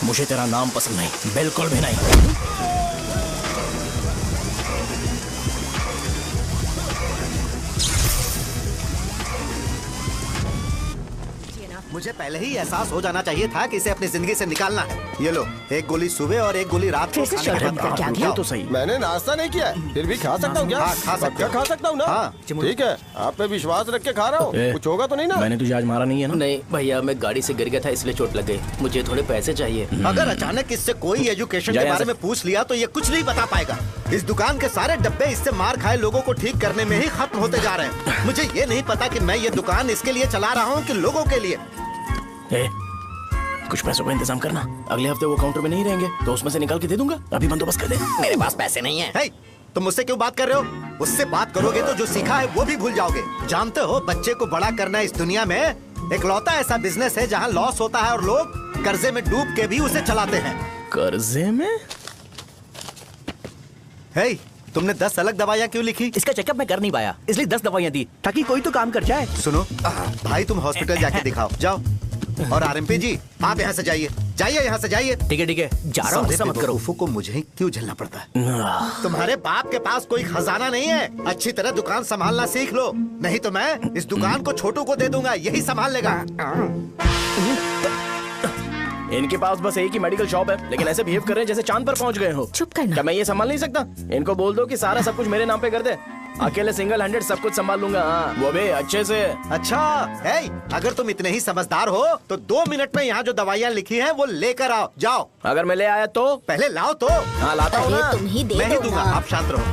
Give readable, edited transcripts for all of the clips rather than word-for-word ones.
मुझे तेरा नाम पसंद नहीं, बिल्कुल भी नहीं। मुझे पहले ही एहसास हो जाना चाहिए था कि इसे अपनी जिंदगी से निकालना है। ये लो, एक गोली सुबह और एक गोली रात को खाने के बाद। क्या किया तो सही। मैंने नाश्ता नहीं किया है, फिर भी खा सकता हूँ क्या? हाँ, खा सकते हो। खा सकता हूँ ना? हाँ। ठीक है, आप पे विश्वास रख के खा रहा हूँ, कुछ होगा तो नहीं ना? मैंने तुझे आज मारा नहीं है ना? नहीं भैया, मैं गाड़ी से गिर गया था इसलिए चोट लग गई। मुझे थोड़े पैसे चाहिए। अगर अचानक इससे कोई एजुकेशन के बारे में पूछ लिया तो ये कुछ नहीं बता पाएगा। इस दुकान के सारे डब्बे इससे मार खाए लोगों को ठीक करने में ही खत्म होते जा रहे हैं। मुझे ये नहीं पता कि मैं ये दुकान इसके लिए चला रहा हूँ कि लोगों के लिए। कुछ पैसों का इंतजाम करना, अगले हफ्ते वो काउंटर में नहीं रहेंगे तो उसमें से निकाल के दे दूंगा। अभी बंदोबस्त कर दे। मेरे पास पैसे नहीं है। hey, तुम मुझसे क्यों बात कर रहे हो? उससे बात करोगे तो जो सीखा है वो भी भूल जाओगे। जानते हो, बच्चे को बड़ा करना इस दुनिया में इकलौता ऐसा बिजनेस है जहाँ लॉस होता है और लोग कर्जे में डूब के भी उसे चलाते हैं। कर्जे में? hey, तुमने 10 अलग दवाइयाँ क्यों लिखी? इसका चेकअप मैं कर नहीं पाया, इसलिए 10 दवाइयाँ दी ताकि कोई तो काम कर जाए। सुनो भाई, तुम हॉस्पिटल जाके दिखाओ, जाओ। और आरएमपी जी, आप यहाँ से जाइए, जाइए यहाँ से जाइए। ठीक है, जा रहा हूँ, गुस्सा मत करो। को मुझे क्यों झेलना पड़ता है? तुम्हारे बाप के पास कोई खजाना नहीं है। अच्छी तरह दुकान संभालना सीख लो, नहीं तो मैं इस दुकान को छोटू को दे दूंगा, यही संभाल लेगा। इनके पास बस एक ही मेडिकल शॉप है, लेकिन ऐसे बिहेव कर रहे हैं जैसे चांद पर पहुंच गए हो। चुप करना। क्या मैं ये संभाल नहीं सकता? इनको बोल दो कि सारा सब कुछ मेरे नाम पे कर दे। अकेले सिंगल हैंडेड सब कुछ संभाल लूंगा। हाँ, वो भी अच्छे से। अच्छा, अगर तुम इतने ही समझदार हो तो 2 मिनट में यहाँ जो दवाइयाँ लिखी हैं वो लेकर आओ, जाओ। अगर मैं ले आया तो? पहले लाओ तो। हाँ, लाता हूँ ना। तुम ही दे मैं ही दो दूंगा, ना। आप शांत रहो।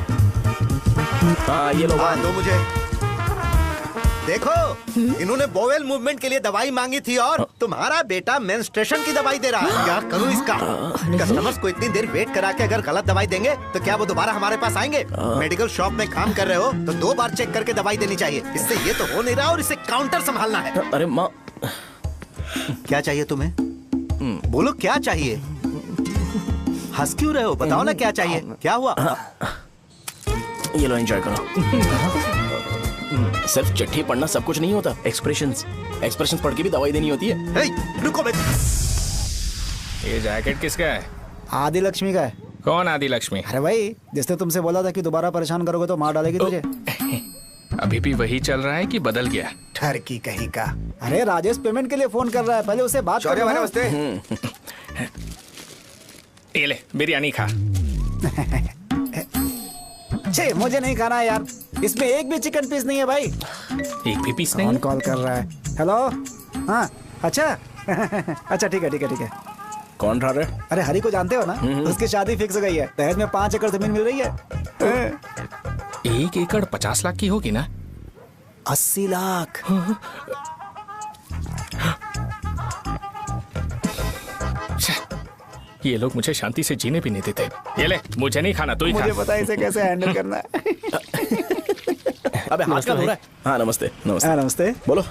हाँ, ये लो। दो मुझे। देखो, इन्होंने बोवेल मूवमेंट के लिए दवाई मांगी थी और तुम्हारा बेटा मेंस्ट्रुएशन की दवाई दे रहा है। क्या करूं इसका? कस्टमर्स को इतनी देर वेट करा के अगर गलत दवाई देंगे तो क्या वो दोबारा हमारे पास आएंगे? मेडिकल शॉप में काम कर रहे हो तो 2 बार चेक करके दवाई देनी चाहिए। इससे ये तो हो नहीं रहा और इसे काउंटर संभालना है। अरे माँ, क्या चाहिए तुम्हें? बोलो क्या चाहिए? हंस क्यों रहे हो? बताओ ना क्या चाहिए? क्या हुआ? ये लो, एंजॉय करो। सिर्फ चिट्ठी पढ़ना सब कुछ नहीं होता। एक्सप्रेशंस पढ़ के भी दवाई देनी होती है। हे, रुको बे। ये जैकेट किसका है? आदि लक्ष्मी का है। कौन आदि लक्ष्मी? अरे भाई, जिसने तुमसे बोला था कि दोबारा परेशान करोगे तो मार डालेगी तुझे। अभी भी वही चल रहा है कि बदल गया? ठरकी कहीं का। अरे राजेश पेमेंट के लिए फोन कर रहा है, पहले उसे बात करो। नमस्ते। ये ले, बिरयानी खा। छे, मुझे नहीं खाना है यार, इसमें एक भी चिकन पीस नहीं है भाई। एक भी पीस नहीं? कौन कॉल कर रहा है? हेलो। हाँ, अच्छा। अच्छा, ठीक है। कौन रहा? अरे हरी को जानते हो ना? उसकी शादी फिक्स हो गई है। दहेज में 5 एकड़ जमीन मिल रही है। 1 एकड़ 50 लाख की होगी ना? 80 लाख। ये लोग मुझे शांति से जीने भी नहीं देते। ये ले, मुझे नहीं खाना, तू ही खा। मुझे पता है इसे कैसे हैंडल करना है। अबे हाथ का हो रहा है। हाँ, नमस्ते। नमस्ते। बोलो।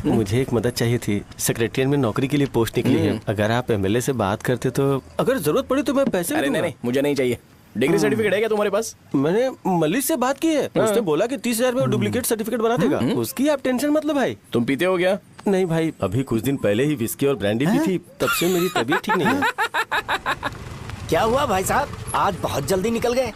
मुझे एक मदद चाहिए थी। सेक्रेटरिएट में नौकरी के लिए पोस्ट निकली है। अगर आप एमएलए से बात करते तो अगर जरूरत पड़ी तो मैं पैसे अरे नहीं, मुझे नहीं चाहिए। डिग्री सर्टिफिकेट है क्या तुम्हारे पास? मैंने मलिक से बात की है, उसने बोला कि 30,000 में डुप्लीकेट सर्टिफिकेट बना देगा। उसकी आप टेंशन मत लो भाई। तुम पीते हो क्या? नहीं भाई, अभी कुछ दिन पहले ही विस्की और ब्रांडी पी थी, तब से मेरी तबीयत ठीक नहीं है। क्या हुआ भाई साहब, आज बहुत जल्दी निकल गए?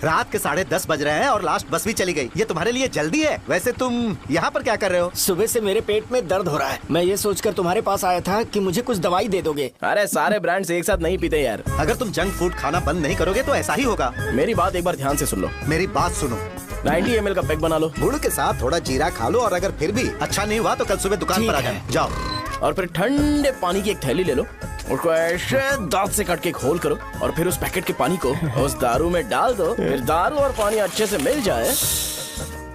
रात के 10:30 बज रहे हैं और लास्ट बस भी चली गई। ये तुम्हारे लिए जल्दी है? वैसे तुम यहाँ पर क्या कर रहे हो? सुबह से मेरे पेट में दर्द हो रहा है। मैं ये सोचकर तुम्हारे पास आया था कि मुझे कुछ दवाई दे दोगे। अरे सारे ब्रांड्स एक साथ नहीं पीते यार। अगर तुम जंक फूड खाना बंद नहीं करोगे तो ऐसा ही होगा। मेरी बात एक बार ध्यान से सुन लो। मेरी बात सुनो। 90 ml का पैक बना लो। गुड़ के साथ थोड़ा जीरा खा लो और अगर फिर भी अच्छा नहीं हुआ तो कल सुबह दुकान पर आ जाना। जाओ। और फिर ठंडे पानी की एक थैली ले लो, उसको ऐसे दांत से काट के खोल करो और फिर उस पैकेट के पानी को उस दारू में डाल दो। फिर दारू और पानी अच्छे से मिल जाए,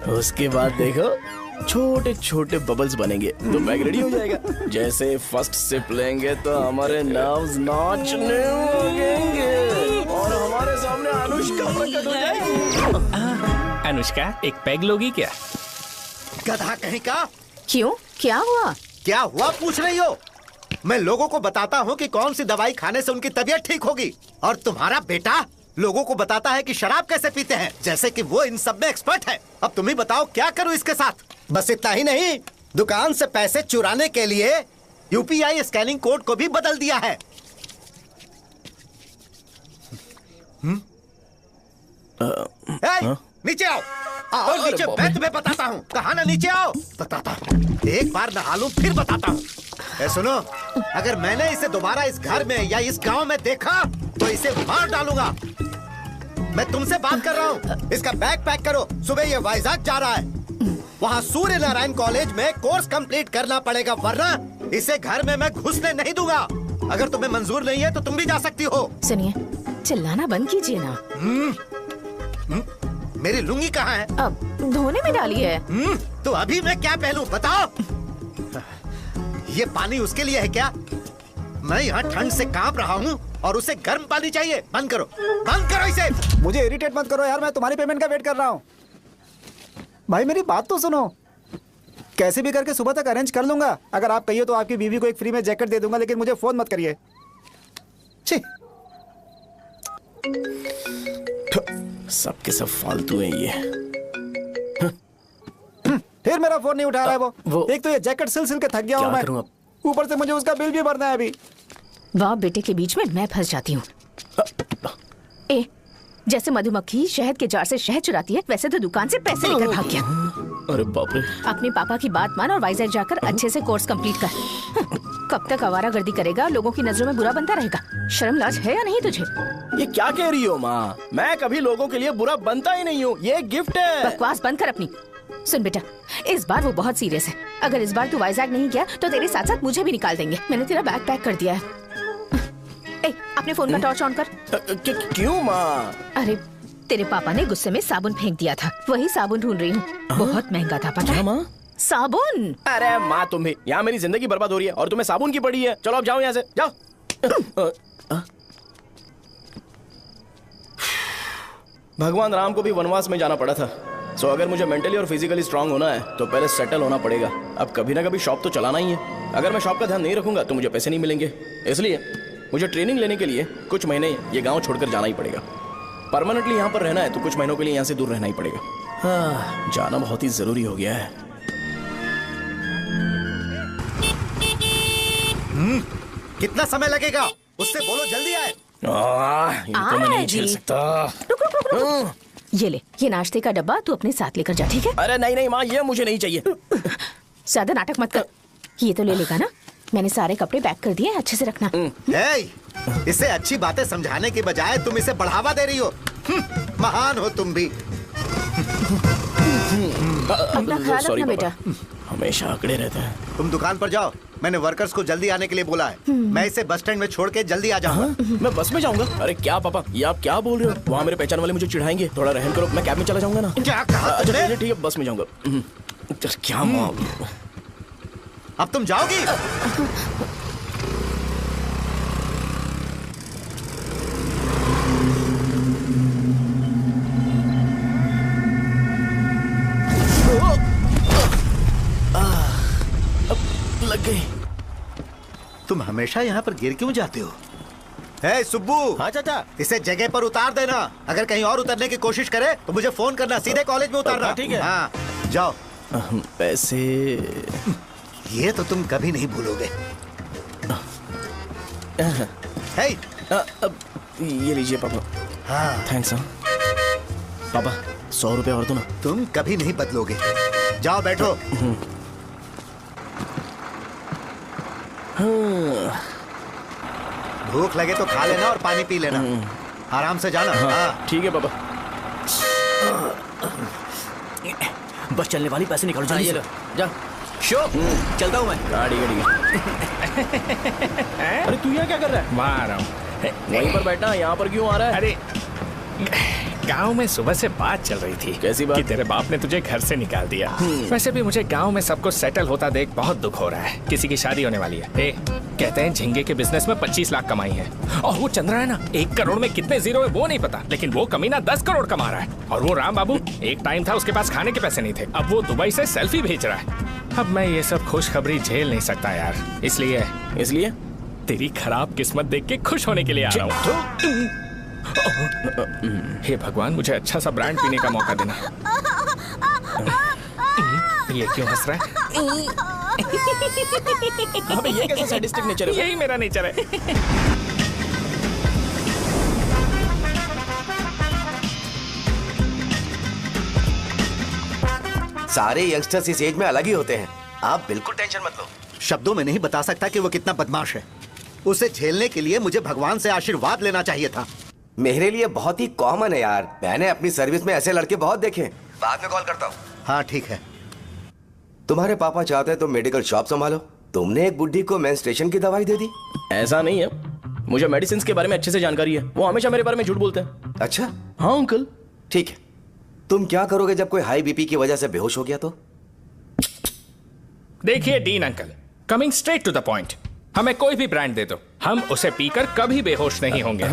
उसके बाद देखो छोटे छोटे बबल्स बनेंगे तो पैक रेडी हो जाएगा। जैसे फर्स्ट सिप लेंगे तो हमारे नर्व्स नाचने लगेंगे और हमारे सामने अनुष्का प्रकट हो जाएगी। अनुष्का, एक पैग लोगी क्या? गधा कहीं का। क्यों, क्या हुआ? क्या हुआ पूछ रही हो? मैं लोगों को बताता हूँ कि कौन सी दवाई खाने से उनकी तबीयत ठीक होगी और तुम्हारा बेटा लोगों को बताता है कि शराब कैसे पीते हैं, जैसे कि वो इन सब में एक्सपर्ट है। अब तुम ही बताओ क्या करूँ इसके साथ? बस इतना ही नहीं, दुकान से पैसे चुराने के लिए यूपीआई स्कैनिंग कोड को भी बदल दिया है। नीचे आओ, आओ नीचे, मैं तुम्हें बताता हूँ। कहा ना नीचे आओ, बताता हूँ। एक बार नहा लूं फिर बताता हूँ। सुनो, अगर मैंने इसे दोबारा इस घर में या इस गांव में देखा तो इसे मार डालूंगा। मैं तुमसे बात कर रहा हूँ। इसका बैग पैक करो, सुबह ये वाइजाग जा रहा है। वहाँ सूर्य नारायण कॉलेज में कोर्स कंप्लीट करना पड़ेगा, वरना इसे घर में मैं घुसने नहीं दूंगा। अगर तुम्हें मंजूर नहीं है तो तुम भी जा सकती हो। सुनिए, चिल्लाना बंद कीजिए ना। मेरी लुंगी कहाँ है? अब धोने में डाली है। तो अभी मैं क्या पहनूं बताओ? ये पानी उसके लिए है क्या? मैं यहाँ ठंड से कांप रहा हूँ और उसे गर्म पानी चाहिए। बंद करो, बंद करो इसे। मुझे इरिटेट मत करो यार, मैं तुम्हारी पेमेंट का वेट कर रहा हूँ। भाई मेरी बात तो सुनो, कैसे भी करके सुबह तक अरेंज कर लूंगा। अगर आप कहिए तो आपकी बीवी को एक फ्री में जैकेट दे दूंगा, लेकिन मुझे फोन मत करिए। छी, सबके सब फालतू है ये। फिर मेरा फोन नहीं उठा रहा है वो। एक तो ये जैकेट सिल सिल के थक गया हूँ मैं, करूं अब? ऊपर से मुझे उसका बिल भी भरना है अभी। वाह, बेटे के बीच में मैं फंस जाती हूँ। ए, जैसे मधुमक्खी शहद के जार से शहद चुराती है, वैसे तो दुकान से पैसे लेकर भाग गया। अरे बाप रे। अपने पापा की बात मान और वाइजैक जाकर अच्छे से कोर्स कंप्लीट कर। कब तक आवारागर्दी करेगा, लोगों की नजरों में बुरा बनता रहेगा। शर्म लाज है या नहीं तुझे? ये क्या कह रही हो माँ? मैं कभी लोगों के लिए बुरा बनता ही नहीं हूँ, ये गिफ्ट है। बकवास बंद कर अपनी। सुन बेटा, इस बार वो बहुत सीरियस है। अगर इस बार तू वाइजैक नहीं गया तो तेरे साथ साथ मुझे भी निकाल देंगे। मैंने तेरा बैग पैक कर दिया है। ए, अपने फोन का टॉर्च ऑन कर। क्यों माँ? अरे तेरे पापा ने गुस्से में साबुन फेंक दिया था, वही साबुन ढूंढ रही हूँ। बहुत महंगा था, पता है? माँ, साबुन। अरे माँ तुम भी, यहाँ मेरी जिंदगी बर्बाद हो रही है और तुम्हें साबुन की पड़ी है। चलो अब जाओ यहाँ से, जाओ। भगवान राम को भी वनवास में जाना पड़ा था। सो अगर मुझे मेंटली और फिजिकली स्ट्रांग होना है तो पहले सेटल होना पड़ेगा। अब कभी ना कभी शॉप तो चलाना ही है। अगर मैं शॉप का ध्यान नहीं रखूंगा तो मुझे पैसे नहीं मिलेंगे। इसलिए मुझे ट्रेनिंग लेने के लिए कुछ महीने ये गांव छोड़कर जाना ही पड़ेगा। परमानेंटली यहाँ पर रहना है तो कुछ महीनों के लिए यहाँ से दूर रहना ही पड़ेगा। हाँ, जाना बहुत ही जरूरी हो गया है। कितना समय लगेगा? उससे बोलो जल्दी आए। ये तो मैं नहीं झेल सकता। रुक रुक रुक रुक। ये ले, ये नाश्ते का डब्बा तू अपने साथ लेकर जा, ठीक है? अरे नहीं नहीं माँ, ये मुझे नहीं चाहिए। ज्यादा नाटक मत कर। ये तो ले लेगा ना? मैंने सारे कपड़े पैक कर दिए, अच्छे से रखना। इसे अच्छी बातें समझाने के बजाय तुम इसे बढ़ावा दे रही हो। महान हो तुम भी। अपना ख्याल रखना बेटा। हमेशा अकड़े रहते हैं। तुम दुकान पर जाओ, मैंने वर्कर्स को जल्दी आने के लिए बोला है। मैं इसे बस स्टैंड में छोड़ के जल्दी आ जाऊंगा। मैं बस में जाऊंगा? अरे क्या पापा, ये आप क्या बोल रहे हो? वहाँ मेरे पहचान वाले मुझे चिढ़ाएंगे। थोड़ा रहम करो, मैं कैब में चला जाऊंगा ना। क्या कहा? अच्छा ठीक है, बस में जाऊंगा। क्या माँ, अब तुम जाओगी? लग गई। तुम हमेशा यहाँ पर गिर क्यों जाते हो? हे सुब्बू। हाँ चाचा। इसे जगह पर उतार देना। अगर कहीं और उतरने की कोशिश करे तो मुझे फोन करना, सीधे कॉलेज में उतारना। ठीक है। हाँ, जाओ। पैसे ये तो तुम कभी नहीं भूलोगे। हे, अब ये लीजिए पापा। हाँ, थैंक्स। पापा 100 रुपए और दो ना। तुम कभी नहीं बदलोगे। जाओ बैठो। भूख लगे तो खा लेना और पानी पी लेना। आराम से जाना। हाँ। ठीक है पापा। बस चलने वाली, पैसे निकालो जल्दी से। जा शो, चलता हूँ मैं। गाड़ी गाड़ी। अरे तू यहाँ क्या कर रहा है? वहाँ आ रहा हूँ। वहीं पर बैठा, यहाँ पर क्यों आ रहा है? अरे गांव में सुबह से बात चल रही थी। कैसी बात? कि तेरे बाप ने तुझे घर से निकाल दिया। वैसे भी मुझे गांव में सबको सेटल होता देख बहुत दुख हो रहा है। किसी की शादी होने वाली है। कहते हैं झींगे के बिजनेस में 25 लाख कमाई है। और वो चंद्रा है ना, 1 करोड़ में कितने जीरो है वो नहीं पता, लेकिन वो कमीना 10 करोड़ कमा रहा है। और वो राम बाबू, एक टाइम था उसके पास खाने के पैसे नहीं थे, अब वो दुबई से सेल्फी भेज रहा है। अब मैं ये सब खुशखबरी झेल नहीं सकता यार, इसलिए तेरी खराब किस्मत देख के खुश होने के लिए आ रहा हूँ। हे भगवान, मुझे अच्छा सा ब्रांड पीने का मौका देना। ये क्यों हंस रहा है? अबे ये कैसा सैडिस्टिक नेचर है? यही मेरा नेचर है। सारे यंगस्टर्स इस एज में अलग ही होते हैं। आप बिल्कुल टेंशन मत लो। शब्दों में नहीं बता सकता कि वो कितना बदमाश है। उसे झेलने के लिए मुझे भगवान से आशीर्वाद लेना चाहिए था। मेरे लिए बहुत ही कॉमन है यार, मैंने अपनी सर्विस में ऐसे लड़के बहुत देखे। बाद में कॉल करता हूँ। हाँ ठीक है। तुम्हारे पापा चाहते हैं तुम मेडिकल शॉप संभालो। तुमने एक बुढ़ी को मेंस्ट्रुएशन की दवाई दे दी। ऐसा नहीं है, मुझे मेडिसिन के बारे में अच्छे से जानकारी है। वो हमेशा मेरे बारे में झूठ बोलते हैं। अच्छा हाँ अंकल। ठीक है, तुम क्या करोगे जब कोई हाई बीपी की वजह से बेहोश हो गया तो? देखिए Dean uncle, coming straight to the point, हमें कोई भी ब्रांड दे दो, हम उसे पीकर कभी बेहोश नहीं होंगे।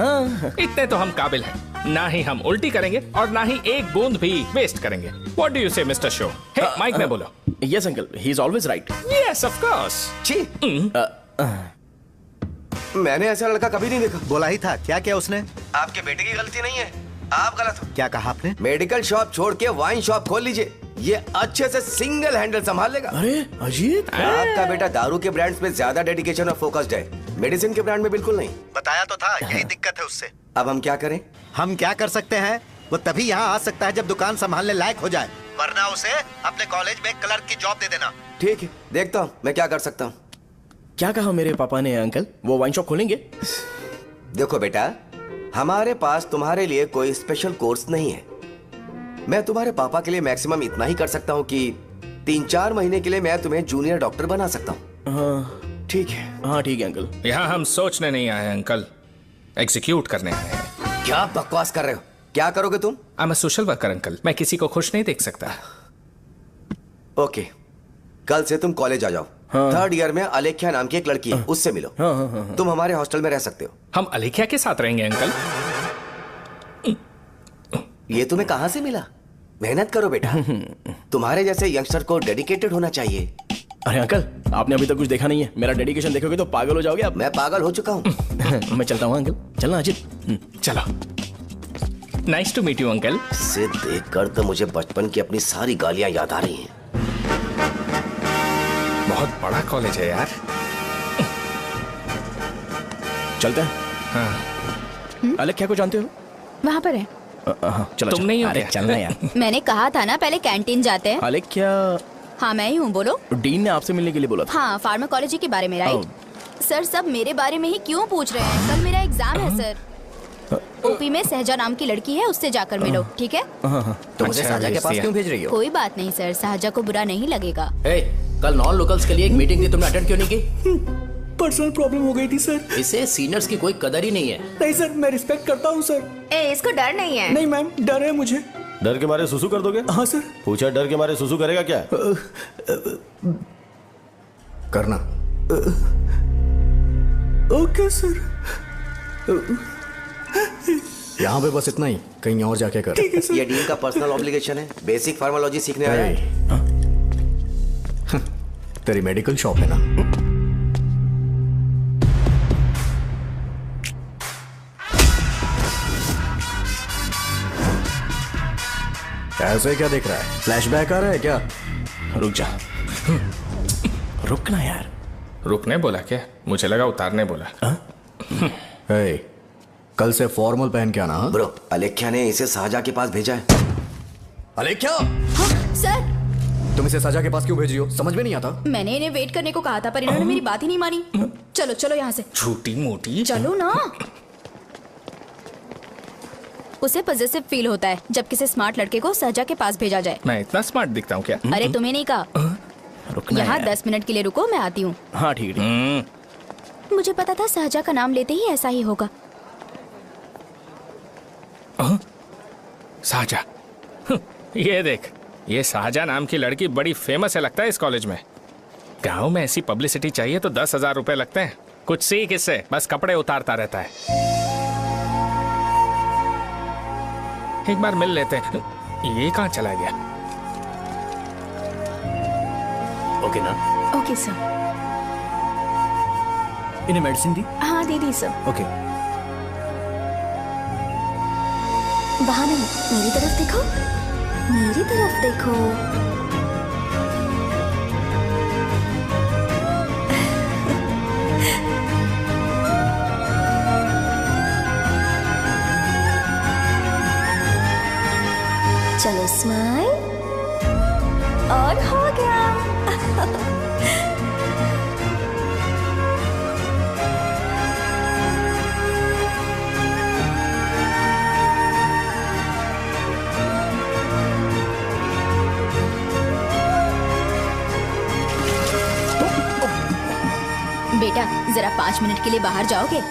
इतने तो हम काबिल हैं। ना ही हम उल्टी करेंगे और ना ही एक बूंद भी वेस्ट करेंगे। व्हाट डू यू से मिस्टर शो? हे माइक में बोलो। Yes uncle, he is always right. Yes of course. छी, मैंने ऐसा लड़का कभी नहीं देखा। बोला ही था। क्या किया उसने? आपके बेटे की गलती नहीं है, आप गलत हो। क्या कहा आपने? मेडिकल शॉप छोड़ के वाइन शॉप खोल लीजिए, ये अच्छे से सिंगल हैंडल संभाल लेगा। अरे अजीत, आपका बेटा दारू के ब्रांड्स पे ज्यादा डेडिकेशन और फोकस्ड है, मेडिसिन के ब्रांड में बिल्कुल नहीं। बताया तो था, यही दिक्कत है उससे। अब हम क्या करें? हम क्या कर सकते हैं? वो तभी यहाँ आ सकता है जब दुकान संभालने लायक हो जाए, वरना उसे अपने कॉलेज में क्लर्क की जॉब दे देना। ठीक है, देखता हूँ मैं क्या कर सकता हूँ। क्या कहा मेरे पापा ने अंकल? वो वाइन शॉप खोलेंगे? देखो बेटा, हमारे पास तुम्हारे लिए कोई स्पेशल कोर्स नहीं है। मैं तुम्हारे पापा के लिए मैक्सिमम इतना ही कर सकता हूँ कि 3-4 महीने के लिए मैं तुम्हें जूनियर डॉक्टर बना सकता हूँ। हाँ ठीक है। हाँ ठीक है अंकल। यहाँ हम सोचने नहीं आए अंकल, एग्जीक्यूट करने आए हैं। क्या बकवास कर रहे हो? क्या करोगे तुम? I am a social worker uncle, मैं किसी को खुश नहीं देख सकता। ओके, कल से तुम कॉलेज आ जाओ। हाँ। 3rd ईयर में अलेख्या नाम की एक लड़की है, उससे मिलो। हाँ। तुम हमारे हॉस्टल में रह सकते हो। हम अलेख्या के साथ रहेंगे अंकल। ये तुम्हें कहां से मिला? मेहनत करो बेटा, तुम्हारे जैसे यंगस्टर को डेडिकेटेड होना चाहिए। अरे अंकल, आपने अभी तक कुछ देखा नहीं है। मेरा डेडिकेशन देखोगे तो पागल हो जाओगे आप। मैं पागल हो चुका हूँ। मैं चलता हूँ अंकल। चलना अजीत। चलो, nice to meet you uncle. इसे देखकर तो मुझे बचपन की अपनी सारी गालियां याद आ रही हैं। बहुत बड़ा कॉलेज है यार। चलते हैं। हाँ। अलेख्या को जानते हो? वहाँ पर है। चलो तुम नहीं हो अरे क्या? चलना यार। मैंने कहा था ना पहले कैंटीन जाते हैं। अलेख्या, हाँ मैं ही हूँ, बोलो। डीन ने आपसे मिलने के लिए बोला था। हाँ, फार्माकोलॉजी के बारे में, राइट? सर सब मेरे बारे में ही क्यों पूछ रहे हैं? कल मेरा एग्जाम है सर। ओपी में सहजा नाम की लड़की है, उससे जाकर मिलो, ठीक है? तो मुझे साजा के पास क्यों भेज रही हो? कोई बात नहीं सर, सहजा को बुरा नहीं लगेगा। कल नॉन लोकल्स के लिए एक मीटिंग थी, तुमने अटेंड क्यों नहीं की? पर्सनल प्रॉब्लम हो गई थी सर। इसे सीनियर्स की कोई कदर ही नहीं है। नहीं सर, मैं रिस्पेक्ट करता हूँ सर। इसको डर नहीं है। नहीं मैम, डर है मुझे। डर के मारे सुसु कर दोगे? हाँ सर। पूछा डर के मारे सुसु करेगा क्या? करना। Okay sir. यहाँ पे बस इतना ही, कहीं और जाके कर। ये डीन का पर्सनल ऑब्लिगेशन है, बेसिक फार्माकोलॉजी सीखने आया है। तेरी मेडिकल शॉप है ना? ऐसे क्या देख रहा है? फ्लैशबैक आ रहा है क्या? रुक जा। रुकना यार। रुकने बोला क्या? मुझे लगा उतारने बोला। hey, कल से फॉर्मल पहन के आना। ब्रो, अलेख्या ने इसे साजा के पास भेजा है। अलेख्या! हाँ, सर तुम इसे साजा के पास क्यों भेज रही हो? समझ में नहीं आता। मैंने इन्हें वेट करने को कहा था, पर इन्होंने मेरी बात ही नहीं मानी। चलो चलो यहाँ से। छोटी मोटी। चलो ना। उसे पॉजिटिव फील होता है जब किसी स्मार्ट लड़के को सहजा के पास भेजा जाए। मैं इतना स्मार्ट दिखता हूँ क्या? अरे तुम्हें नहीं कहा। रुकना यहाँ यार। 10 मिनट के लिए रुको, मैं आती हूँ। हाँ ठीक है। मुझे पता था सहजा का नाम लेते ही ऐसा ही होगा। साजा, ये देख, ये साजा नाम की लड़की बड़ी फेमस है लगता है इस कॉलेज में। गांव में ऐसी पब्लिसिटी चाहिए तो 10,000 रुपए लगते हैं। कुछ सीख इससे, बस कपड़े उतारता रहता है। एक बार मिल लेते हैं। ये कहाँ चला गया? ओके ना? Okay sir. इन्हें मेडिसिन दी? हाँ दे दी सर। ओके। वहाँ नहीं, मेरी तरफ देखो, मेरी तरफ देखो। चलो स्माइल और हो गया। बेटा जरा 5 मिनट के लिए बाहर जाओगे?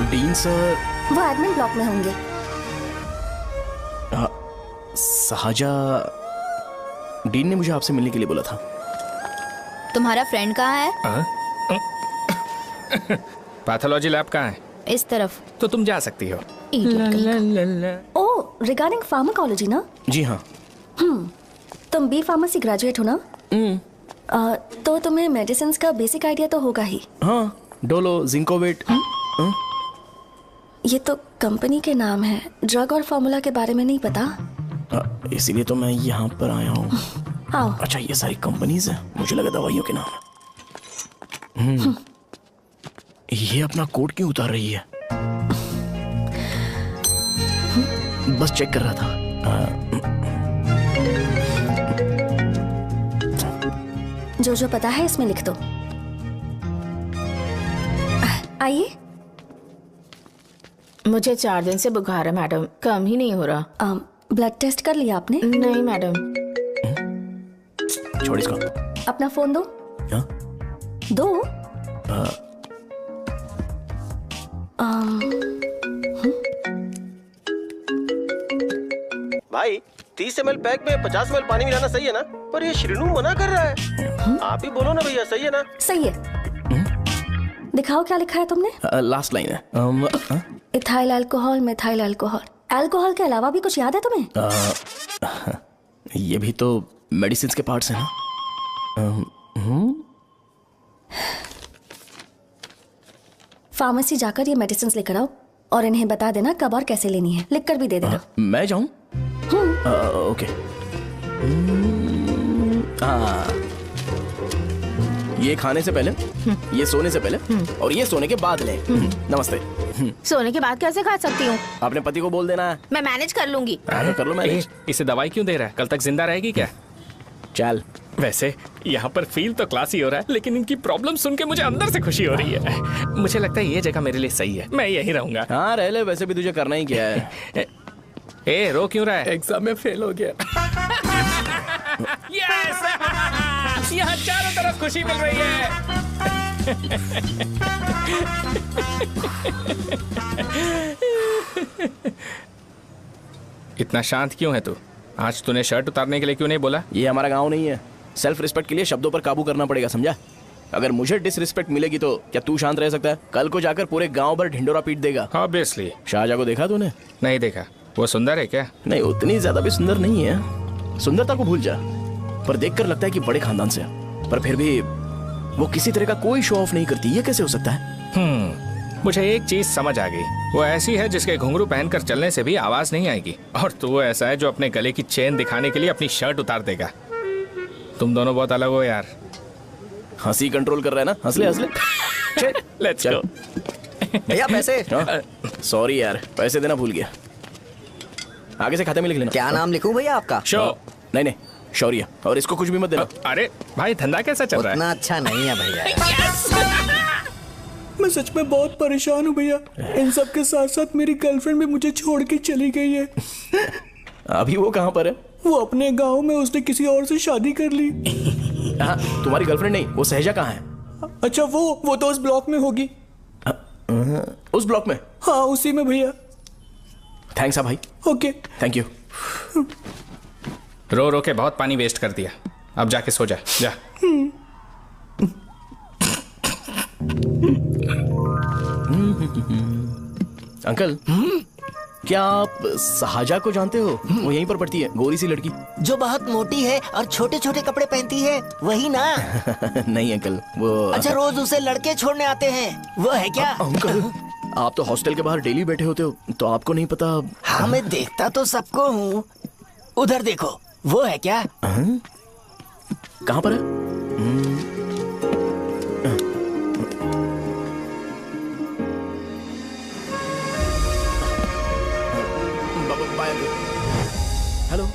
डीन सर वो एडमिन ब्लॉक में होंगे। साजा, डीन ने मुझे आपसे मिलने के लिए बोला था। तुम्हारा फ्रेंड कहाँ है? पैथोलॉजी लैब कहाँ है? इस तरफ। तो तुम जा सकती हो। ओह, रिगार्डिंग फार्माकोलॉजी ना? जी हाँ। तुम बी फार्मेसी ग्रेजुएट हो ना? तो तुम्हें मेडिसिन का बेसिक आइडिया तो होगा ही। हाँ, डोलो, जिंकोवेट। ये तो कंपनी के नाम है, ड्रग और फॉर्मूला के बारे में नहीं पता। इसीलिए तो मैं यहाँ पर आया हूँ। आओ। अच्छा, ये सारी कंपनीज हैं, मुझे लगा दवाइयों के नाम है। ये अपना कोट क्यों उतार रही है? बस चेक कर रहा था। जो जो पता है इसमें लिख दो। आइए। मुझे 4 दिन से बुखार है मैडम, कम ही नहीं हो रहा। ब्लड टेस्ट कर लिया आपने? नहीं मैडम। छोड़ इसको। अपना फोन दो। क्या? दो। भाई 30 ml पैक में 50 ml पानी मिलाना सही है ना? पर ये श्रीनू मना कर रहा है। आप ही बोलो ना भैया, सही है ना? सही है। दिखाओ क्या लिखा है तुमने? लास्ट लाइन है। Ethyl alcohol, methyl alcohol. Alcohol के अलावा भी कुछ याद है तुम्हें? ये भी तो मेडिसिन के पार्ट्स हैं ना। फार्मेसी जाकर ये मेडिसिन लेकर आओ और इन्हें बता देना कब और कैसे लेनी है। लिख कर भी दे देना। मैं जाऊं? ओके। ये खाने से पहले, ये सोने से पहले और ये सोने के बाद ले। नमस्ते। सोने के बाद कैसे खा सकती हूँ? अपने पति को बोल देना। मैं मैनेज कर लूंगी। कर लो मैनेज। इसे दवाई क्यों दे रहा है? कल तक जिंदा रहेगी क्या? चल। वैसे यहाँ पर फील तो क्लासी हो रहा है, लेकिन इनकी प्रॉब्लम सुन के मुझे अंदर से खुशी हो रही है। मुझे लगता है ये जगह मेरे लिए सही है, मैं यहीं रहूंगा। हाँ रह ले, वैसे भी तुझे करना ही क्या है। ए, रो क्यों रहा है? एग्जाम में फेल हो गया। यस! यहाँ चारों तरफ खुशी मिल रही है। इतना शांत क्यों है तू? आज तूने शर्ट उतारने के लिए क्यों नहीं बोला? ये हमारा गांव नहीं है। सेल्फ रिस्पेक्ट के लिए शब्दों पर काबू करना पड़ेगा, समझा? अगर मुझे डिसरिस्पेक्ट मिलेगी तो क्या तू शांत रह सकता है? कल को जाकर पूरे गांव भर ढिंडोरा पीट देगा। ऑब्वियसली। शाहजहां को देखा तूने? नहीं देखा। वो सुंदर है क्या? नहीं, उतनी ज्यादा भी सुंदर नहीं है। सुंदरता को भूल जा, पर देखकर लगता है कि बड़े खानदान से है। पर फिर भी वो किसी तरह का कोई शो ऑफ नहीं करती। ये कैसे हो सकता है? मुझे एक चीज समझ आ गई। वो ऐसी है जिसके घुंघरू पहनकर चलने से भी आवाज नहीं आएगी, और तू ऐसा है जो अपने गले की चेन दिखाने के लिए अपनी शर्ट उतार देगा। तुम दोनों बहुत अलग हो यार। हंसी कंट्रोल कर रहा है ना? हंस ले हंस ले। Let's go. भैया पैसे। सॉरी यार, पैसे देना भूल गया। आगे से खाते में लिख लेना। क्या नाम लिखूं भैया आपका? शो। नहीं, शौर्य। और इसको कुछ भी मत देना। अरे भाई, धंधा कैसा चल रहा है? उतना अच्छा नहीं है भैया। मैं सच में बहुत परेशान हूँ भैया। इन सब के साथ साथ मेरी गर्लफ्रेंड भी मुझे छोड़ के चली गई है। अभी वो कहाँ पर है? वो अपने गांव में, उसने किसी और से शादी कर ली। हाँ, तुम्हारी गर्लफ्रेंड नहीं, वो सहजा कहाँ है? अच्छा, वो तो उस ब्लॉक में होगी। उस ब्लॉक में? हाँ, उसी में भैया। थैंक्स भाई। Okay, thank you. रो रो के बहुत पानी वेस्ट कर दिया। अब जाके सो जा जा। अंकल, क्या आप साहजा को जानते हो? वो यहीं पर पढ़ती है, गोरी सी लड़की। जो बहुत मोटी है और छोटे छोटे कपड़े पहनती है, वही ना? नहीं अंकल, वो अच्छा, रोज उसे लड़के छोड़ने आते हैं, वो है क्या? अंकल, आप तो हॉस्टल के बाहर डेली बैठे होते हो, तो आपको नहीं पता? हाँ, मैं देखता तो सबको हूँ। उधर देखो, वो है क्या? कहाँ पर है? हेलो,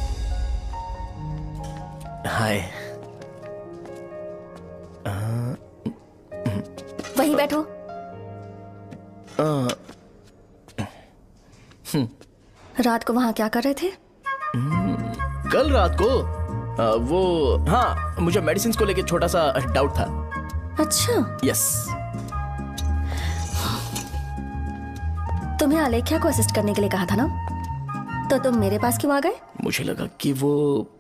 हाय। वहीं बैठो। रात को वहाँ क्या कर रहे थे? कल रात को वो, हाँ, मुझे मेडिसिन को लेके छोटा सा डाउट था। अच्छा। यस। तुम्हें आलेख्या को असिस्ट करने के लिए कहा था ना, तो तुम मेरे पास क्यों आ गए? मुझे लगा कि वो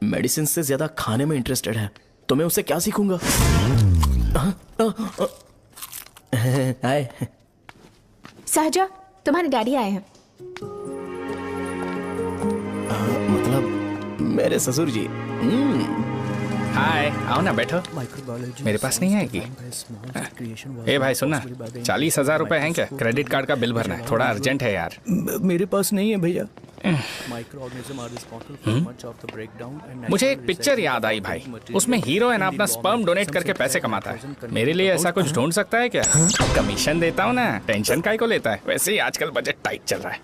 मेडिसिन से ज्यादा खाने में इंटरेस्टेड है, तो मैं उससे क्या सीखूंगा। हाय। सहजा, तुम्हारे डैडी आए हैं। मतलब मेरे ससुर जी। हाय, आओ ना, बैठो। मेरे पास नहीं आएगी। ए भाई सुनना, 40,000 रुपए हैं क्या? क्रेडिट कार्ड का बिल भरना है, थोड़ा अर्जेंट है यार। मेरे पास नहीं है भैया। मुझे एक पिक्चर याद आई भाई, उसमें हीरो है ना अपना स्पर्म डोनेट करके पैसे कमाता है। मेरे लिए ऐसा कुछ ढूंढ सकता है क्या? कमीशन देता हूँ ना, टेंशन काहे को लेता है? वैसे ही आजकल बजट टाइट चल रहा है।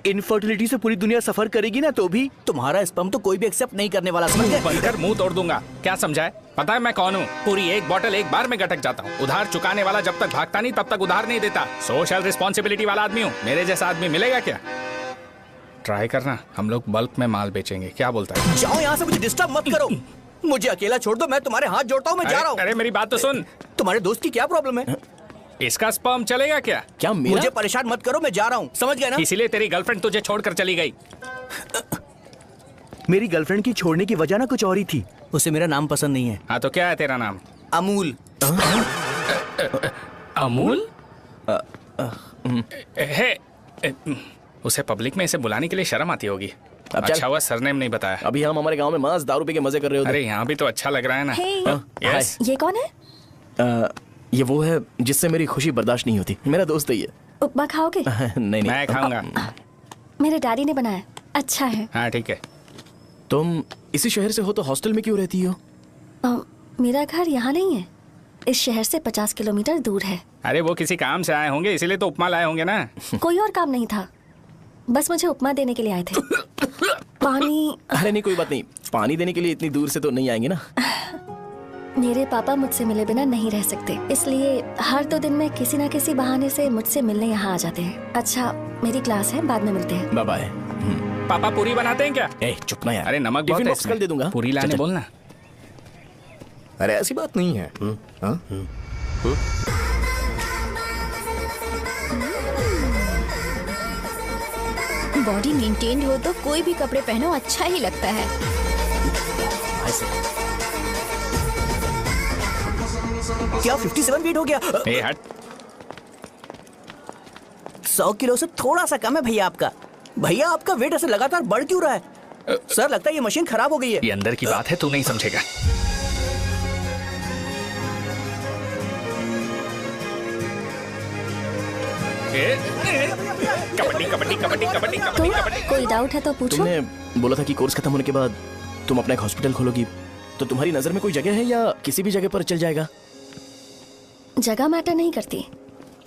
इनफर्टिलिटी से पूरी दुनिया सफर करेगी ना, तो भी तुम्हारा स्पर्म तो कोई भी एक्सेप्ट नहीं करने वाला, समझ गए? बनकर मुंह तोड़ दूंगा। क्या समझा है? पता है मैं कौन हूँ? पूरी एक बोतल एक बार में गटक जाता हूँ। उधार चुकाने वाला जब तक भागता नहीं तब तक उधार नहीं देता। सोशल रिस्पॉन्सिबिलिटी वाला आदमी हूँ। मेरे जैसा आदमी मिलेगा क्या? ट्राई करना, हम लोग बल्क में माल बेचेंगे। क्या बोलता है? जाओ यहाँ से, मुझे डिस्टर्ब मत करो। मुझे अकेला छोड़ दो, मैं तुम्हारे हाथ जोड़ता हूँ, मैं जा रहा हूँ। अरे मेरी बात तो सुन। तुम्हारे दोस्त की क्या प्रॉब्लम है? इसका स्पर्म चलेगा क्या? क्या मेरा? मुझे परेशान मत करो, मैं जा रहा हूँ, समझ गए ना? इसीलिए तेरी गर्लफ्रेंड तुझे छोड़कर चली गई। मेरी गर्लफ्रेंड की छोड़ने की वजह ना कुछ और ही थी। उसे मेरा नाम पसंद नहीं है। हाँ तो क्या है तेरा नाम? अमूल। अमूल? उसे पब्लिक में इसे बुलाने के लिए शर्म आती होगी। अच्छा हुआ सरनेम नहीं बताया। अभी हम हमारे गांव में मांस दारू पी के मजे कर रहे होते। अरे यहाँ भी तो अच्छा लग रहा है ना। यस। ये कौन है? ये वो है जिससे मेरी खुशी बर्दाश्त नहीं होती। मेरा दोस्त ही है। उपमा खाओगे? नहीं। मैं खाऊंगा। मेरे डैडी ने बनाया, अच्छा है। हाँ ठीक है। तुम इसी शहर से हो तो हॉस्टल में क्यों रहती हो? मेरा घर यहाँ नहीं है, इस शहर से 50 किलोमीटर दूर है। अरे वो किसी काम से आए होंगे, इसीलिए तो उपमा लाए होंगे ना। कोई और काम नहीं था, बस मुझे उपमा देने के लिए आए थे। पानी? अरे नहीं, कोई बात नहीं। पानी देने के लिए इतनी दूर से तो नहीं आएंगे ना। मेरे पापा मुझसे मिले बिना नहीं रह सकते, इसलिए हर 2 दिन में किसी न किसी बहाने से मुझसे मिलने यहाँ आ जाते हैं। अच्छा, मेरी क्लास है, बाद में मिलते हैं। Bye bye. पापा पूरी बनाते हैं क्या? चुप ना यार। अरे नमक बहुत है इसमें। कल दे दूंगा। पूरी लाने बोलना। अरे ऐसी बात नहीं है। बॉडी मेंटेन्ड हो तो कोई भी कपड़े पहनो अच्छा ही लगता है। क्या 57 फीट हो गया? ए हट। 100 किलो से थोड़ा सा कम है भैया आपका। भैया आपका वेट ऐसे लगातार बढ़ क्यों रहा है? सर लगता है ये मशीन खराब हो गई है। ये अंदर की बात है, तू नहीं समझेगा। कबड्डी कबड्डी कबड्डी कबड्डी कबड्डी कबड्डी। कोई डाउट है तो पूछो। तुमने बोला था कि कोर्स खत्म होने के बाद तुम अपना एक हॉस्पिटल खोलोगी, तो तुम्हारी नजर में कोई जगह है या किसी भी जगह पर चल जाएगा? जगह मैटर नहीं करती,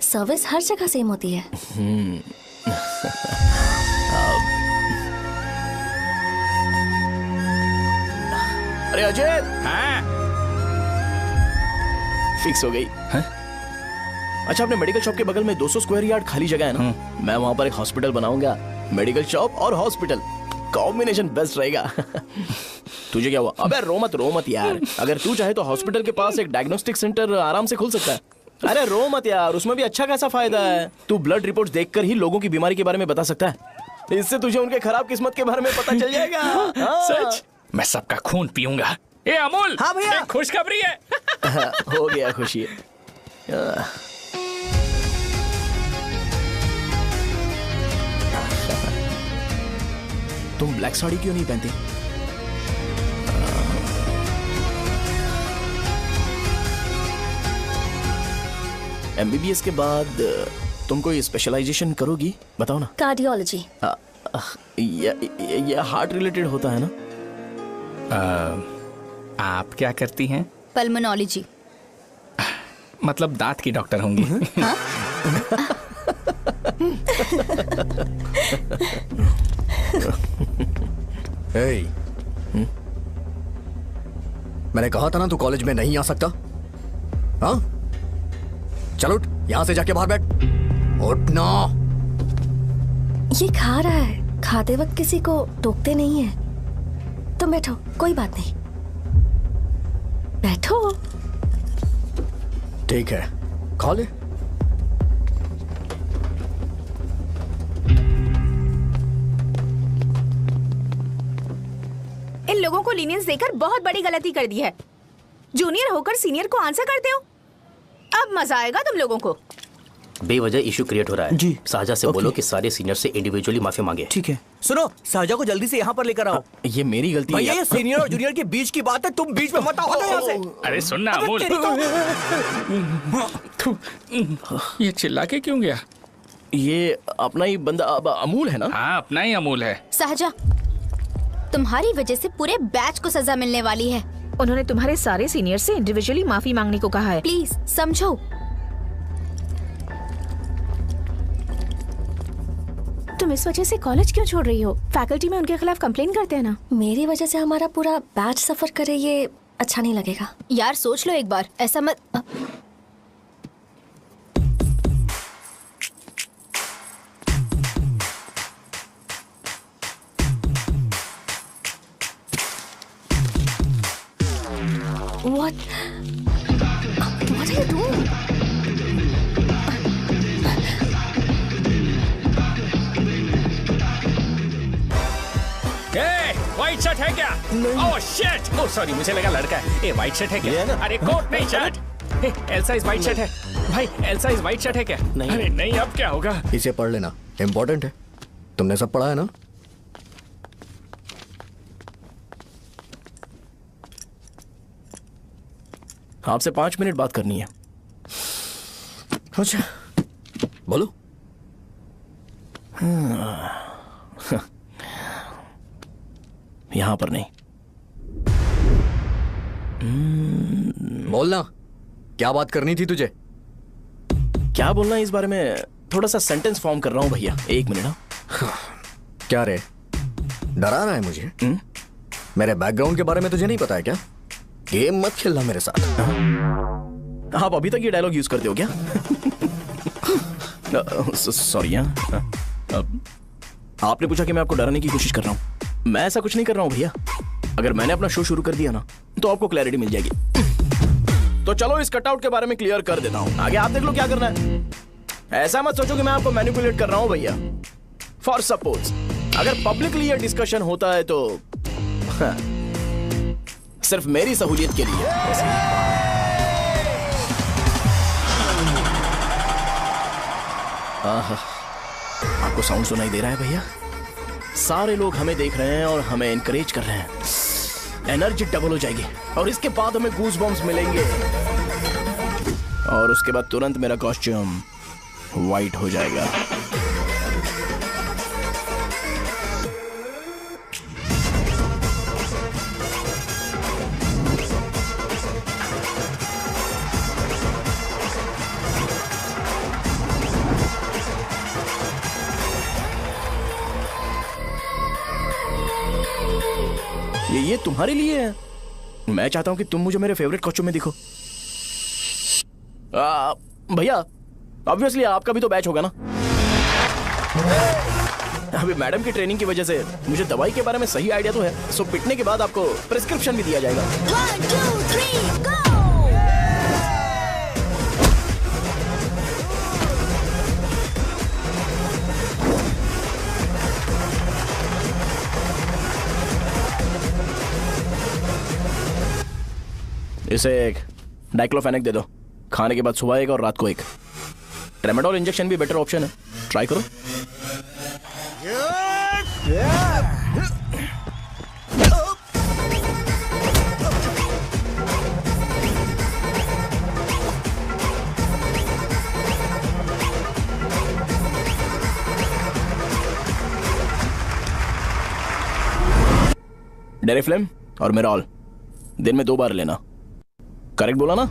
सर्विस हर जगह सेम होती है। अरे अजय। हाँ? फिक्स हो गई। अच्छा, अपने मेडिकल शॉप के बगल में 200 स्क्वायर यार्ड खाली जगह है ना, मैं वहाँ पर एक हॉस्पिटल बनाऊंगा। मेडिकल शॉप और हॉस्पिटल, कॉम्बिनेशन बेस्ट रहेगा। तुझे क्या हुआ? अबे रो मत यार। अगर तू चाहे तो हॉस्पिटल के पास एक डायग्नोस्टिक सेंटर आराम से खुल सकता है। अरे रो मत यार, उसमें भी अच्छा खासा फायदा है। तू ब्लड रिपोर्ट्स देखकर ही लोगों की बीमारी के बारे में बता सकता है। इससे तुझे उनके खराब किस्मत के बारे में पता चल जाएगा। हाँ। सच? मैं सबका खून पीऊंगा। ए अमूल, हाँ भैया। एक खुशखबरी है। हो गया खुशी। तुम ब्लैक साड़ी क्यों नहीं पहनती? एमबीबीएस के बाद तुम कोई स्पेशलाइजेशन करोगी? बताओ ना। कार्डियोलॉजी। ये हार्ट रिलेटेड होता है ना? आप क्या करती हैं? पल्मोनोलॉजी। मतलब दांत की डॉक्टर होंगी। हाँ? hey. मैंने कहा था ना तू कॉलेज में नहीं आ सकता। हाँ, चल उठ, यहां से जाके बाहर बैठ। उठ ना। ये खा रहा है, खाते वक्त किसी को टोकते नहीं है। तुम बैठो, कोई बात नहीं, बैठो। ठीक है, खा ले। इन लोगों को लीनियंस देकर बहुत बड़ी गलती कर दी है। जूनियर होकर सीनियर को आंसर करते हो। अब मजा आएगा तुम लोगों को। बेवजह इशू क्रिएट हो रहा है जी। साजा से बोलो कि सारे सीनियर से इंडिविजुअली माफी मांगे। ठीक है। सुनो, साजा को जल्दी से यहाँ पर लेकर आओ। ये मेरी गलती भैया, है। ये सीनियर और जूनियर के बीच की बात है, तुम बीच में मत आओ यहाँ से। अरे सुनना अमूल, ये चिल्ला के क्यों गया? ये अपना ही बंदा अमूल है ना? हाँ, अपना ही अमूल है। साजा, तुम्हारी वजह से पूरे बैच को सजा मिलने वाली है। उन्होंने तुम्हारे सारे सीनियर से इंडिविजुअली माफी मांगने को कहा है। प्लीज समझो। तुम इस वजह से कॉलेज क्यों छोड़ रही हो? फैकल्टी में उनके खिलाफ कंप्लेन करते हैं ना। मेरी वजह से हमारा पूरा बैच सफर करे, ये अच्छा नहीं लगेगा। यार सोच लो एक बार, ऐसा मत। What are you doing? White shirt है क्या? Oh shit! ओह सॉरी, मुझे लगा लड़का है। ए व्हाइट शर्ट है क्या? अरे कोट नहीं, shirt. Elsa is white shirt है। भाई, एल्सा इज व्हाइट शर्ट है क्या? नहीं। अरे नहीं, अब क्या होगा? इसे पढ़ लेना, इम्पोर्टेंट है। तुमने सब पढ़ा है ना? आपसे 5 मिनट बात करनी है। अच्छा, बोलो। यहां पर नहीं। बोलना, क्या बात करनी थी तुझे? क्या बोलना है इस बारे में? थोड़ा सा सेंटेंस फॉर्म कर रहा हूं भैया, 1 मिनट। हाँ। क्या रे, डरा रहा है मुझे? मेरे बैकग्राउंड के बारे में तुझे नहीं पता है क्या? गेम मत खेलना मेरे साथ। आप अभी तक ये डायलॉग यूज करते हो क्या? सॉरी। आपने पूछा कि मैं आपको डराने की कोशिश कर रहा हूं। मैं ऐसा कुछ नहीं कर रहा हूं भैया। अगर मैंने अपना शो शुरू कर दिया ना, तो आपको क्लैरिटी मिल जाएगी। तो चलो इस कटआउट के बारे में क्लियर कर देता हूं। आगे आप देख लो क्या करना है। ऐसा मत सोचो कि मैं आपको मैनिपुलेट कर रहा हूं भैया। फॉर सपोज अगर पब्लिकली ये डिस्कशन होता है तो सिर्फ मेरी सहूलियत के लिए। आपको साउंड सुनाई दे रहा है भैया? सारे लोग हमें देख रहे हैं और हमें एनकरेज कर रहे हैं। एनर्जी डबल हो जाएगी और इसके बाद हमें गूज बम्स मिलेंगे और उसके बाद तुरंत मेरा कॉस्ट्यूम वाइट हो जाएगा। ये तुम्हारे लिए है। मैं चाहता हूं कि तुम मुझे मेरे फेवरेट कॉस्ट्यूम में दिखो। भैया, ऑब्वियसली आपका भी तो बैच होगा ना। अभी मैडम की ट्रेनिंग की वजह से मुझे दवाई के बारे में सही आइडिया तो है। सो पिटने के बाद आपको प्रिस्क्रिप्शन भी दिया जाएगा। 1 2 3 गो। इसे एक डाइक्लोफेनेक दे दो। खाने के बाद सुबह एक और रात को एक। ट्रेमाडोल इंजेक्शन भी बेटर ऑप्शन है, ट्राई करो। डेरिफ्लेम और मेरॉल दिन में 2 बार लेना। करेक्ट बोला ना?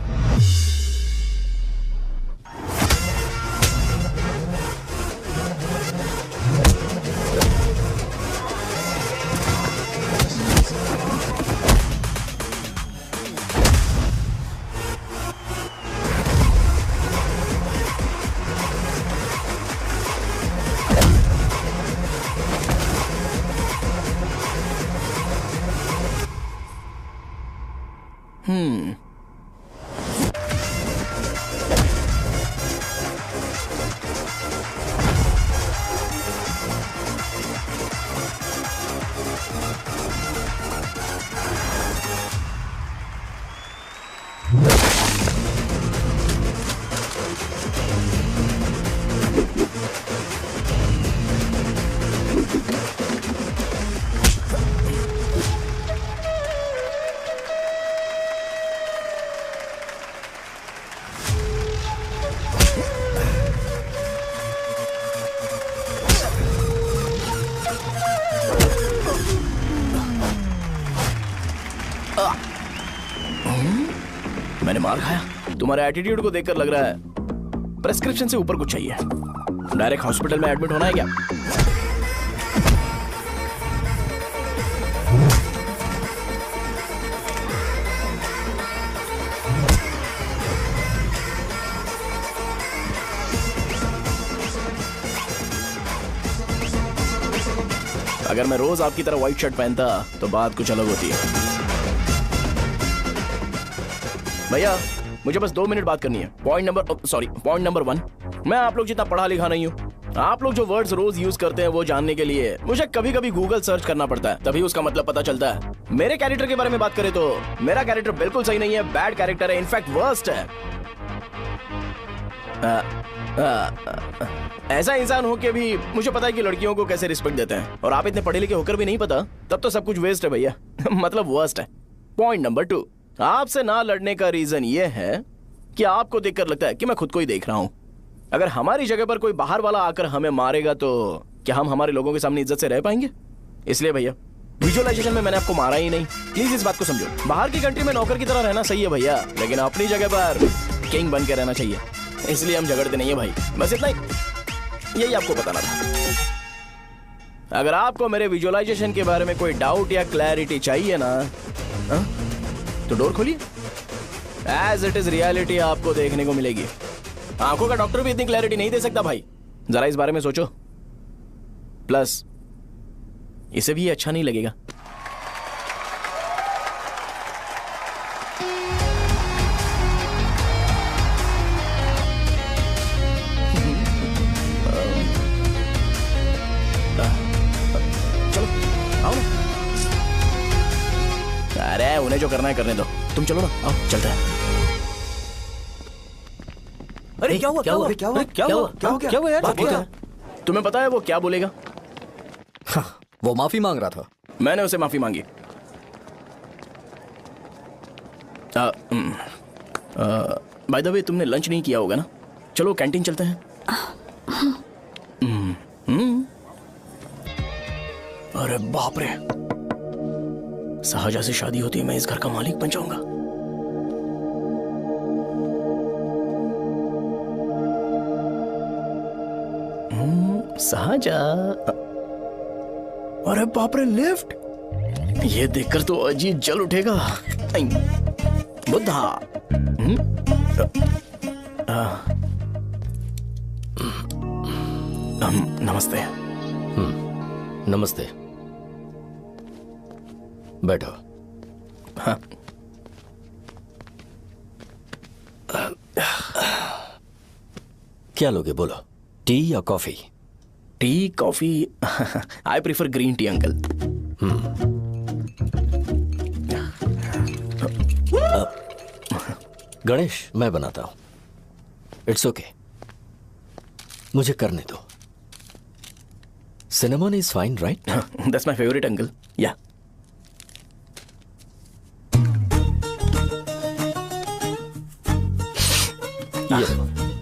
मैंने मार खाया? तुम्हारे एटीट्यूड को देखकर लग रहा है प्रेस्क्रिप्शन से ऊपर कुछ चाहिए। डायरेक्ट हॉस्पिटल में एडमिट होना है क्या? अगर मैं रोज आपकी तरह व्हाइट शर्ट पहनता तो बात कुछ अलग होती है। भैया मुझे बस 2 मिनट बात करनी है। पॉइंट नंबर 1, मैं आप लोग जितना पढ़ा लिखा नहीं हूँ। आप लोग जो वर्ड्स रोज यूज करते हैं वो जानने के लिए मुझे कभी कभी गूगल सर्च करना पड़ता है, तभी उसका मतलब पता चलता है। मेरे कैरेक्टर के बारे में बात करें तो मेरा कैरेक्टर बिल्कुल सही नहीं है, बैड कैरेक्टर है, इनफैक्ट वर्स्ट है। ऐसा इंसान हो के भी मुझे पता है कि लड़कियों को कैसे रिस्पेक्ट देते हैं, और आप इतने पढ़े लिखे होकर भी नहीं पता, तब तो सब कुछ वेस्ट है भैया। मतलब वर्स्ट है। पॉइंट नंबर 2, आपसे ना लड़ने का रीजन ये है कि आपको देखकर लगता है कि मैं खुद को ही देख रहा हूं। अगर हमारी जगह पर कोई बाहर वाला आकर हमें मारेगा तो क्या हम हमारे लोगों के सामने इज्जत से रह पाएंगे? इसलिए भैया विजुअलाइजेशन में मैंने आपको मारा ही नहीं, प्लीज इस बात को समझो। बाहर की कंट्री में नौकर की तरह रहना सही है भैया, लेकिन अपनी जगह पर किंग बन के रहना चाहिए। इसलिए हम झगड़ते नहीं है भाई, बस इतना ही, यही आपको बताना था। अगर आपको मेरे विजुअलाइजेशन के बारे में कोई डाउट या क्लैरिटी चाहिए ना, तो डोर खोलिए। एज इट इज रियलिटी आपको देखने को मिलेगी। आंखों का डॉक्टर भी इतनी क्लैरिटी नहीं दे सकता भाई, जरा इस बारे में सोचो। प्लस इसे भी अच्छा नहीं लगेगा। चलो आओ ना। अरे उन्हें जो करना है करने दो, तुम चलो ना, आओ चलते हैं। अरे क्या हुआ? यार? तुम्हें पता है वो क्या बोलेगा? वो माफी मांग रहा था। मैंने उसे माफी मांगी। बाय द वे तुमने लंच नहीं किया होगा ना? चलो कैंटीन चलते हैं। अरे बाप रे, सहजा से शादी होती है मैं इस घर का मालिक बन जाऊंगा। सहजा, अरे बाप रे लिफ्ट, ये देखकर तो अजीब जल उठेगा। बुद्धा, नमस्ते। नमस्ते, बैठो। हाँ। क्या लोगे बोलो, टी या coffee? Tea coffee? I prefer green tea uncle. Ganesh, मैं बनाता हूं। इट्स ओके, मुझे करने दो। Cinnamon is fine, right? That's my favourite uncle. या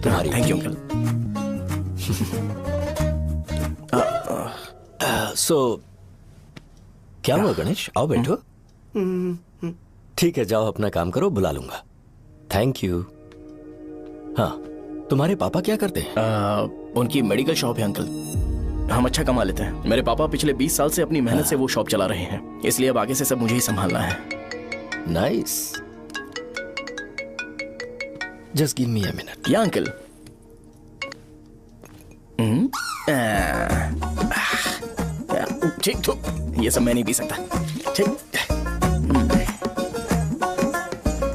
तुम्हारी। Thank you uncle. सो क्या हुआ गणेश? आओ बैठो। ठीक है, जाओ अपना काम करो, बुला लूंगा। Thank you. हाँ, तुम्हारे पापा क्या करते हैं? उनकी मेडिकल शॉप है अंकल। हम अच्छा कमा लेते हैं। मेरे पापा पिछले 20 साल से अपनी मेहनत से वो शॉप चला रहे हैं, इसलिए अब आगे से सब मुझे ही संभालना है। Nice. Just give me a minute. या अंकल। ठीक तो ये सब मैं नहीं पी सकता। ठीक।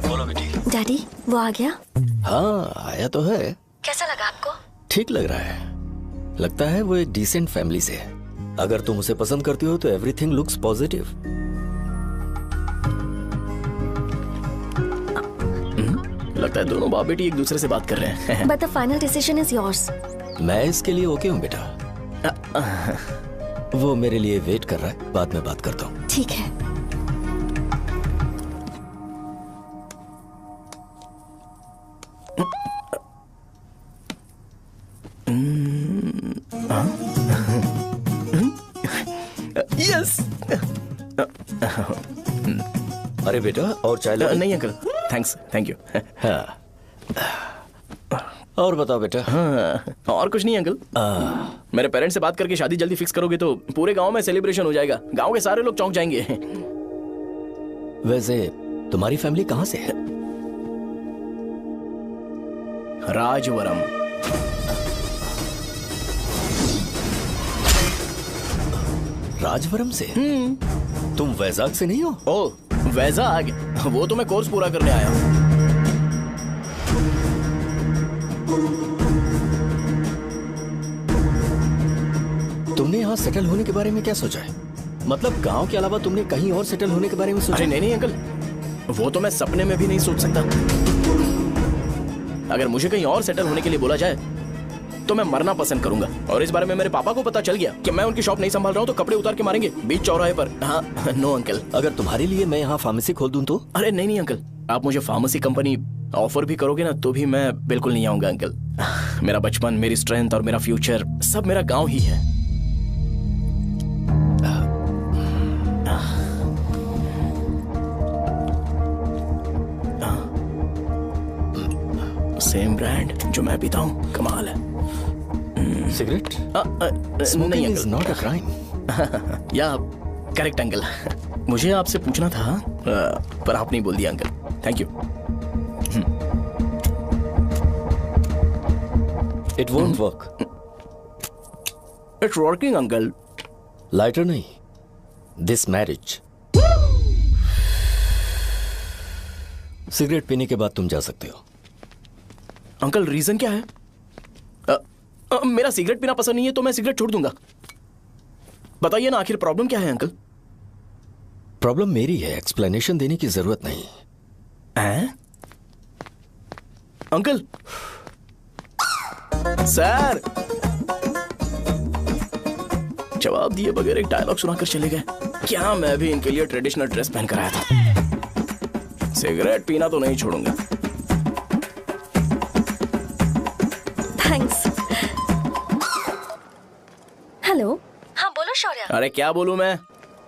बोलो बेटी। डैडी, वो आ गया? हाँ, आया तो है। कैसा लगा आपको? ठीक लग रहा है। लगता है वो एक डिसेंट फैमिली से है। अगर तुम उसे पसंद करती हो तो एवरीथिंग लुक्स पॉजिटिव। लगता है दोनों बाप बेटी एक दूसरे से बात कर रहे हैं। But the final decision is yours. मैं इसके लिए ओके हूँ बेटा। वो मेरे लिए वेट कर रहा है, बाद में बात करता हूँ। ठीक है। यस। अरे बेटा, और चाय लो? नहीं अंकल, थैंक्स, थैंक यू। हाँ। और बताओ बेटा। हाँ, और कुछ नहीं अंकल। मेरे पेरेंट्स से बात करके शादी जल्दी फिक्स करोगे तो पूरे गांव में सेलिब्रेशन हो जाएगा। गांव के सारे लोग चौंक जाएंगे। वैसे तुम्हारी फैमिली कहाँ से है? राजवरम। राजवरम से? तुम वैजाग से नहीं हो? ओ, वैजाग? वो तो मैं कोर्स पूरा करने आया हूँ। तुमने यहाँ सेटल होने के बारे में क्या सोचा है? मतलब गांव के अलावा तुमने कहीं और सेटल होने के बारे में सोचा? अरे नहीं अंकल, वो तो मैं सपने में भी नहीं सोच सकता। अगर मुझे कहीं और सेटल होने के लिए बोला जाए तो मैं मरना पसंद करूंगा। और इस बारे में मेरे पापा को पता चल गया कि मैं उनकी शॉप नहीं संभाल रहा हूँ तो कपड़े उतार के मारेंगे बीच चौराहे पर। हाँ, नो अंकल। अगर तुम्हारे लिए मैं यहाँ फार्मेसी खोल दूं तो? अरे नहीं अंकल, आप मुझे फार्मेसी कंपनी ऑफर भी करोगे ना तो भी मैं बिल्कुल नहीं आऊंगा अंकल। मेरा बचपन, मेरी स्ट्रेंथ और मेरा फ्यूचर सब मेरा गांव ही है। सेम ब्रांड जो मैं पीता हूँ, कमाल है। सिगरेट? नहीं इज नॉट अ क्राइम। या करेक्ट अंकल। मुझे आपसे पूछना था पर आप नहीं बोल दिया uncle. Thank you. It won't work. It's working uncle. Lighter नहीं, दिस मैरिज। सिगरेट पीने के बाद तुम जा सकते हो। अंकल रीजन क्या है? मेरा सिगरेट पीना पसंद नहीं है तो मैं सिगरेट छोड़ दूंगा। बताइए ना, आखिर प्रॉब्लम क्या है अंकल? प्रॉब्लम मेरी है, एक्सप्लेनेशन देने की जरूरत नहीं है। अंकल सर जवाब दिए बगैर एक डायलॉग सुनाकर चले गए। क्या मैं भी इनके लिए ट्रेडिशनल ड्रेस पहन कर आया था। सिगरेट पीना तो नहीं छोड़ूंगा। थैंक्स। हेलो। हाँ बोलो शौर्य। अरे क्या बोलूं मैं?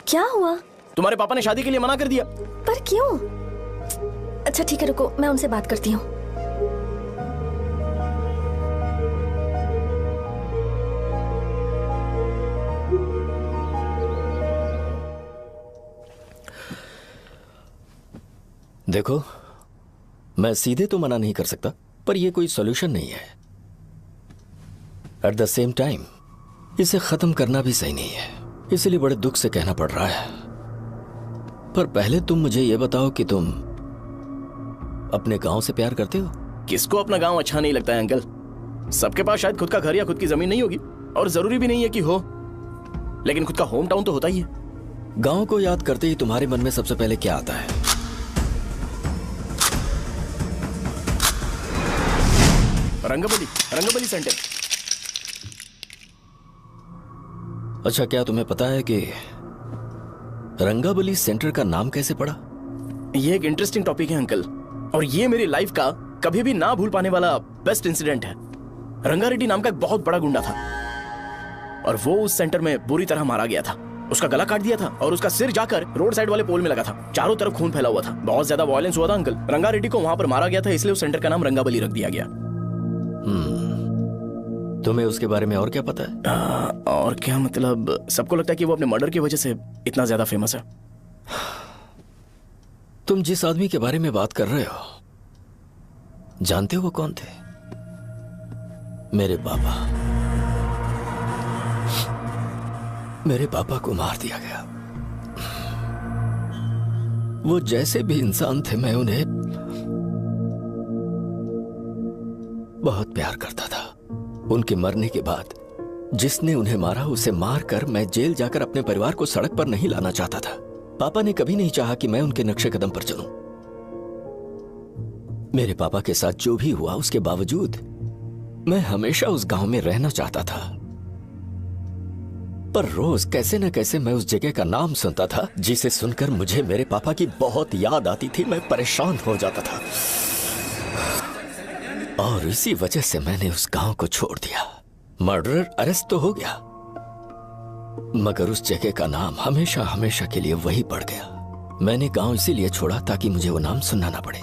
क्या हुआ? तुम्हारे पापा ने शादी के लिए मना कर दिया। पर क्यों? अच्छा ठीक है, रुको मैं उनसे बात करती हूँ। देखो, मैं सीधे तो मना नहीं कर सकता, पर यह कोई सॉल्यूशन नहीं है। एट द सेम टाइम इसे खत्म करना भी सही नहीं है, इसलिए बड़े दुख से कहना पड़ रहा है। पर पहले तुम मुझे यह बताओ कि तुम अपने गांव से प्यार करते हो? किसको अपना गांव अच्छा नहीं लगता है अंकल? सबके पास शायद खुद का घर या खुद की जमीन नहीं होगी, और जरूरी भी नहीं है कि हो, लेकिन खुद का होम टाउन तो होता ही है। गांव को याद करते ही तुम्हारे मन में सबसे पहले क्या आता है? रंगबली सेंटर। अच्छा, क्या तुम्हें पता है कि रंगाबली सेंटर का नाम कैसे पड़ा? ये एक इंटरेस्टिंग टॉपिक है अंकल, और ये मेरी लाइफ का कभी भी ना भूल पाने वाला बेस्ट इंसिडेंट है। रंगारेड्डी नाम का एक बहुत बड़ा गुंडा था और वो उस सेंटर में बुरी तरह मारा गया था। उसका गला काट दिया था और उसका सिर जाकर रोड साइड वाले पोल में लगा था। चारों तरफ खून फैला हुआ था, बहुत ज्यादा वायलेंस हुआ था अंकल। रंगारेड्डी को वहां पर मारा गया था, इसलिए उस सेंटर का नाम रंगाबली रख दिया गया। तुम्हें उसके बारे में और क्या पता है? और क्या मतलब, सबको लगता है कि वो अपने मर्डर की वजह से इतना ज्यादा फेमस है। तुम जिस आदमी के बारे में बात कर रहे हो, जानते हो वो कौन थे? मेरे पापा। मेरे पापा को मार दिया गया। वो जैसे भी इंसान थे, मैं उन्हें बहुत प्यार करता था। उनके मरने के बाद जिसने उन्हें मारा उसे मारकर मैं जेल जाकर अपने परिवार को सड़क पर नहीं लाना चाहता था। पापा ने कभी नहीं चाहा कि मैं उनके नक्शे कदम पर चलूं। मेरे पापा के साथ जो भी हुआ, उसके बावजूद मैं हमेशा उस गांव में रहना चाहता था। पर रोज कैसे न कैसे मैं उस जगह का नाम सुनता था, जिसे सुनकर मुझे मेरे पापा की बहुत याद आती थी। मैं परेशान हो जाता था और इसी वजह से मैंने उस गांव को छोड़ दिया। मर्डरर अरेस्ट तो हो गया, मगर उस जगह का नाम हमेशा हमेशा के लिए वही पड़ गया। मैंने गांव इसीलिए छोड़ा ताकि मुझे वो नाम सुनना ना पड़े।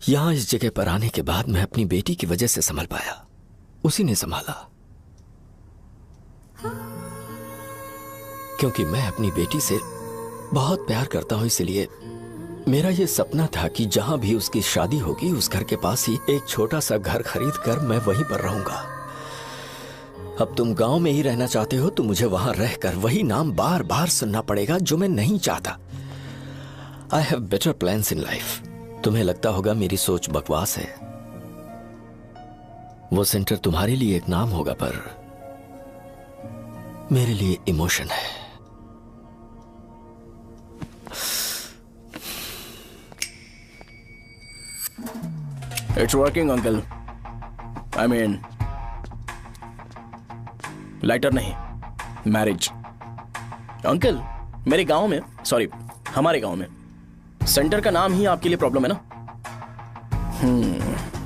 यहां इस जगह पर आने के बाद मैं अपनी बेटी की वजह से संभल पाया, उसी ने संभाला। क्योंकि मैं अपनी बेटी से बहुत प्यार करता हूं, इसलिए मेरा यह सपना था कि जहां भी उसकी शादी होगी, उस घर के पास ही एक छोटा सा घर खरीद कर मैं वहीं पर रहूंगा। अब तुम गांव में ही रहना चाहते हो तो मुझे वहां रहकर वही नाम बार बार सुनना पड़ेगा, जो मैं नहीं चाहता। I have better plans in life. तुम्हें लगता होगा मेरी सोच बकवास है। वो सेंटर तुम्हारे लिए एक नाम होगा, पर मेरे लिए इमोशन है। It's working uncle. I mean, lighter नहीं, मैरिज। अंकल, मेरे गांव में, सॉरी हमारे गांव में सेंटर का नाम ही आपके लिए प्रॉब्लम है ना?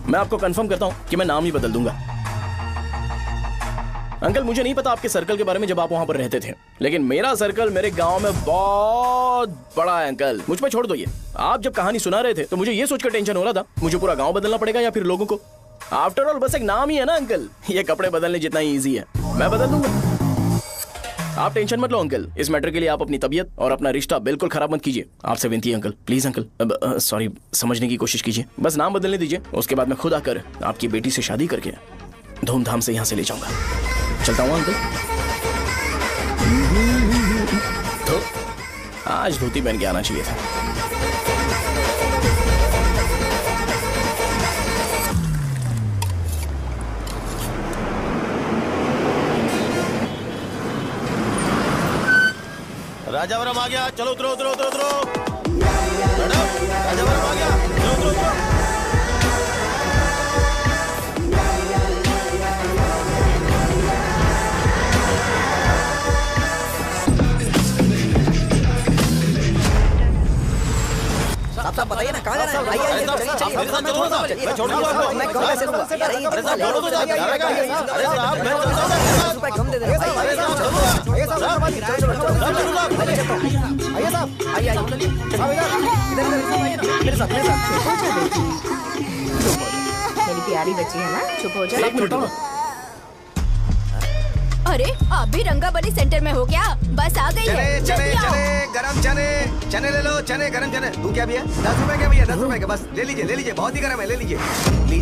मैं आपको कंफर्म करता हूं कि मैं नाम ही बदल दूंगा। अंकल, मुझे नहीं पता आपके सर्कल के बारे में जब आप वहां पर रहते थे, लेकिन मेरा सर्कल मेरे गांव में बहुत बड़ा है अंकल। मुझ पर छोड़ दो ये। आप जब कहानी सुना रहे थे तो मुझे ये सोचकर टेंशन हो रहा था, मुझे पूरा गांव बदलना पड़ेगा या फिर लोगों को। आफ्टर ऑल बस एक नाम ही है ना अंकल, ये कपड़े बदलने जितना ही ईजी है, मैं बदल दूंगा। आप टेंशन मत लो अंकल, इस मैटर के लिए आप अपनी तबीयत और अपना रिश्ता बिल्कुल खराब मत कीजिए। आपसे विनती है अंकल, प्लीज अंकल। सॉरी, समझने की कोशिश कीजिए, बस नाम बदलने दीजिए। उसके बाद मैं खुद आकर आपकी बेटी से शादी करके धूमधाम से यहाँ से ले जाऊंगा। चलता हूँ अंकल। तो आज धोती पहन के आना चाहिए था। राजावरम आ गया, चलो उतरो उतरो उतरो उतरो। मैडम, राजावरम आ गया, चलो उतरो उतरो। साहब बताइए ना, कहाँ जाना है? आइए आइए, चलिए चलिए। मैं छोड़ दूंगा आपको। मैं कम कैसे लूंगा? अरे साहब, छोड़ो तो जाइए। अरे साहब, मैं 50 रुपए कम दे दे। आइए साहब, आइए साहब, आइए आइए, मेरे साथ मेरी प्यारी बच्ची है ना, चुप हो जा। एक मिनट। अरे आप भी रंगाबली सेंटर में हो क्या? बस आ गई है। चने जल्दी आओ। चने गरम चने ले लो, चने गरम चने। तू क्या भैया? 10 रुपए का भैया, 10 रुपए का बस। ले लीजिए, बहुत ही गरम है, ले लीजिए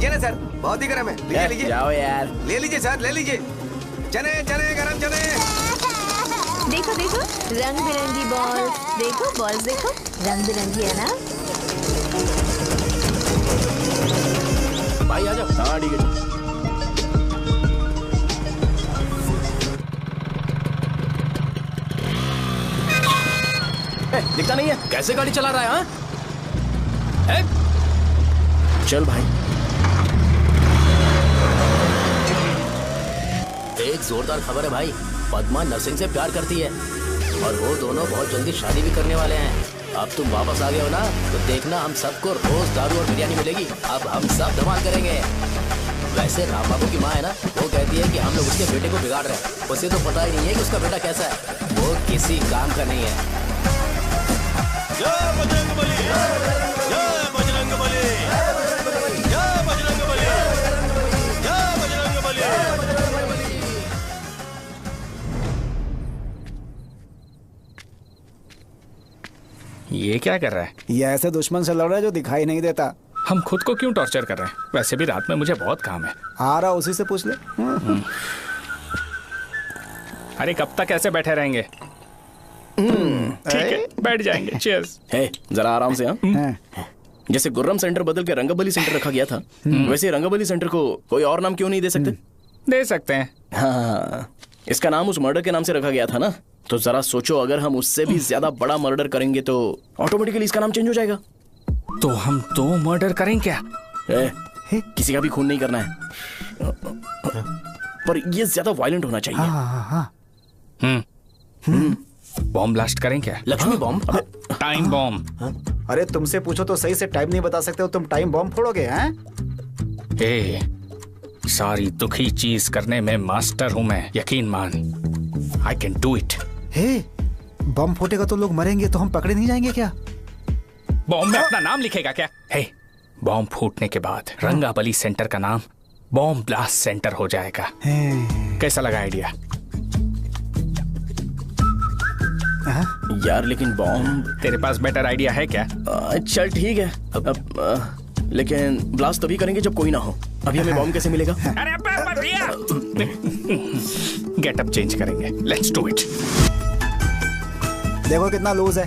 ना सर, बहुत ही गरम है। लीजिए जाओ यार, ले लीजिए सर, ले लीजिए। चने गरम चने। देखो देखो, रंग बिरंगी बॉल। देखो बॉल्स, देखो रंग बिरंगी है ना। भाई आ जाओ। हाँ ठीक है। दिखता नहीं है, कैसे गाड़ी चला रहा है? हाँ? चल भाई। एक जोरदार खबर है भाई, पद्मा नरसिंह से प्यार करती है और वो दोनों बहुत जल्दी शादी भी करने वाले हैं। अब तुम वापस आ गए हो ना, तो देखना हम सबको रोज दारू और बिरयानी मिलेगी। अब हम सब धमाल करेंगे। वैसे राम बाबू की माँ है ना, वो कहती है कि हम लोग उसके बेटे को बिगाड़ रहे हैं। उसे तो पता ही नहीं है कि उसका बेटा कैसा है, वो किसी काम का नहीं है। जय बजरंग बली, जय बजरंग बली, जय बजरंग बली, जय बजरंग बली। ये क्या कर रहा है? ये ऐसे दुश्मन से लड़ रहा है जो दिखाई नहीं देता। हम खुद को क्यों टॉर्चर कर रहे हैं? वैसे भी रात में मुझे बहुत काम है। आ रहा उसी से पूछ ले। अरे कब तक ऐसे बैठे रहेंगे? ठीक है, बैठ जाएंगे। चीयर्स। हे, जरा आराम से। हाँ, जैसे गुर्रम सेंटर बदल के रंगबली सेंटर रखा गया था, वैसे रंगबली सेंटर को कोई और नाम क्यों नहीं दे सकते? दे सकते हैं। हाँ, इसका नाम उस मर्डर के नाम से रखा गया था ना, तो जरा सोचो, अगर हम उससे भी ज्यादा बड़ा मर्डर करेंगे तो ऑटोमेटिकली इसका नाम चेंज हो जाएगा। तो हम 2 मर्डर करें क्या? किसी का भी खून नहीं करना है, पर ये ज्यादा वायलेंट होना चाहिए। बॉम्ब ब्लास्ट करें क्या? लक्ष्मी बॉम्ब? Time bomb. अरे तुमसे पूछो तो सही से टाइम नहीं बता सकते हो, तुम टाइम बॉम्ब फोड़ोगे? हैं? ए, सारी दुखी चीज करने में मास्टर हूं मैं, यकीन मान। I can do it. हे, बम फूटेगा तो लोग मरेंगे, तो हम पकड़े नहीं जाएंगे क्या? बॉम्ब में अपना नाम लिखेगा क्या? हे, बॉम्ब फूटने के बाद रंगाबली सेंटर का नाम बॉम्ब ब्लास्ट सेंटर हो जाएगा। कैसा लगा आइडिया? यार लेकिन बॉम्ब, तेरे पास बेटर आइडिया है क्या? चल ठीक है, लेकिन ब्लास्ट तभी करेंगे जब कोई ना हो। अभी हमें बॉम्ब कैसे मिलेगा? अरे भैया, गेटअप चेंज करेंगे। Let's do it. देखो कितना लूज है,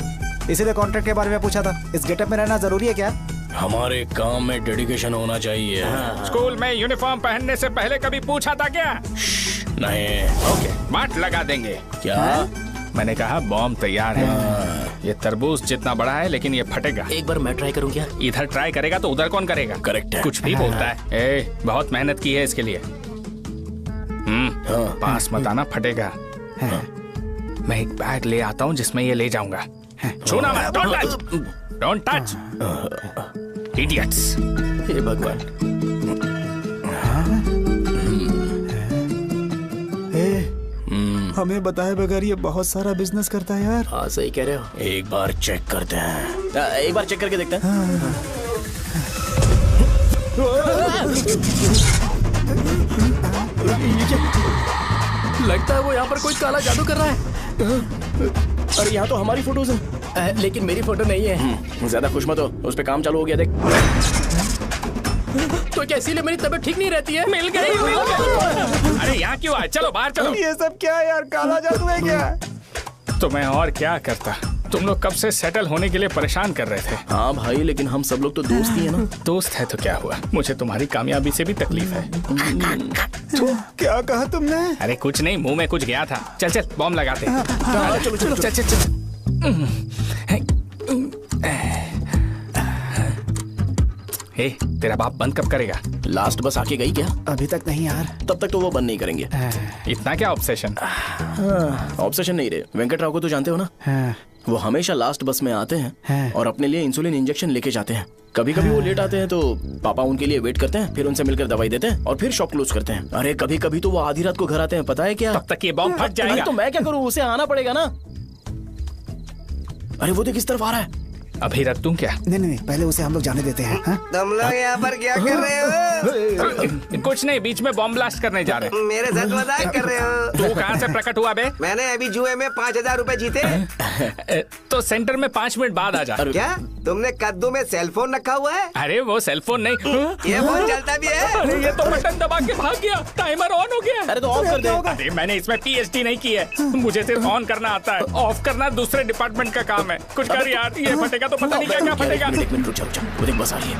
इसीलिए कॉन्ट्रैक्ट के बारे में पूछा था। इस गेटअप में रहना जरूरी है क्या? हमारे काम में डेडिकेशन होना चाहिए। स्कूल में यूनिफॉर्म पहनने से पहले कभी पूछा था क्या? नहीं। ओके, बांट लगा देंगे। क्या? मैंने कहा बॉम्ब तैयार है। ये तरबूज जितना बड़ा है, लेकिन ये फटेगा। एक बार मैं ट्राई करूं क्या? इधर ट्राई करेगा तो उधर कौन करेगा? करेक्ट है। कुछ भी बोलता है। ए, बहुत मेहनत की है इसके लिए। पास मत आना, फटेगा। मैं एक बैग ले आता हूँ जिसमें ये ले जाऊंगा। छूना मत, don't touch, don't touch, idiots. हे भगवान। हमें बताए बगैर ये बहुत सारा बिजनेस करता है यार। हाँ सही कह रहे हो। एक बार चेक करते हैं। एक बार चेक करके देखते हैं। लगता है वो यहाँ पर कोई काला जादू कर रहा है। अरे यहाँ तो हमारी फोटोज हैं, लेकिन मेरी फोटो नहीं है। ज्यादा खुश मत हो, उस पे काम चालू हो गया। देख तो क्या इसीलिए मेरी तबीयत ठीक नहीं रहती है? मिल गई, मिल गई। अरे यहाँ क्यों आए? चलो बाहर चलो। ये सब क्या है यार? काला जादू है क्या? तो मैं और क्या करता? तुम लोग कब से सेटल होने के लिए परेशान कर रहे थे। हाँ भाई, लेकिन हम सब लोग तो दोस्त ही है ना। दोस्त है तो क्या हुआ? मुझे तुम्हारी कामयाबी से भी तकलीफ है। तो क्या कहा तुमने? अरे कुछ नहीं, मुंह में कुछ गया था। चल चल बॉम्ब लगाते हैं। चलो चलो चल चल चल। हे, तेरा बाप बंद कब करेगा? लास्ट बस आके गई क्या? अभी तक नहीं यार। तब तक तो वो बंद नहीं करेंगे। इतना क्या ऑब्सेशन? ऑब्सेशन नहीं रे, वेंकट राव को तो जानते हो ना। वो हमेशा लास्ट बस में आते हैं और अपने लिए इंसुलिन इंजेक्शन लेके जाते हैं। कभी कभी वो लेट आते हैं तो पापा उनके लिए वेट करते हैं, फिर उनसे मिलकर दवाई देते हैं और फिर शॉप क्लोज करते हैं। अरे कभी कभी तो वो आधी रात को घर आते हैं, पता है क्या? तब तक ये बॉम्ब फट जाएगा। तो मैं क्या करूँ, उसे आना पड़ेगा ना। अरे वो देख किस तरफ आ रहा है। अभी रख दूं क्या? नहीं, पहले उसे हम लोग जाने देते हैं। तुम लोग यहाँ पर क्या कर रहे हो? कुछ नहीं, बीच में बॉम्ब ब्लास्ट करने जा रहे हैं। मेरे साथ मजाक कर रहे हो? तू कहाँ से प्रकट हुआ बे? मैंने अभी जुए में 5,000 रुपए जीते। तो सेंटर में 5 मिनट बाद आ जा। क्या तुमने कद्दू में सेलफोन रखा हुआ है? अरे वो सेलफोन नहीं, ये फोन चलता भी है। अरे ये तो बटन दबा के भाग गया, टाइमर ऑन हो गया। अरे तो ऑफ कर दे। अरे मैंने इसमें PhD नहीं की है, मुझे सिर्फ ऑन करना आता है। ऑफ करना दूसरे डिपार्टमेंट का काम है। कुछ कर यार, ये फटेगा तो पता नहीं क्या क्या फटेगा। एक मिनट रुक जा, वो देख बस आ रही है।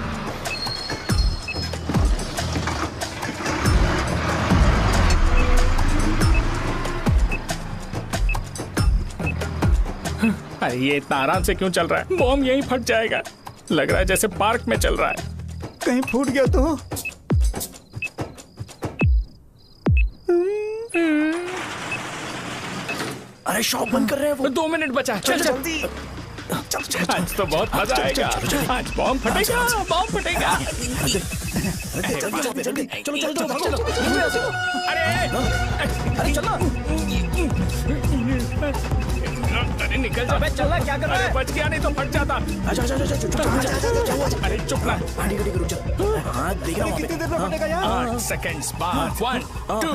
अरे ये इतना आराम से क्यों चल रहा है? बॉम्ब यहीं फट जाएगा। लग रहा है जैसे पार्क में चल रहा है। कहीं फूट गया तो। अरे शॉप बंद कर रहे हैं वो। 2 मिनट बचा, चल जल्दी। आज तो बहुत मजा आएगा। आज बॉम्ब फटेगा, बॉम्ब फटेगा। चलो। अरे चलो। अरे निकल जा। चल क्या कर रहा है? बच गया, नहीं तो फट जाता। अरे चुप ना। रुक जा। हाँ देख रहा हूँ। कितनी देर में फटेगा यार? 8 सेकंड्स बाद 1 2।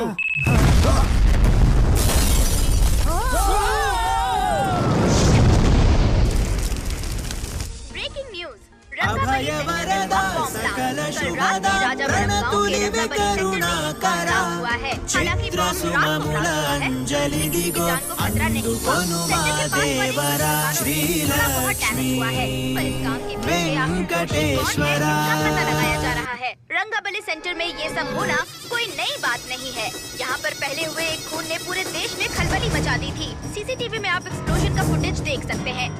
Breaking news. अभय वरदा सकल शुभदा प्रणतुलिवे करुणा करा चित्र सुमूलांजलि दिगो अंदुपनुमा देवरा श्रीलक्ष्मी वेंकटेश्वरा। लगाया जा रहा है। रंगाबली सेंटर में ये सब होना कोई नई बात नहीं है। यहाँ पर पहले हुए एक खून ने पूरे देश में खलबली मचा दी थी। सीसीटीवी में आप एक्सप्लोजन का फुटेज देख सकते हैं।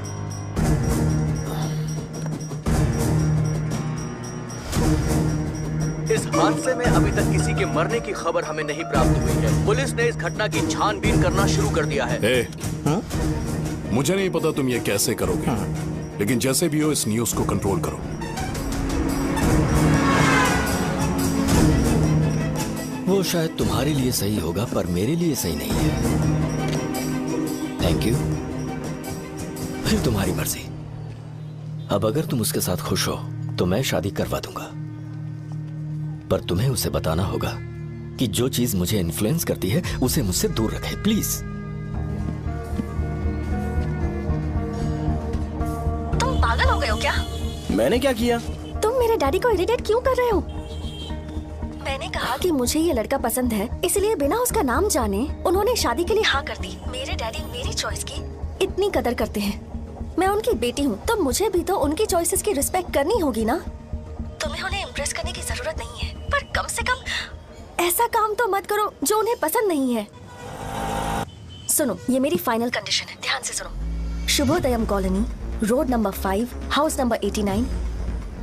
इस हादसे में अभी तक किसी के मरने की खबर हमें नहीं प्राप्त हुई है। पुलिस ने इस घटना की छानबीन करना शुरू कर दिया है। मुझे नहीं पता तुम ये कैसे करोगे, लेकिन जैसे भी हो इस न्यूज को कंट्रोल करो। वो शायद तुम्हारे लिए सही होगा पर मेरे लिए सही नहीं है। Thank you. फिर तुम्हारी मर्जी। अब अगर तुम उसके साथ खुश हो तो मैं शादी करवा दूंगा, पर तुम्हें उसे बताना होगा कि जो चीज मुझे इन्फ्लुएंस करती है उसे मुझसे दूर रखे, प्लीज। तुम पागल हो गए हो क्या? मैंने क्या किया? तुम मेरे डैडी को इरिटेट क्यों कर रहे हो? मैंने कहा कि मुझे ये लड़का पसंद है, इसलिए बिना उसका नाम जाने उन्होंने शादी के लिए हाँ कर दी। मेरे डैडी मेरी चॉइस की इतनी कदर करते हैं। मैं उनकी बेटी हूँ तो मुझे भी तो उनकी चॉइसेस की रिस्पेक्ट करनी होगी ना। तुम्हें उन्हें इम्प्रेस करने की जरूरत नहीं है, पर कम से कम ऐसा काम तो मत करो जो उन्हें पसंद नहीं है। सुनो, ये मेरी फाइनल कंडीशन है, ध्यान से सुनो। Shubhodayam colony, road number 5, house number 89,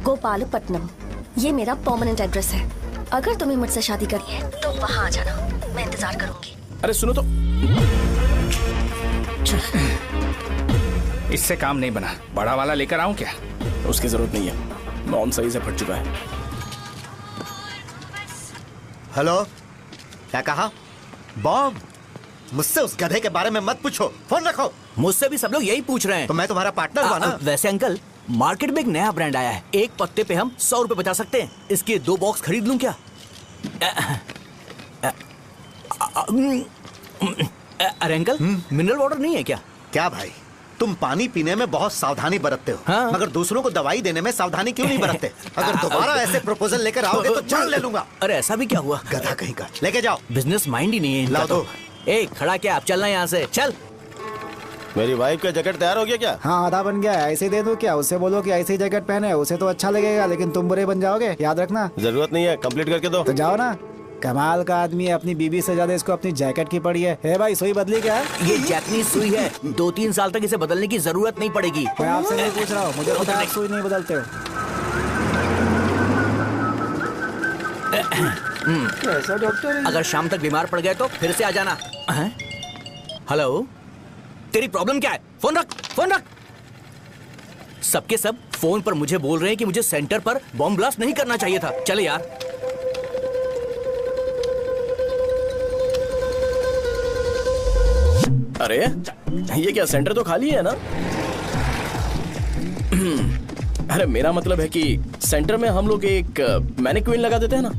Gopalapatnam. ये मेरा परमानेंट एड्रेस है। अगर तुम्हें मुझसे शादी करनी है तो वहाँ आ जाना, मैं इंतजार करूंगी। अरे सुनो तो। इससे काम नहीं बना। बड़ा वाला लेकर आऊं क्या? उसकी जरूरत नहीं है, नॉन सही से फट चुका है। हेलो, क्या कहा? बॉम्ब? मुझसे उस गधे के बारे में मत पूछो, फोन रखो। मुझसे भी सब लोग यही पूछ रहे हैं। तो मैं तुम्हारा पार्टनर हुआ ना। वैसे अंकल, मार्केट में एक नया ब्रांड आया है। एक पत्ते पे हम 100 रुपए बचा सकते हैं। इसके 2 बॉक्स खरीद लूं क्या? अरे अंकल, मिनरल वाटर नहीं है क्या? क्या भाई, तुम पानी पीने में बहुत सावधानी बरतते हो, हाँ? मगर दूसरों को दवाई देने में सावधानी क्यों नहीं बरतते? अगर दोबारा ऐसे प्रपोजल लेकर आओगे तो जान ले लूंगा। अरे ऐसा भी क्या हुआ? गधा कहीं का, लेके जाओ। बिजनेस माइंड ही नहीं है। लाओ दो। ए, खड़ा क्या? आप चलना यहाँ से, चल। मेरी वाइफ का जैकेट तैयार हो गया क्या? हाँ, आधा बन गया है। ऐसे दे दो क्या? उससे बोलो कि ऐसे ही जैकेट पहने, उसे तो अच्छा लगेगा, लेकिन तुम बुरे बन जाओगे, याद रखना। जरूरत नहीं है, कंप्लीट करके दो। तो जाओ ना। कमाल का आदमी है, अपनी बीबी से ज्यादा इसको अपनी जैकेट की पड़ी है। हे भाई, सुई बदली क्या है? ये जैपनीज सुई है, 2-3 साल तक इसे बदलने की जरूरत नहीं पड़ेगी। मैं आपसे नहीं पूछ रहा हूँ, मुझे पता है आप सुई नहीं बदलते हो। कैसा डॉक्टर? अगर शाम तक बीमार पड़ गए तो फिर से आ जाना। हेलो, तेरी प्रॉब्लम क्या है? फोन रख, फोन रख। सबके सब फोन पर मुझे बोल रहे हैं कि मुझे सेंटर पर बॉम्ब ब्लास्ट नहीं करना चाहिए था। चले यार। अरे ये क्या, सेंटर तो खाली है ना? अरे मेरा मतलब है कि सेंटर में हम लोग एक मैनिक्विन लगा देते हैं ना।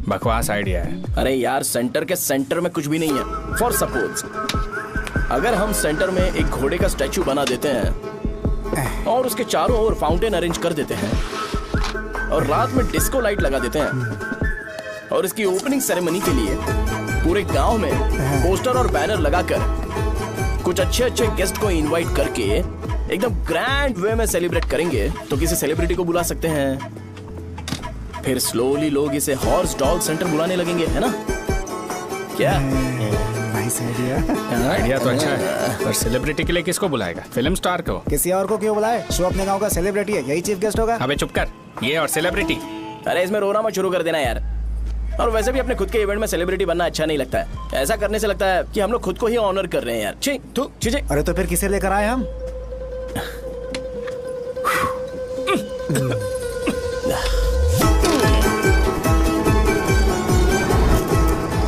बकवास आइडिया है। अरे यार, सेंटर के सेंटर में कुछ भी नहीं है। फॉर सपोज अगर हम सेंटर में एक घोड़े का स्टैचू बना देते हैं और उसके चारों ओर फाउंटेन अरेंज कर देते हैं और रात में डिस्को लाइट लगा देते हैं और इसकी ओपनिंग सेरेमनी के लिए पूरे गांव में पोस्टर और बैनर लगाकर कुछ अच्छे अच्छे गेस्ट को इनवाइट करके एकदम ग्रैंड वे में सेलिब्रेट करेंगे, तो किसी सेलिब्रिटी को बुला सकते हैं। फिर स्लोली लोग इसे हॉर्स डॉग सेंटर बुलाने लगेंगे, है ना? क्या? Nice idea. आइडिया तो अच्छा है, पर सेलिब्रिटी के लिए किसको बुलाएगा? फिल्म स्टार को। किसी और को क्यों बुलाए? शो अपने गांव का सेलिब्रिटी है, यही चीफ गेस्ट होगा। अबे चुप कर। ये और सेलिब्रिटी अरे इसमें रोना मत शुरू कर देना यार। और वैसे भी अपने खुद के इवेंट में सेलिब्रिटी बनना अच्छा नहीं लगता है। ऐसा करने से लगता है कि हम लोग खुद को ही ऑनर कर रहे हैं यार। छी तू छी। अरे तो फिर किसे लेकर आए हम?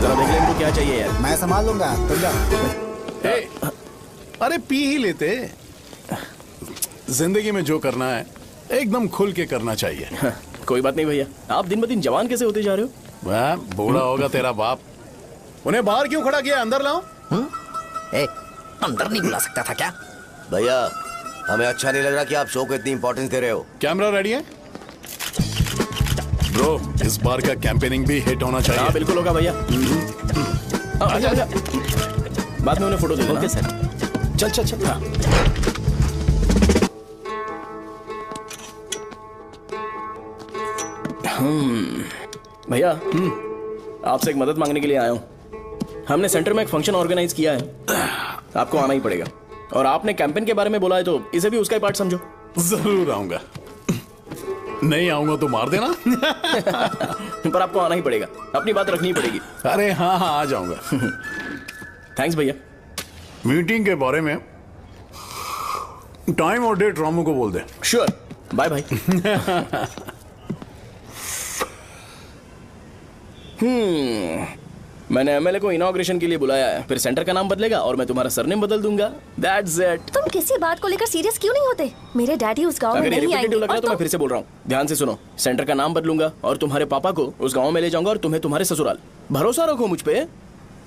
जरा देख ले इनको क्या चाहिए यार। मैं संभाल लूंगा, तुम जाओ। अरे पी ही लेते। जिंदगी में जो करना है एकदम खुल के करना चाहिए। कोई बात नहीं भैया, आप दिन ब दिन जवान कैसे होते जा रहे हो? वह बूढ़ा होगा तेरा बाप। उन्हें बाहर क्यों खड़ा किया? अंदर लाओ। अंदर नहीं बुला सकता था क्या? भैया हमें अच्छा नहीं लग रहा कि आप शो को इतनी इंपॉर्टेंस दे रहे हो। कैमरा रेडी है ब्रो? इस बार का कैंपेनिंग भी हिट होना चाहिए। हाँ बिल्कुल होगा भैया। आजा। बाद में उन्हें फोटो दे देना। Okay sir. चल चल चल। हाँ। भैया आपसे एक मदद मांगने के लिए आया हूँ। हमने सेंटर में एक फंक्शन ऑर्गेनाइज किया है, आपको आना ही पड़ेगा। और आपने कैंपेन के बारे में बोला है तो इसे भी उसका ही पार्ट समझो। जरूर आऊंगा। नहीं आऊंगा तो मार देना। पर आपको आना ही पड़ेगा, अपनी बात रखनी पड़ेगी। अरे हाँ हाँ आ जाऊंगा। थैंक्स भैया। मीटिंग के बारे में टाइम और डेट रामू को बोल दे। श्योर। Bye bye. मैंने एमएलए को इनॉग्रेशन के लिए बुलाया है, फिर सेंटर का नाम बदलेगा और मैं तुम्हारा सरनेम बदल दूंगा। That's it। तुम किसी बात को लेकर सीरियस क्यों नहीं होते? मेरे डैडी उस गांव में नहीं आएंगे। लग रहा है तो मैं फिर से बोल रहा हूँ, ध्यान से सुनो। सेंटर का नाम बदलूंगा और तुम्हारे पापा को उस गांव में ले जाऊंगा और तुम्हें तुम्हारे ससुराल। भरोसा रखो मुझ पे।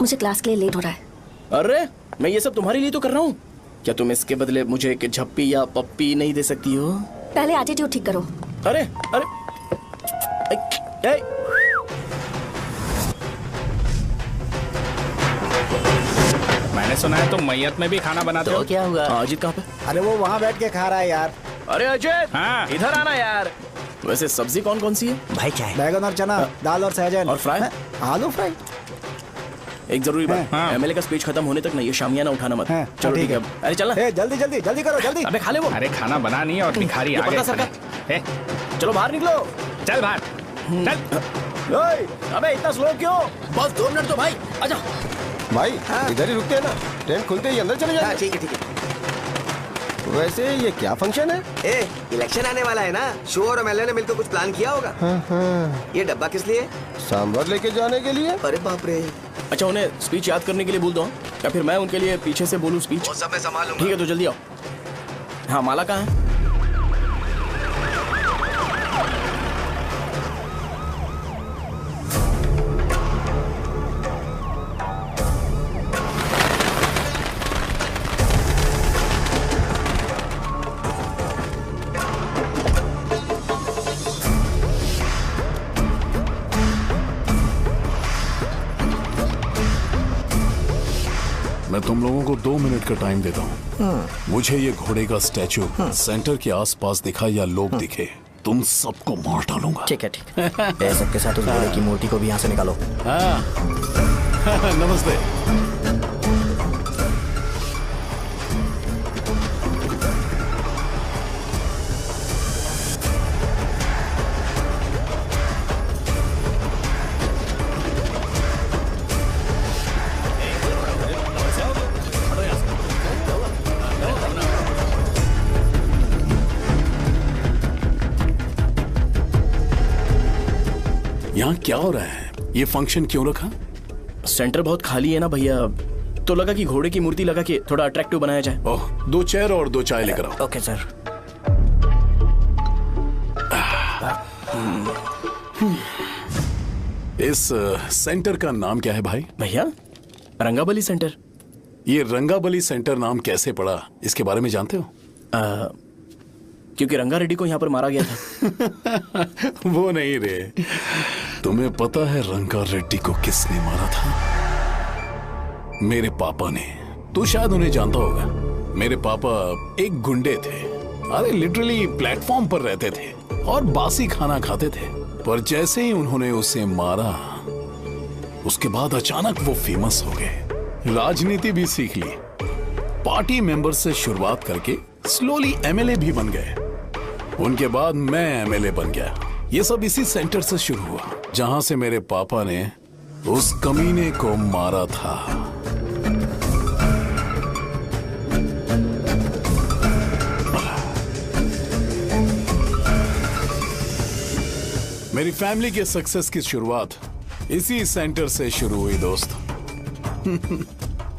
मुझे क्लास के लिए लेट हो रहा है। अरे मैं ये सब तुम्हारे लिए तो कर रहा हूँ। क्या तुम इसके बदले मुझे एक झप्पी या पप्पी नहीं दे सकती हो? पहले एटीट्यूड ठीक करो। अरे अरे मैंने सुना है तुम मैयत में भी खाना बनाते हो। क्या हुआ? अजीत कहाँ पे? अरे वो वहाँ बैठ के खा रहा है यार। अरे अजय हाँ। इधर आना यार। वैसे सब्जी कौन कौन सी है? भाई क्या है? बैगन और चना, दाल और सहजन और फ्राई, आलू फ्राई। एक जरूरी बात, एमएलए का स्पीच खत्म होने तक ना ये शामियाना उठाना मत। चलो ठीक है। अरे चलना। जल्दी जल्दी जल्दी करो जल्दी। अबे खा ले वो। अरे खाना बना नहीं और भिखारी आ गए। चलो बाहर निकलो। चल बाहर चल। अबे इतना स्लो क्यों? बस 2 मिनट तो भाई, आजा। भाई इधर ही रुकते हैं ना, ट्रेन खुलते ही अंदर चले जाएंगे। ठीक है ठीक है। वैसे ये क्या फंक्शन है? इलेक्शन आने वाला है ना, शो और एमएलए ने मिलकर कुछ प्लान किया होगा। ये डब्बा किस लिए? सांभर लेके जाने के लिए। अरे बाप रे। अच्छा उन्हें स्पीच याद करने के लिए बोल दो या फिर मैं उनके लिए पीछे से बोलूं स्पीच? वो सब मैं संभाल लूंगा। ठीक है तो जल्दी आओ। हाँ माला कहाँ है? मैं तुम लोगों को 2 मिनट का टाइम देता हूँ। मुझे ये घोड़े का स्टैचू सेंटर के आसपास दिखा या लोग दिखे, तुम सबको मार डालूंगा। ठीक है ठीक है। सबके साथ उस घोड़े की मूर्ति को भी यहाँ से निकालो। हाँ। नमस्ते। यहाँ क्या हो रहा है? ये फंक्शन क्यों रखा? सेंटर बहुत खाली है ना भैया, तो लगा कि घोड़े की मूर्ति लगा के थोड़ा अट्रैक्टिव बनाया जाए। ओह, 2 चेयर और 2 चाय लेकर आओ। Okay sir. इस सेंटर का नाम क्या है भाई? भैया रंगाबली सेंटर। ये रंगाबली सेंटर नाम कैसे पड़ा, इसके बारे में जानते हो? क्योंकि रंगा रेड्डी को यहाँ पर मारा गया था। वो नहीं रे, तुम्हें पता है रंगा रेड्डी को किसने मारा था? मेरे पापा ने। तू शायद उन्हें जानता होगा। मेरे पापा एक गुंडे थे। अरे लिटरली प्लेटफॉर्म पर रहते थे और बासी खाना खाते थे। पर जैसे ही उन्होंने उसे मारा, उसके बाद अचानक वो फेमस हो गए। राजनीति भी सीख ली, पार्टी मेंबर से शुरुआत करके स्लोली एमएलए भी बन गए। उनके बाद मैं एमएलए बन गया ये सब इसी सेंटर से शुरू हुआ जहां से मेरे पापा ने उस कमीने को मारा था। मेरी फैमिली के सक्सेस की शुरुआत इसी सेंटर से शुरू हुई दोस्त।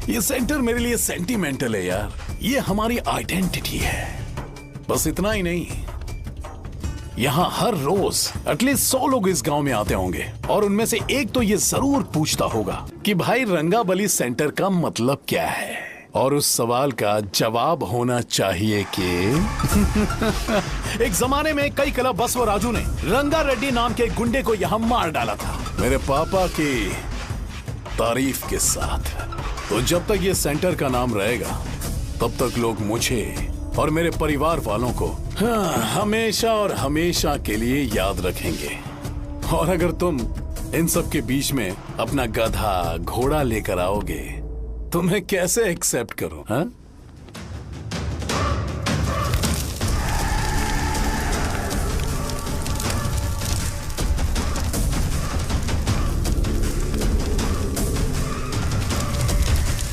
ये सेंटर मेरे लिए सेंटिमेंटल है यार। ये हमारी आइडेंटिटी है। बस इतना ही नहीं, यहाँ हर रोज एटलीस्ट 100 लोग इस गांव में आते होंगे और उनमें से एक तो ये जरूर पूछता होगा कि भाई रंगाबली सेंटर का मतलब क्या है, और उस सवाल का जवाब होना चाहिए कि एक जमाने में कई कला बसव राजू ने रंगा रेड्डी नाम के गुंडे को यहाँ मार डाला था मेरे पापा की तारीफ के साथ। तो जब तक ये सेंटर का नाम रहेगा तब तक लोग मुझे और मेरे परिवार वालों को हमेशा और हमेशा के लिए याद रखेंगे। और अगर तुम इन सब के बीच में अपना गधा घोड़ा लेकर आओगे तो मैं कैसे एक्सेप्ट करूं? हाँ?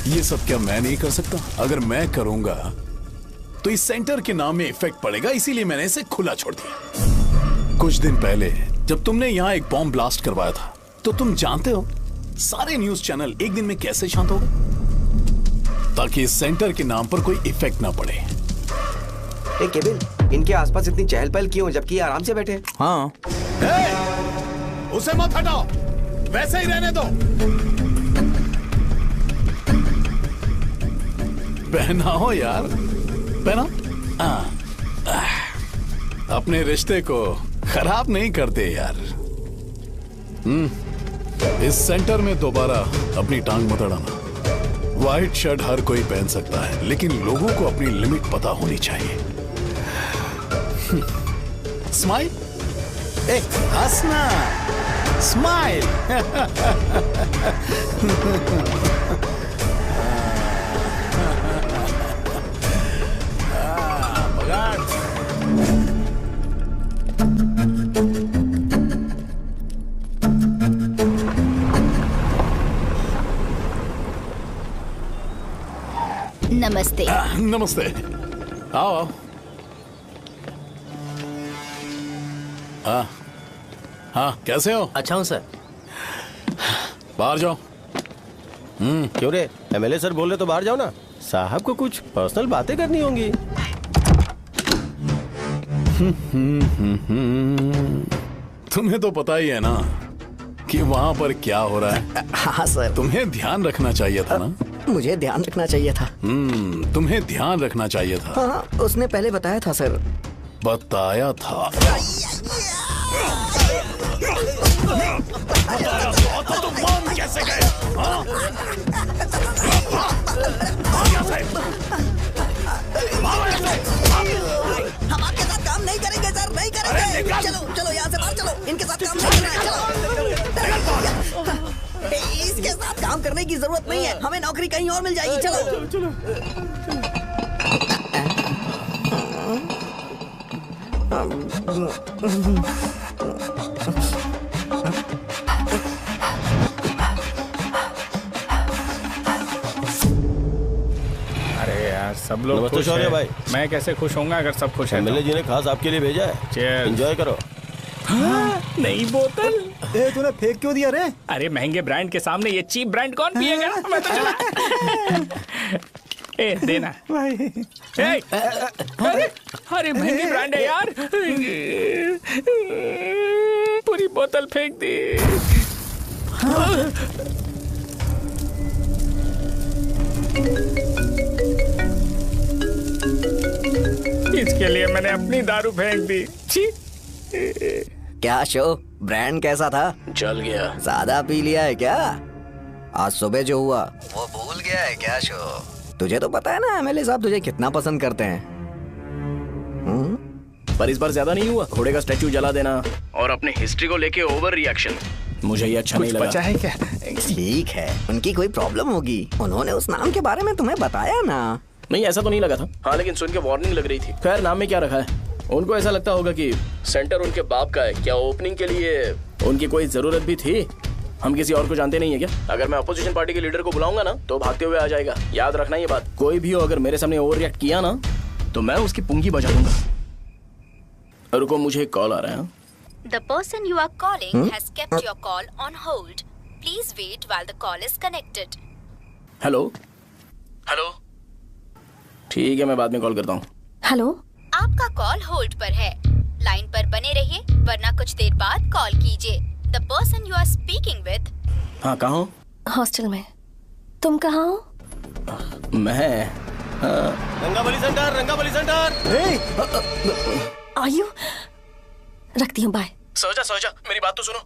ये सब क्या मैं नहीं कर सकता? अगर मैं करूंगा तो इस सेंटर के नाम में इफेक्ट पड़ेगा, इसीलिए मैंने इसे खुला छोड़ दिया। कुछ दिन पहले जब तुमने यहाँ एक बॉम्ब ब्लास्ट करवाया था तो तुम जानते हो सारे न्यूज चैनल एक दिन में कैसे शांत हो गए, ताकि इस सेंटर के नाम पर कोई इफेक्ट ना पड़े। केविन, इनके आसपास इतनी चहल पहल क्यों जबकि आराम से बैठे? हाँ। उसे मत हटाओ, वैसे ही रहने दो। पहनाओ यार, पहनाओ। अपने रिश्ते को खराब नहीं करते यार। इस सेंटर में दोबारा अपनी टांग मत अड़ाना। व्हाइट शर्ट हर कोई पहन सकता है, लेकिन लोगों को अपनी लिमिट पता होनी चाहिए। स्माइल, हंसना, स्माइल। नमस्ते। नमस्ते, आओ। हाँ हाँ, कैसे हो? अच्छा हूँ सर। बाहर जाओ। क्यों रे, एमएलए सर बोल रहे तो बाहर जाओ ना। साहब को कुछ पर्सनल बातें करनी होंगी। तुम्हें तो पता ही है ना कि वहाँ पर क्या हो रहा है। हाँ सर। तुम्हें ध्यान रखना चाहिए था ना। मुझे ध्यान रखना चाहिए था। तुम्हें ध्यान रखना चाहिए था। हाँ, उसने पहले बताया था सर। बताया था? तो मान कैसे गए? हम आपके साथ काम नहीं करेंगे सर, नहीं करेंगे। चलो चलो यहाँ से बाहर चलो, इनके साथ काम नहीं करना है। चलो, इसके साथ काम करने की जरूरत नहीं है, हमें नौकरी कहीं और मिल जाएगी। चलो चलो। अरे यार, सब लोग नमस्ते खुश शौर्य हैं। भाई। मैं कैसे खुश होऊंगा अगर सब खुश हैं? एमएलए जी ने खास आपके लिए भेजा है। Cheers। एंजॉय करो। नई बोतल। तूने फेंक क्यों दिया रे? अरे महंगे ब्रांड के सामने ये चीप ब्रांड कौन पिएगा? मैं तो चला। ए देना भाई। अरे महंगी ब्रांड है यार। पूरी बोतल फेंक दी। इसके लिए मैंने अपनी दारू फेंक दी। छी। क्या शो, ब्रांड कैसा था? चल गया। ज्यादा पी लिया है क्या? आज सुबह जो हुआ वो भूल गया है क्या शो? तुझे तो पता है ना एमएलए साहब तुझे कितना पसंद करते हैं। पर इस बार ज्यादा नहीं हुआ। घोड़े का स्टैचू जला देना और अपने हिस्ट्री को लेके ओवर रिएक्शन, मुझे ये अच्छा नहीं लगा। बचा है क्या? ठीक है, उनकी कोई प्रॉब्लम होगी। उन्होंने उस नाम के बारे में तुम्हें बताया ना? नहीं, ऐसा तो नहीं लगा था। हाँ, लेकिन सुन के वार्निंग लग रही थी। खैर, नाम में क्या रखा है? उनको ऐसा लगता होगा कि सेंटर उनके बाप का है। क्या ओपनिंग के लिए उनकी कोई जरूरत भी थी? हम किसी और को जानते नहीं है क्या? अगर मैं अपोजिशन पार्टी के लीडर को बुलाऊंगा ना तो भागते हुए आ जाएगा। याद रखना ये बात। कोई भी हो अगर मेरे सामने ओवर रिएक्ट किया ना तो मैं उसकी पुंगी बजा दूंगा। रुको, मुझे एक कॉल आ रहा है। The person you are calling has kept your call on hold. Please wait while the call is connected. Hello hello, ठीक है मैं बाद में कॉल करता हूँ। हेलो, आपका कॉल होल्ड पर है। लाइन पर बने रहिए वरना कुछ देर बाद कॉल कीजिए। The person you are speaking with. हाँ, कहाँ हो? हॉस्टल में। तुम कहाँ हो? मैं रंगाबली सेंटर, रंगाबली सेंटर। आयु, रखती हूँ, बाय। सोचा मेरी बात तो सुनो।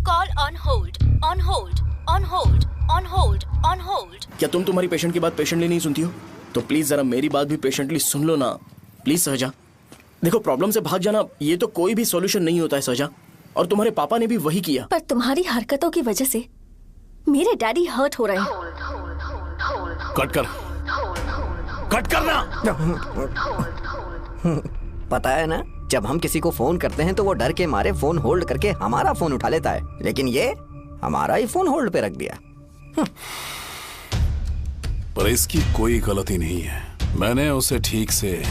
Call on hold, on hold, on hold, on hold, on hold. क्या तुम तुम्हारी पेशेंट की बात पेशेंटली नहीं सुनती हो? तो प्लीज जरा मेरी बात भी पेशेंटली सुन लो ना प्लीज। सहजा, देखो प्रॉब्लम से भाग जाना ये तो कोई भी सॉल्यूशन नहीं होता है सहजा, और तुम्हारे पापा ने भी वही किया। पर तुम्हारी हरकतों की वजह से मेरे डैडी हर्ट हो रहे हैं। कट करना। पता है ना, जब हम किसी को फोन करते हैं तो वो डर के मारे फोन होल्ड करके हमारा फोन उठा लेता है, लेकिन ये हमारा ही फोन होल्ड पे रख दिया। पर इसकी कोई गलती नहीं है, मैंने उसे ठीक से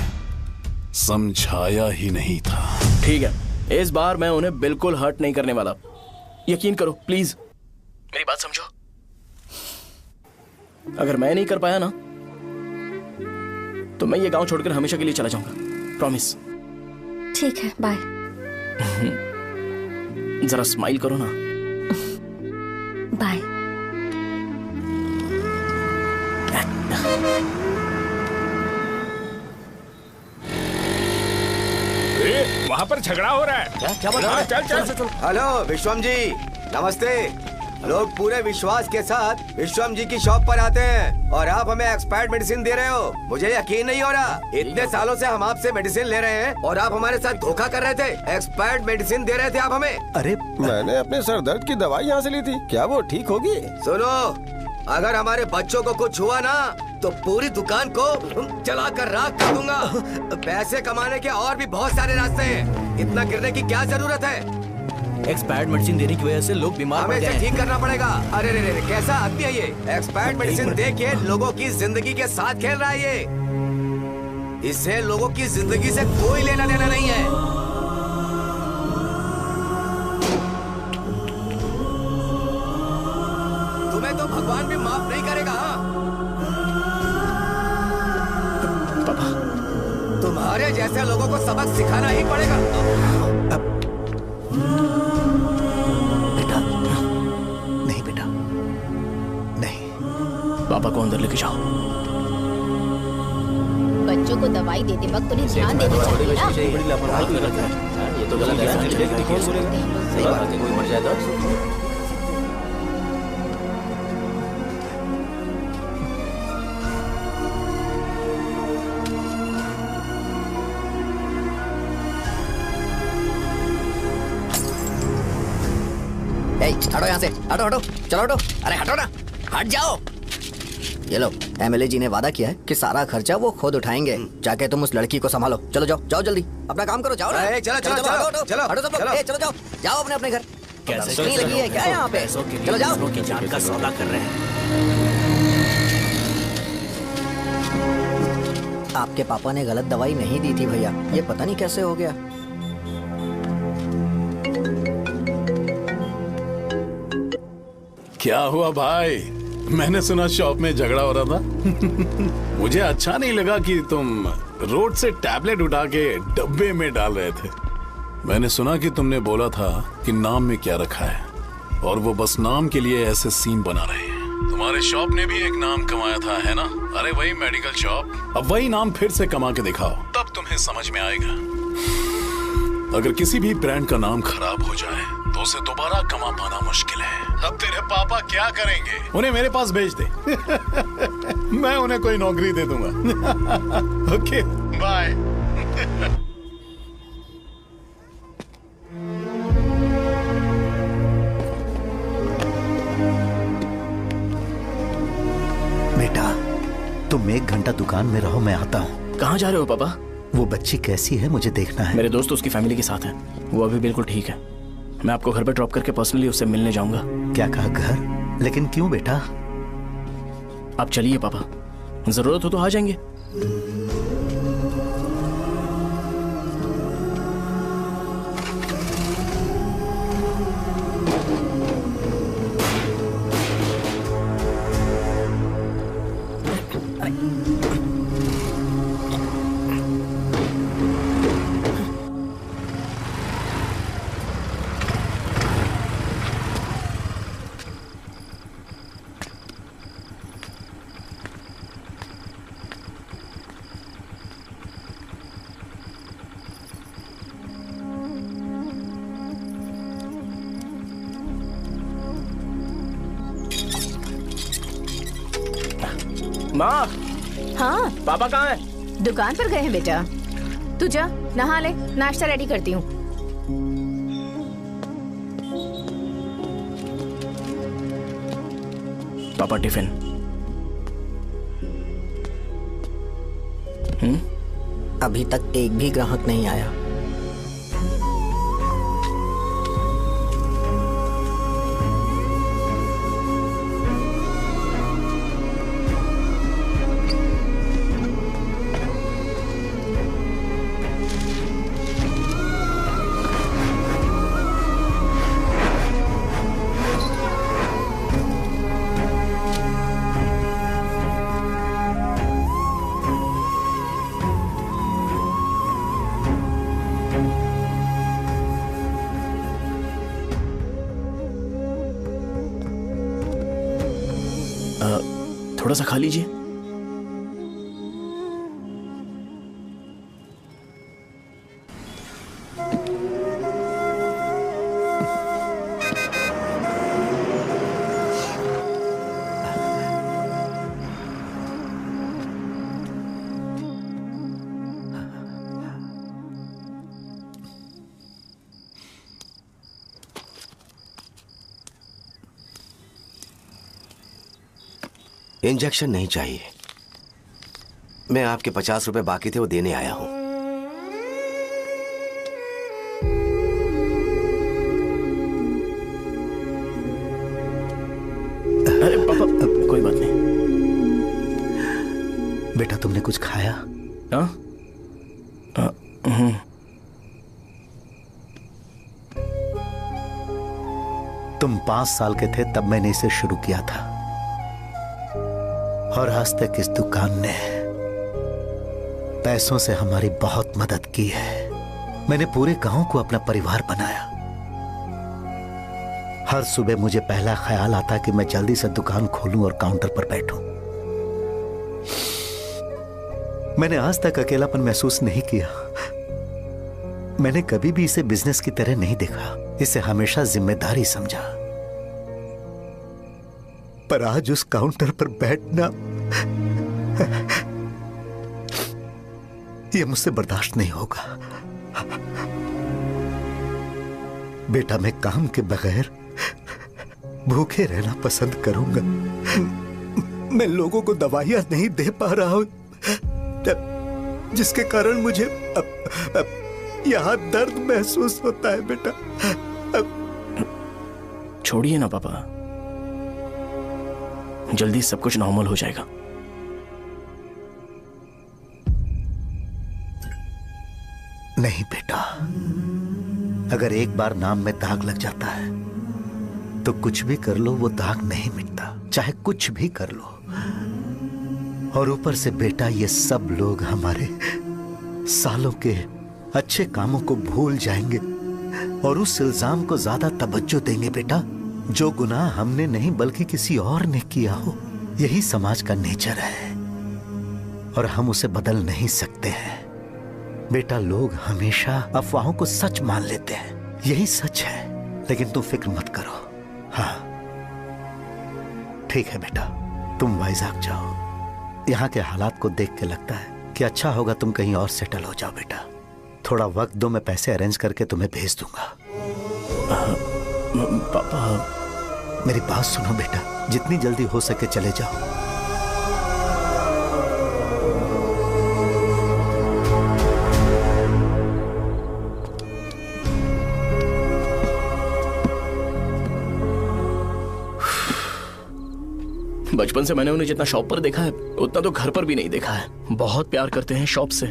समझाया ही नहीं था। ठीक है, इस बार मैं उन्हें बिल्कुल हर्ट नहीं करने वाला, यकीन करो प्लीज, मेरी बात समझो। अगर मैं नहीं कर पाया ना तो मैं ये गांव छोड़कर हमेशा के लिए चला जाऊंगा, प्रॉमिस। ठीक है, बाय। जरा स्माइल करो ना। बाय। वहाँ पर झगड़ा हो रहा है। क्या बात है? चल। हेलो विश्वम जी, नमस्ते। लोग पूरे विश्वास के साथ विश्वम जी की शॉप पर आते हैं और आप हमें एक्सपायर्ड मेडिसिन दे रहे हो। मुझे यकीन नहीं हो रहा, इतने सालों से हम आपसे मेडिसिन ले रहे हैं और आप हमारे साथ धोखा कर रहे थे। एक्सपायर्ड मेडिसिन दे रहे थे आप हमें। अरे मैंने अपने सर दर्द की दवाई यहाँ से ली थी, क्या वो ठीक होगी? सुनो, अगर हमारे बच्चों को कुछ हुआ ना तो पूरी दुकान को जला कर राख कर दूंगा। पैसे कमाने के और भी बहुत सारे रास्ते हैं, इतना गिरने की क्या जरूरत है? एक्सपायर्ड मेडिसिन देने की वजह से लोग बीमार पड़ गए हैं। ठीक करना पड़ेगा। अरे रे रे, कैसा आदमी है ये? एक्सपायर्ड मेडिसिन दे के लोगों की जिंदगी के साथ खेल रहा है ये। इससे लोगों की जिंदगी से कोई लेना देना नहीं है। तुम्हें तो भगवान भी माफ नहीं करेगा। पापा, तुम्हारे जैसे लोगों को सबक सिखाना ही पड़ेगा। पापा को अंदर लेके जाओ। बच्चों को दवाई देते वक्त उन्हें ध्यान देना चाहिए ना। ये तो गलत है। कोई मर जाए तो हटो यहाँ से, हटो, चलो हटो। अरे हटो ना, हट जाओ। ये लो, एमएलए जी ने वादा किया है कि सारा खर्चा वो खुद उठाएंगे। जाके तुम उस लड़की को संभालो। चलो जाओ जल्दी, अपना काम करो। जाओ ना, चलो हटो सब लोग, जाओ अपने घर। नहीं लगी है क्या यहाँ पे? चलो जाओ। की जान का सौदा कर रहे हैं। आपके पापा ने गलत दवाई नहीं दी थी भैया, ये पता नहीं कैसे हो गया। क्या हुआ भाई? मैंने सुना शॉप में झगड़ा हो रहा था। मुझे अच्छा नहीं लगा कि तुम रोड से टैबलेट उठा के डब्बे में डाल रहे थे। मैंने सुना कि तुमने बोला था कि नाम में क्या रखा है, और वो बस नाम के लिए ऐसे सीन बना रहे हैं। तुम्हारे शॉप ने भी एक नाम कमाया था, है ना? अरे वही मेडिकल शॉप। अब वही नाम फिर से कमा के दिखाओ, तब तुम्हें समझ में आएगा। अगर किसी भी ब्रांड का नाम खराब हो जाए तो उसे दोबारा कमा पाना मुश्किल है। अब तेरे पापा क्या करेंगे? उन्हें मेरे पास भेज दे। मैं उन्हें कोई नौकरी दे दूंगा। Okay, bye. बेटा, तुम 1 घंटा दुकान में रहो, मैं आता हूँ। कहाँ जा रहे हो पापा? वो बच्ची कैसी है मुझे देखना है। मेरे दोस्त उसकी फैमिली के साथ है, वो अभी बिल्कुल ठीक है। मैं आपको घर पे ड्रॉप करके पर्सनली उससे मिलने जाऊंगा। क्या कहा घर? लेकिन क्यों बेटा? आप चलिए पापा, जरूरत हो तो आ जाएंगे। माँ। हाँ पापा कहाँ हैं? दुकान पर गए हैं बेटा। तू जा नहा ले, नाश्ता रेडी करती हूँ। पापा टिफिन। अभी तक एक भी ग्राहक नहीं आया। थोड़ा सा खा लीजिए। इंजेक्शन नहीं चाहिए। मैं आपके 50 रुपए बाकी थे, वो देने आया हूं। अरे पापा, कोई बात नहीं। बेटा तुमने कुछ खाया? हाँ? तुम 5 साल के थे तब मैंने इसे शुरू किया था, और आज तक इस दुकान ने पैसों से हमारी बहुत मदद की है। मैंने पूरे गांव को अपना परिवार बनाया। हर सुबह मुझे पहला ख्याल आता कि मैं जल्दी से दुकान खोलूं और काउंटर पर बैठूं। मैंने आज तक अकेलापन महसूस नहीं किया। मैंने कभी भी इसे बिजनेस की तरह नहीं देखा, इसे हमेशा जिम्मेदारी समझा। पर आज उस काउंटर पर बैठना यह मुझसे बर्दाश्त नहीं होगा। बेटा मैं काम के बगैर भूखे रहना पसंद करूंगा। मैं लोगों को दवाइयां नहीं दे पा रहा हूं, जिसके कारण मुझे यहां दर्द महसूस होता है। बेटा छोड़िए ना पापा, जल्दी सब कुछ नॉर्मल हो जाएगा। नहीं बेटा, अगर एक बार नाम में दाग लग जाता है तो कुछ भी कर लो वो दाग नहीं मिटता, चाहे कुछ भी कर लो। और ऊपर से बेटा ये सब लोग हमारे सालों के अच्छे कामों को भूल जाएंगे और उस इल्जाम को ज्यादा तवज्जो देंगे बेटा, जो गुनाह हमने नहीं बल्कि किसी और ने किया हो। यही समाज का नेचर है और हम उसे बदल नहीं सकते हैं। बेटा लोग हमेशा अफवाहों को सच मान लेते हैं, यही सच है। लेकिन तुम फिक्र मत करो। हाँ ठीक है बेटा, तुम वाइजाग जाओ। यहाँ के हालात को देख के लगता है कि अच्छा होगा तुम कहीं और सेटल हो जाओ। बेटा थोड़ा वक्त दो, मैं पैसे अरेंज करके तुम्हें भेज दूंगा। पापा मेरी बात सुनो बेटा, जितनी जल्दी हो सके चले जाओ। बचपन से मैंने उन्हें जितना शॉप पर देखा है उतना तो घर पर भी नहीं देखा है। बहुत प्यार करते हैं शॉप से।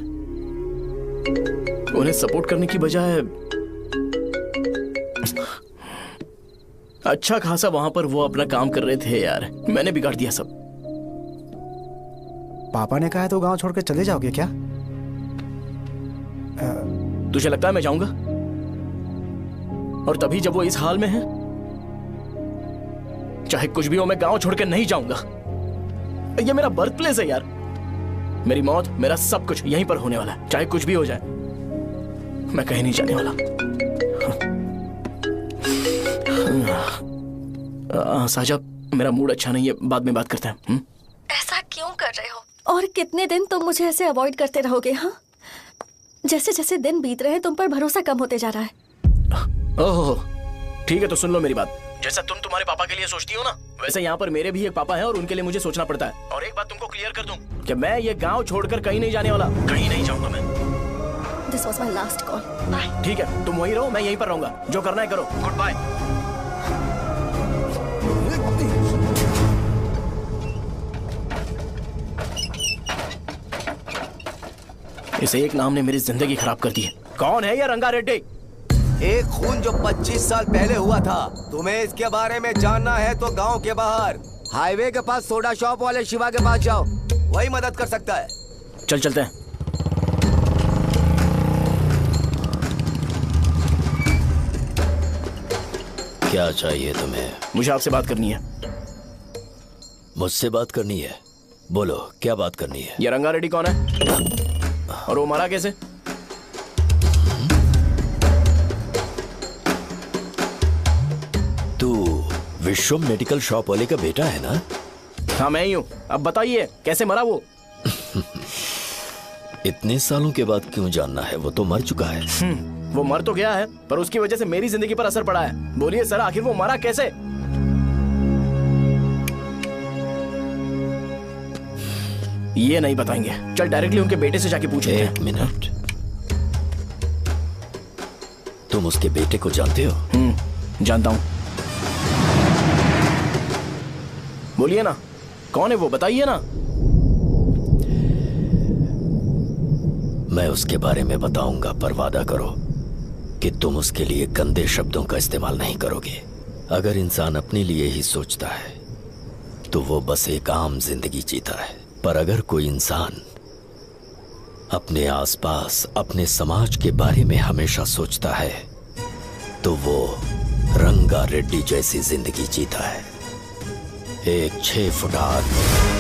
उन्हें सपोर्ट करने की बजाय अच्छा खासा वहां पर वो अपना काम कर रहे थे यार। मैंने बिगाड़ दिया सब। पापा ने कहा है तो गांव छोड़कर चले जाओगे क्या? तुझे लगता है मैं जाऊंगा? और तभी जब वो इस हाल में है, चाहे कुछ भी हो मैं गांव छोड़कर नहीं जाऊंगा। ये मेरा बर्थ प्लेस है यार। मेरी मौत, मेरा सब कुछ यहीं पर होने वाला है। चाहे कुछ भी हो जाए मैं कहीं नहीं जाने वाला। साहब मेरा मूड अच्छा नहीं है, बाद में बात करते हैं। ऐसा क्यों कर रहे हो? और कितने दिन तुम मुझे ऐसे अवॉइड करते रहोगे? हाँ, जैसे जैसे दिन बीत रहे हैं तुम पर भरोसा कम होते जा रहा है। ओह ठीक है, तो सुन लो मेरी बात। जैसा तुम तुम्हारे पापा के लिए सोचती हो ना, वैसे यहाँ पर मेरे भी एक पापा हैं और उनके लिए मुझे सोचना पड़ता है। और एक बात तुमको क्लियर कर दूं कि मैं ये गांव छोड़कर कहीं नहीं जाने वाला। कहीं नहीं जाऊंगा मैं। This was my last call. Bye. ठीक है, तुम वहीं रहो, मैं यहीं पर रहूंगा। जो करना है करो। Goodbye. इस एक नाम ने मेरी जिंदगी खराब कर दी है। कौन है ये रंगा रेड्डी? एक खून जो 25 साल पहले हुआ था। तुम्हें इसके बारे में जानना है तो गांव के बाहर हाईवे के पास सोडा शॉप वाले शिवा के पास जाओ, वही मदद कर सकता है। चल चलते हैं। क्या चाहिए तुम्हें? मुझे आपसे बात करनी है। मुझसे बात करनी है? बोलो क्या बात करनी है? ये रंगा रेड्डी कौन है और वो मरा कैसे? तू विश्वम मेडिकल शॉप वाले का बेटा है ना? हाँ मैं ही हूँ। अब बताइए कैसे मरा वो? इतने सालों के बाद क्यों जानना है? वो तो मर चुका है। वो मर तो गया है पर उसकी वजह से मेरी जिंदगी पर असर पड़ा है। बोलिए सर, आखिर वो मरा कैसे? ये नहीं बताएंगे। चल डायरेक्टली उनके बेटे से जाके पूछेंगे। एक मिनट, तुम उसके बेटे को जानते हो? जानता हूं। बोलिए ना, कौन है वो? बताइए ना। मैं उसके बारे में बताऊंगा, पर वादा करो कि तुम उसके लिए गंदे शब्दों का इस्तेमाल नहीं करोगे। अगर इंसान अपने लिए ही सोचता है तो वो बस एक आम जिंदगी जीता है, पर अगर कोई इंसान अपने आसपास, अपने समाज के बारे में हमेशा सोचता है तो वो रंगा रेड्डी जैसी जिंदगी जीता है। एक 6 फुट आदमी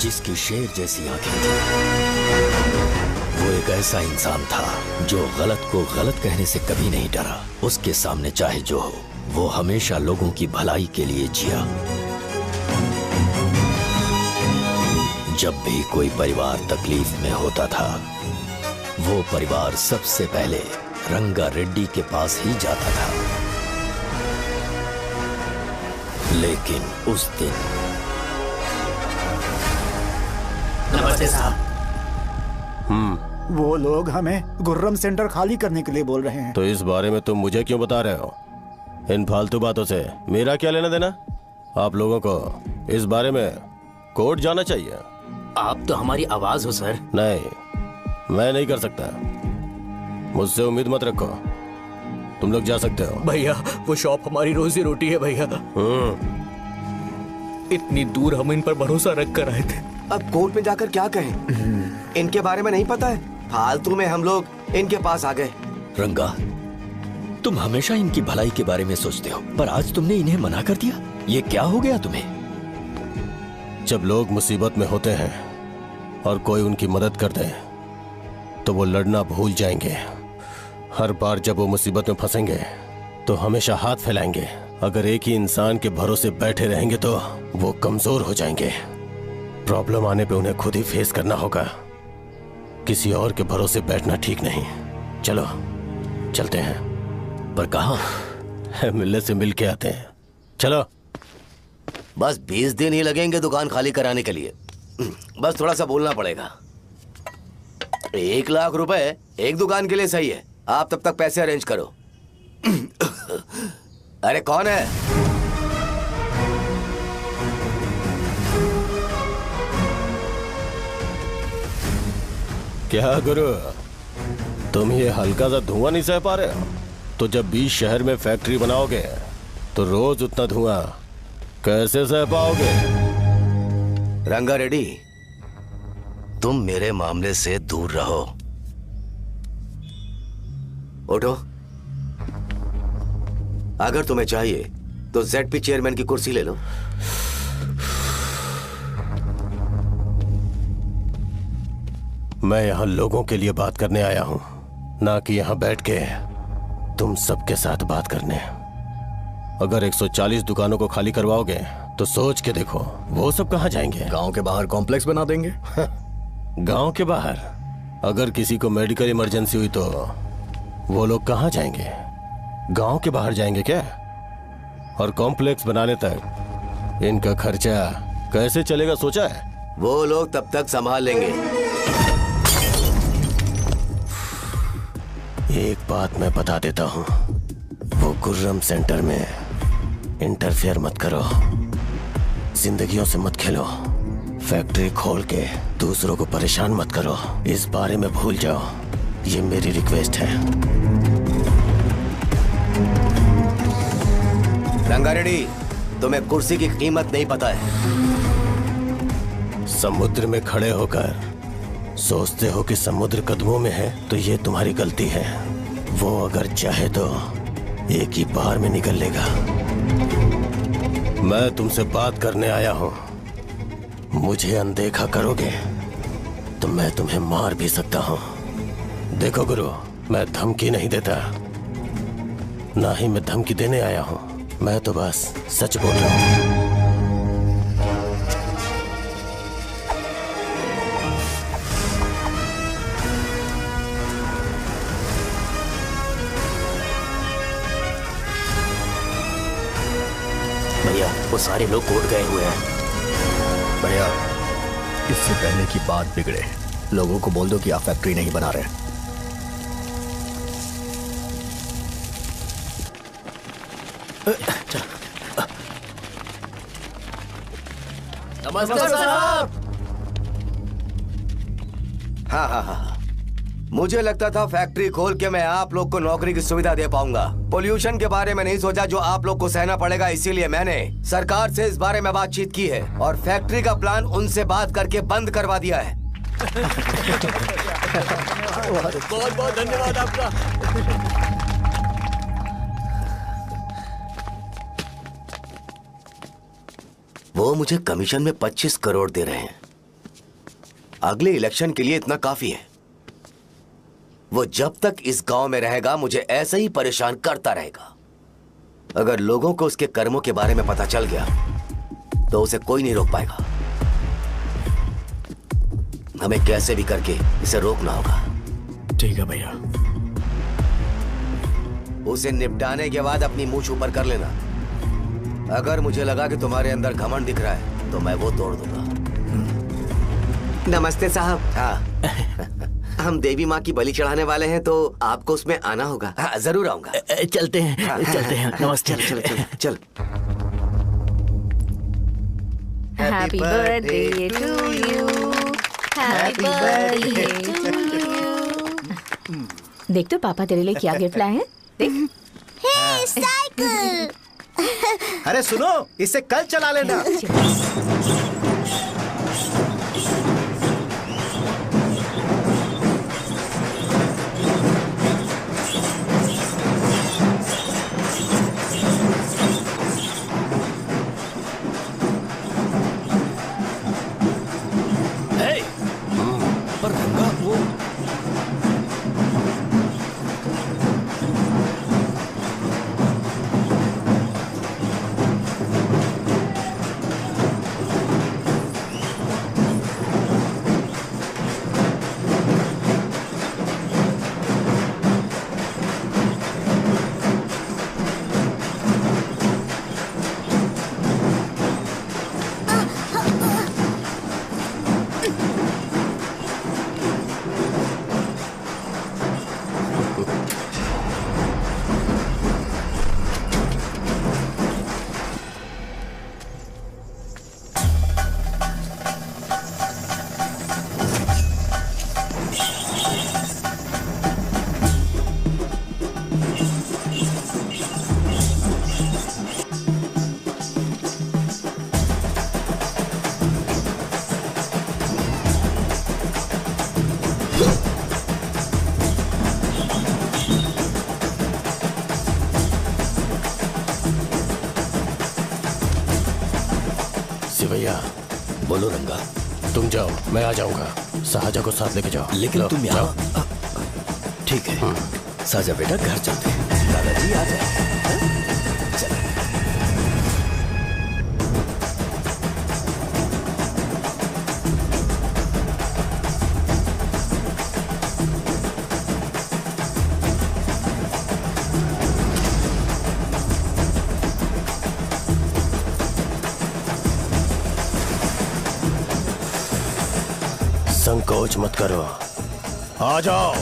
जिसकी शेर जैसी आंखें थी। वो एक ऐसा इंसान था जो गलत को गलत कहने से कभी नहीं डरा। उसके सामने चाहे जो हो, वो हमेशा लोगों की भलाई के लिए जिया। जब भी कोई परिवार तकलीफ में होता था, वो परिवार सबसे पहले रंगा रेड्डी के पास ही जाता था। लेकिन उस दिन नमस्ते साहब। वो लोग हमें गुर्रम सेंटर खाली करने के लिए बोल रहे हैं। तो इस बारे में तुम मुझे क्यों बता रहे हो? इन फालतू बातों से मेरा क्या लेना देना? आप लोगों को इस बारे में कोर्ट जाना चाहिए। आप तो हमारी आवाज हो सर। नहीं, मैं नहीं कर सकता। मुझसे उम्मीद मत रखो। तुम लोग जा सकते हो। भैया वो शॉप हमारी रोजी रोटी है भैया। इतनी दूर हम इन पर भरोसा रख कर आए थे। अब कोर्ट में जाकर क्या कहें? इनके बारे में नहीं पता है। फालतू में हम लोग इनके पास आ गए। रंगा, तुम हमेशा इनकी भलाई के बारे में सोचते हो, पर आज तुमने इन्हें मना कर दिया। ये क्या हो गया तुम्हें? जब लोग मुसीबत में होते हैं और कोई उनकी मदद कर दे तो वो लड़ना भूल जाएंगे। हर बार जब वो मुसीबत में फंसेंगे तो हमेशा हाथ फैलाएंगे। अगर एक ही इंसान के भरोसे बैठे रहेंगे तो वो कमजोर हो जाएंगे। प्रॉब्लम आने पे उन्हें खुद ही फेस करना होगा। किसी और के भरोसे बैठना ठीक नहीं। चलो चलते हैं। पर कहाँ? मिलने से मिल के आते हैं। चलो। बस 20 दिन ही लगेंगे दुकान खाली कराने के लिए। बस थोड़ा सा बोलना पड़ेगा। 1 लाख रुपए एक दुकान के लिए सही है। आप तब तक पैसे अरेंज करो। अरे कौन है? क्या गुरु, तुम ये हल्का सा धुआं नहीं सह पा रहे हो? तो जब बीच शहर में फैक्ट्री बनाओगे तो रोज उतना धुआं कैसे सह पाओगे? रंगा रेड्डी, तुम मेरे मामले से दूर रहो। उठो। अगर तुम्हें चाहिए तो जेडपी चेयरमैन की कुर्सी ले लो। मैं यहां लोगों के लिए बात करने आया हूं, ना कि यहां बैठ के तुम सबके साथ बात करने। अगर 140 दुकानों को खाली करवाओगे तो सोच के देखो वो सब कहां जाएंगे? गांव के बाहर कॉम्प्लेक्स बना देंगे। गांव के बाहर? अगर किसी को मेडिकल इमरजेंसी हुई तो वो लोग कहां जाएंगे? गांव के बाहर जाएंगे क्या? और कॉम्प्लेक्स बनाने तक इनका खर्चा कैसे चलेगा सोचा है? वो लोग तब तक संभाल लेंगे। एक बात मैं बता देता हूं, वो गुर्रम सेंटर में इंटरफेयर मत करो, जिंदगियों से मत खेलो, फैक्ट्री खोल के दूसरों को परेशान मत करो। इस बारे में भूल जाओ, ये मेरी रिक्वेस्ट है। रंगा रेड्डी, तुम्हें कुर्सी की कीमत नहीं पता है। समुद्र में खड़े होकर सोचते हो कि समुद्र कदमों में है तो ये तुम्हारी गलती है। वो अगर चाहे तो एक ही बार में निकल लेगा। मैं तुमसे बात करने आया हूं, मुझे अनदेखा करोगे तो मैं तुम्हें मार भी सकता हूं। देखो गुरु, मैं धमकी नहीं देता, ना ही मैं धमकी देने आया हूं, मैं तो बस सच बोल रहा हूं। भैया वो सारे लोग कोर्ट गए हुए हैं। भैया इससे पहले की बात बिगड़े, लोगों को बोल दो कि आप फैक्ट्री नहीं बना रहे। नमस्कार साहब। हाँ हाँ हाँ, मुझे लगता था फैक्ट्री खोल के मैं आप लोग को नौकरी की सुविधा दे पाऊंगा। पोल्यूशन के बारे में नहीं सोचा जो आप लोग को सहना पड़ेगा, इसीलिए मैंने सरकार से इस बारे में बातचीत की है और फैक्ट्री का प्लान उनसे बात करके बंद करवा दिया है। बहुत बहुत धन्यवाद आपका। वो मुझे कमीशन में 25 करोड़ दे रहे हैं। अगले इलेक्शन के लिए इतना काफी है। वो जब तक इस गांव में रहेगा मुझे ऐसे ही परेशान करता रहेगा। अगर लोगों को उसके कर्मों के बारे में पता चल गया तो उसे कोई नहीं रोक पाएगा। हमें कैसे भी करके इसे रोकना होगा। ठीक है भैया। उसे निपटाने के बाद अपनी मूंछ ऊपर कर लेना। अगर मुझे लगा कि तुम्हारे अंदर घमंड दिख रहा है तो मैं वो तोड़ दूंगा। नमस्ते साहब। हाँ हम देवी माँ की बलि चढ़ाने वाले हैं तो आपको उसमें आना होगा। हाँ, जरूर आऊंगा। चलते हैं। हाँ, चलते हैं। नमस्ते। चल चल चल चल। Happy birthday to you. Happy birthday to you. देख तो पापा तेरे लिए क्या गिफ्ट लाए हैं। देख। हे साइकिल। अरे सुनो, इसे कल चला लेना। पर रंगा वो भैया बोलो रंगा, तुम जाओ, मैं आ जाऊंगा। साजा को साथ लेके जाओ। लेकिन तुम यहाँ, ठीक है साजा बेटा, घर चलते हैं। दादाजी आ जाए। संकोच मत करो, आ जाओ।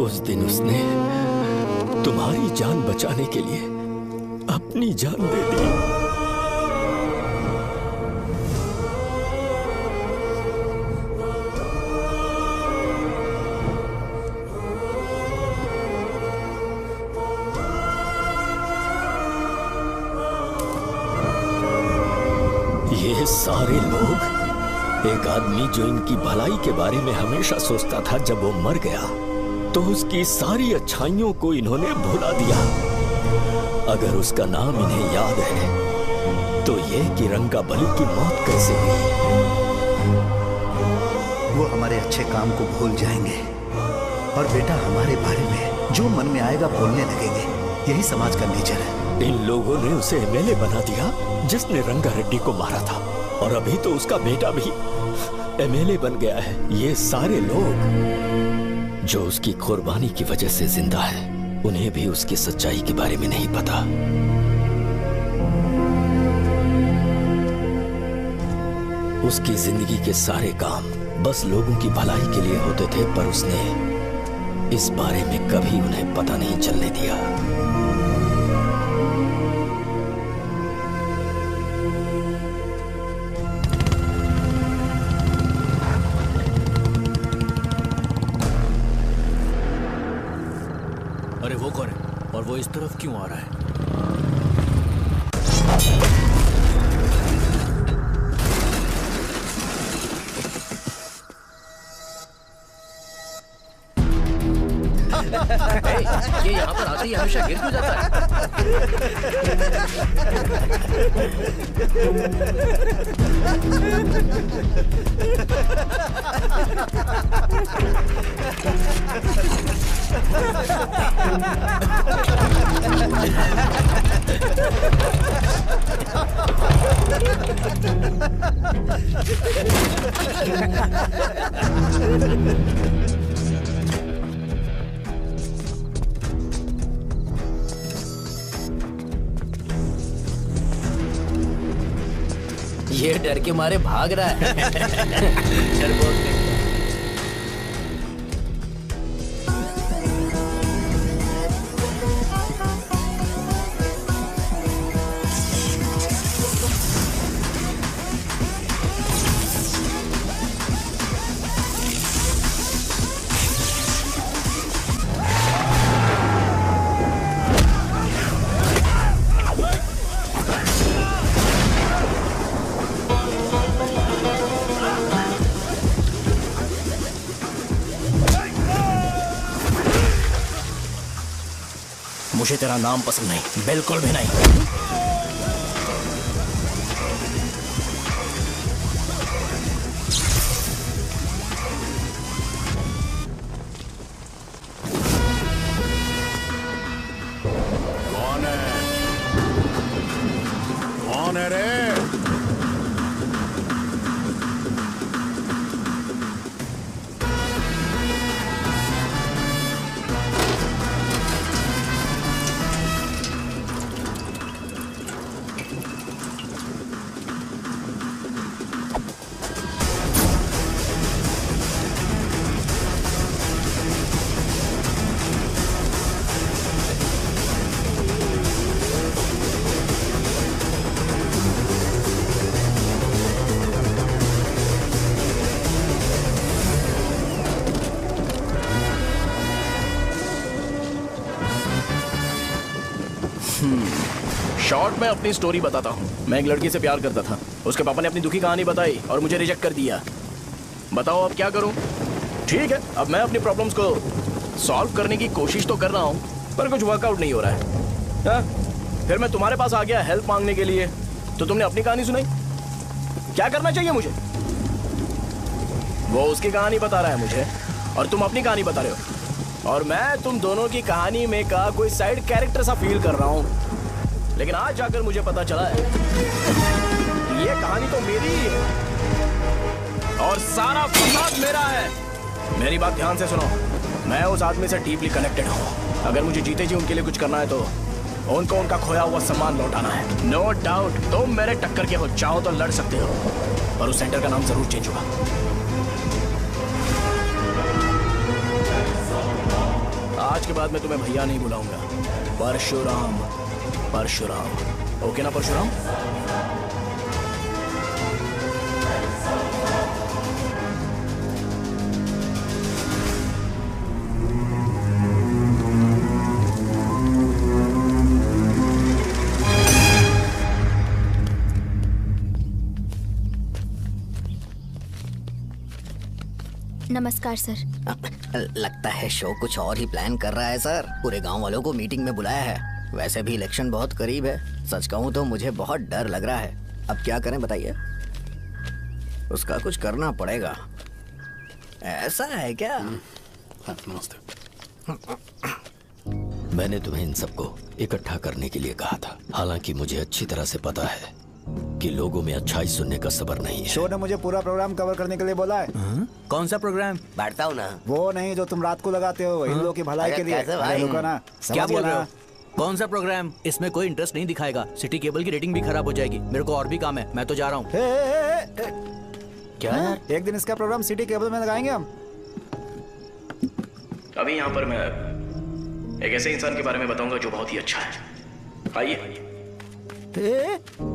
उस दिन उसने तुम्हारी जान बचाने के लिए अपनी जान दे दी। ये सारे लोग, एक आदमी जो इनकी भलाई के बारे में हमेशा सोचता था, जब वो मर गया तो उसकी सारी अच्छाइयों को इन्होंने भुला दिया। अगर उसका नाम इन्हें याद है तो ये कि रंगाबली की मौत कैसे हुई। वो हमारे अच्छे काम को भूल जाएंगे और बेटा हमारे बारे में जो मन में आएगा बोलने लगेंगे। यही समाज का नेचर है। इन लोगों ने उसे एमएलए बना दिया जिसने रंगा रेड्डी को मारा था, और अभी तो उसका बेटा भी एमएलए बन गया है। ये सारे लोग जो उसकी कुर्बानी की वजह से जिंदा है, उन्हें भी उसकी सच्चाई के बारे में नहीं पता। उसकी जिंदगी के सारे काम बस लोगों की भलाई के लिए होते थे, पर उसने इस बारे में कभी उन्हें पता नहीं चलने दिया। अरे वो कौन है और वो इस तरफ क्यों आ रहा है? ये यहाँ पर आते ही हमेशा गिर क्यों जाता ये डर के मारे भाग रहा है। डरपोक नहीं। मुझे तेरा नाम पसंद नहीं, बिल्कुल भी नहीं। कौन है? कौन है रे? शॉर्ट में अपनी स्टोरी बताता हूँ। मैं एक लड़की से प्यार करता था। उसके पापा ने अपनी दुखी कहानी बताई और मुझे रिजेक्ट कर दिया। बताओ अब क्या करूँ? ठीक है, अब मैं अपनी प्रॉब्लम्स को सॉल्व करने की कोशिश तो कर रहा हूँ, पर कुछ वर्कआउट नहीं हो रहा है। फिर मैं तुम्हारे पास आ गया हेल्प मांगने के लिए, तो तुमने अपनी कहानी सुनाई। क्या करना चाहिए मुझे? वो उसकी कहानी बता रहा है मुझे और तुम अपनी कहानी बता रहे हो, और मैं तुम दोनों की कहानी में का कोई साइड कैरेक्टर सा फील कर रहा हूँ। लेकिन आज जाकर मुझे पता चला है ये कहानी तो मेरी ही है और सारा फसाद मेरा है। मेरी बात ध्यान से सुनो, मैं उस आदमी से डीपली कनेक्टेड हूँ। अगर मुझे जीते जी उनके लिए कुछ करना है तो उनको उनका खोया हुआ सम्मान लौटाना है। नो डाउट तुम मेरे टक्कर के हो, चाहो तो लड़ सकते हो, पर उस सेंटर का नाम जरूर चेंज होगा। आज के बाद मैं तुम्हें भैया नहीं बुलाऊंगा, परशुराम। परशुराम, ओके ना परशुराम? नमस्कार सर। लगता है शो कुछ और ही प्लान कर रहा है सर। पूरे गांव वालों को मीटिंग में बुलाया है। वैसे भी इलेक्शन बहुत करीब है। सच कहूँ तो मुझे बहुत डर लग रहा है। अब क्या करें बताइए? उसका कुछ करना पड़ेगा। ऐसा है क्या? मैंने तुम्हें इन सबको इकट्ठा करने के लिए कहा था। हालांकि मुझे अच्छी तरह से पता है कि लोगों में अच्छाई सुनने का सब्र नहीं है। शो ने मुझे पूरा प्रोग्राम कवर करने के लिए बोला है। कौन सा प्रोग्राम? बैठता हूँ ना। वो नहीं जो तुम रात को लगाते हो इन लोगों की भलाई के लिए। रुको ना, क्या बोल रहे हो? कौन सा प्रोग्राम? इसमें कोई इंटरेस्ट नहीं दिखाएगा। सिटी केबल की रेटिंग भी खराब हो जाएगी। मेरे को और भी काम है, मैं तो जा रहा हूँ। क्या यार? एक दिन इसका प्रोग्राम सिटी केबल में लगाएंगे हम। अभी यहाँ पर मैं एक ऐसे इंसान के बारे में बताऊंगा जो बहुत ही अच्छा है। आइए।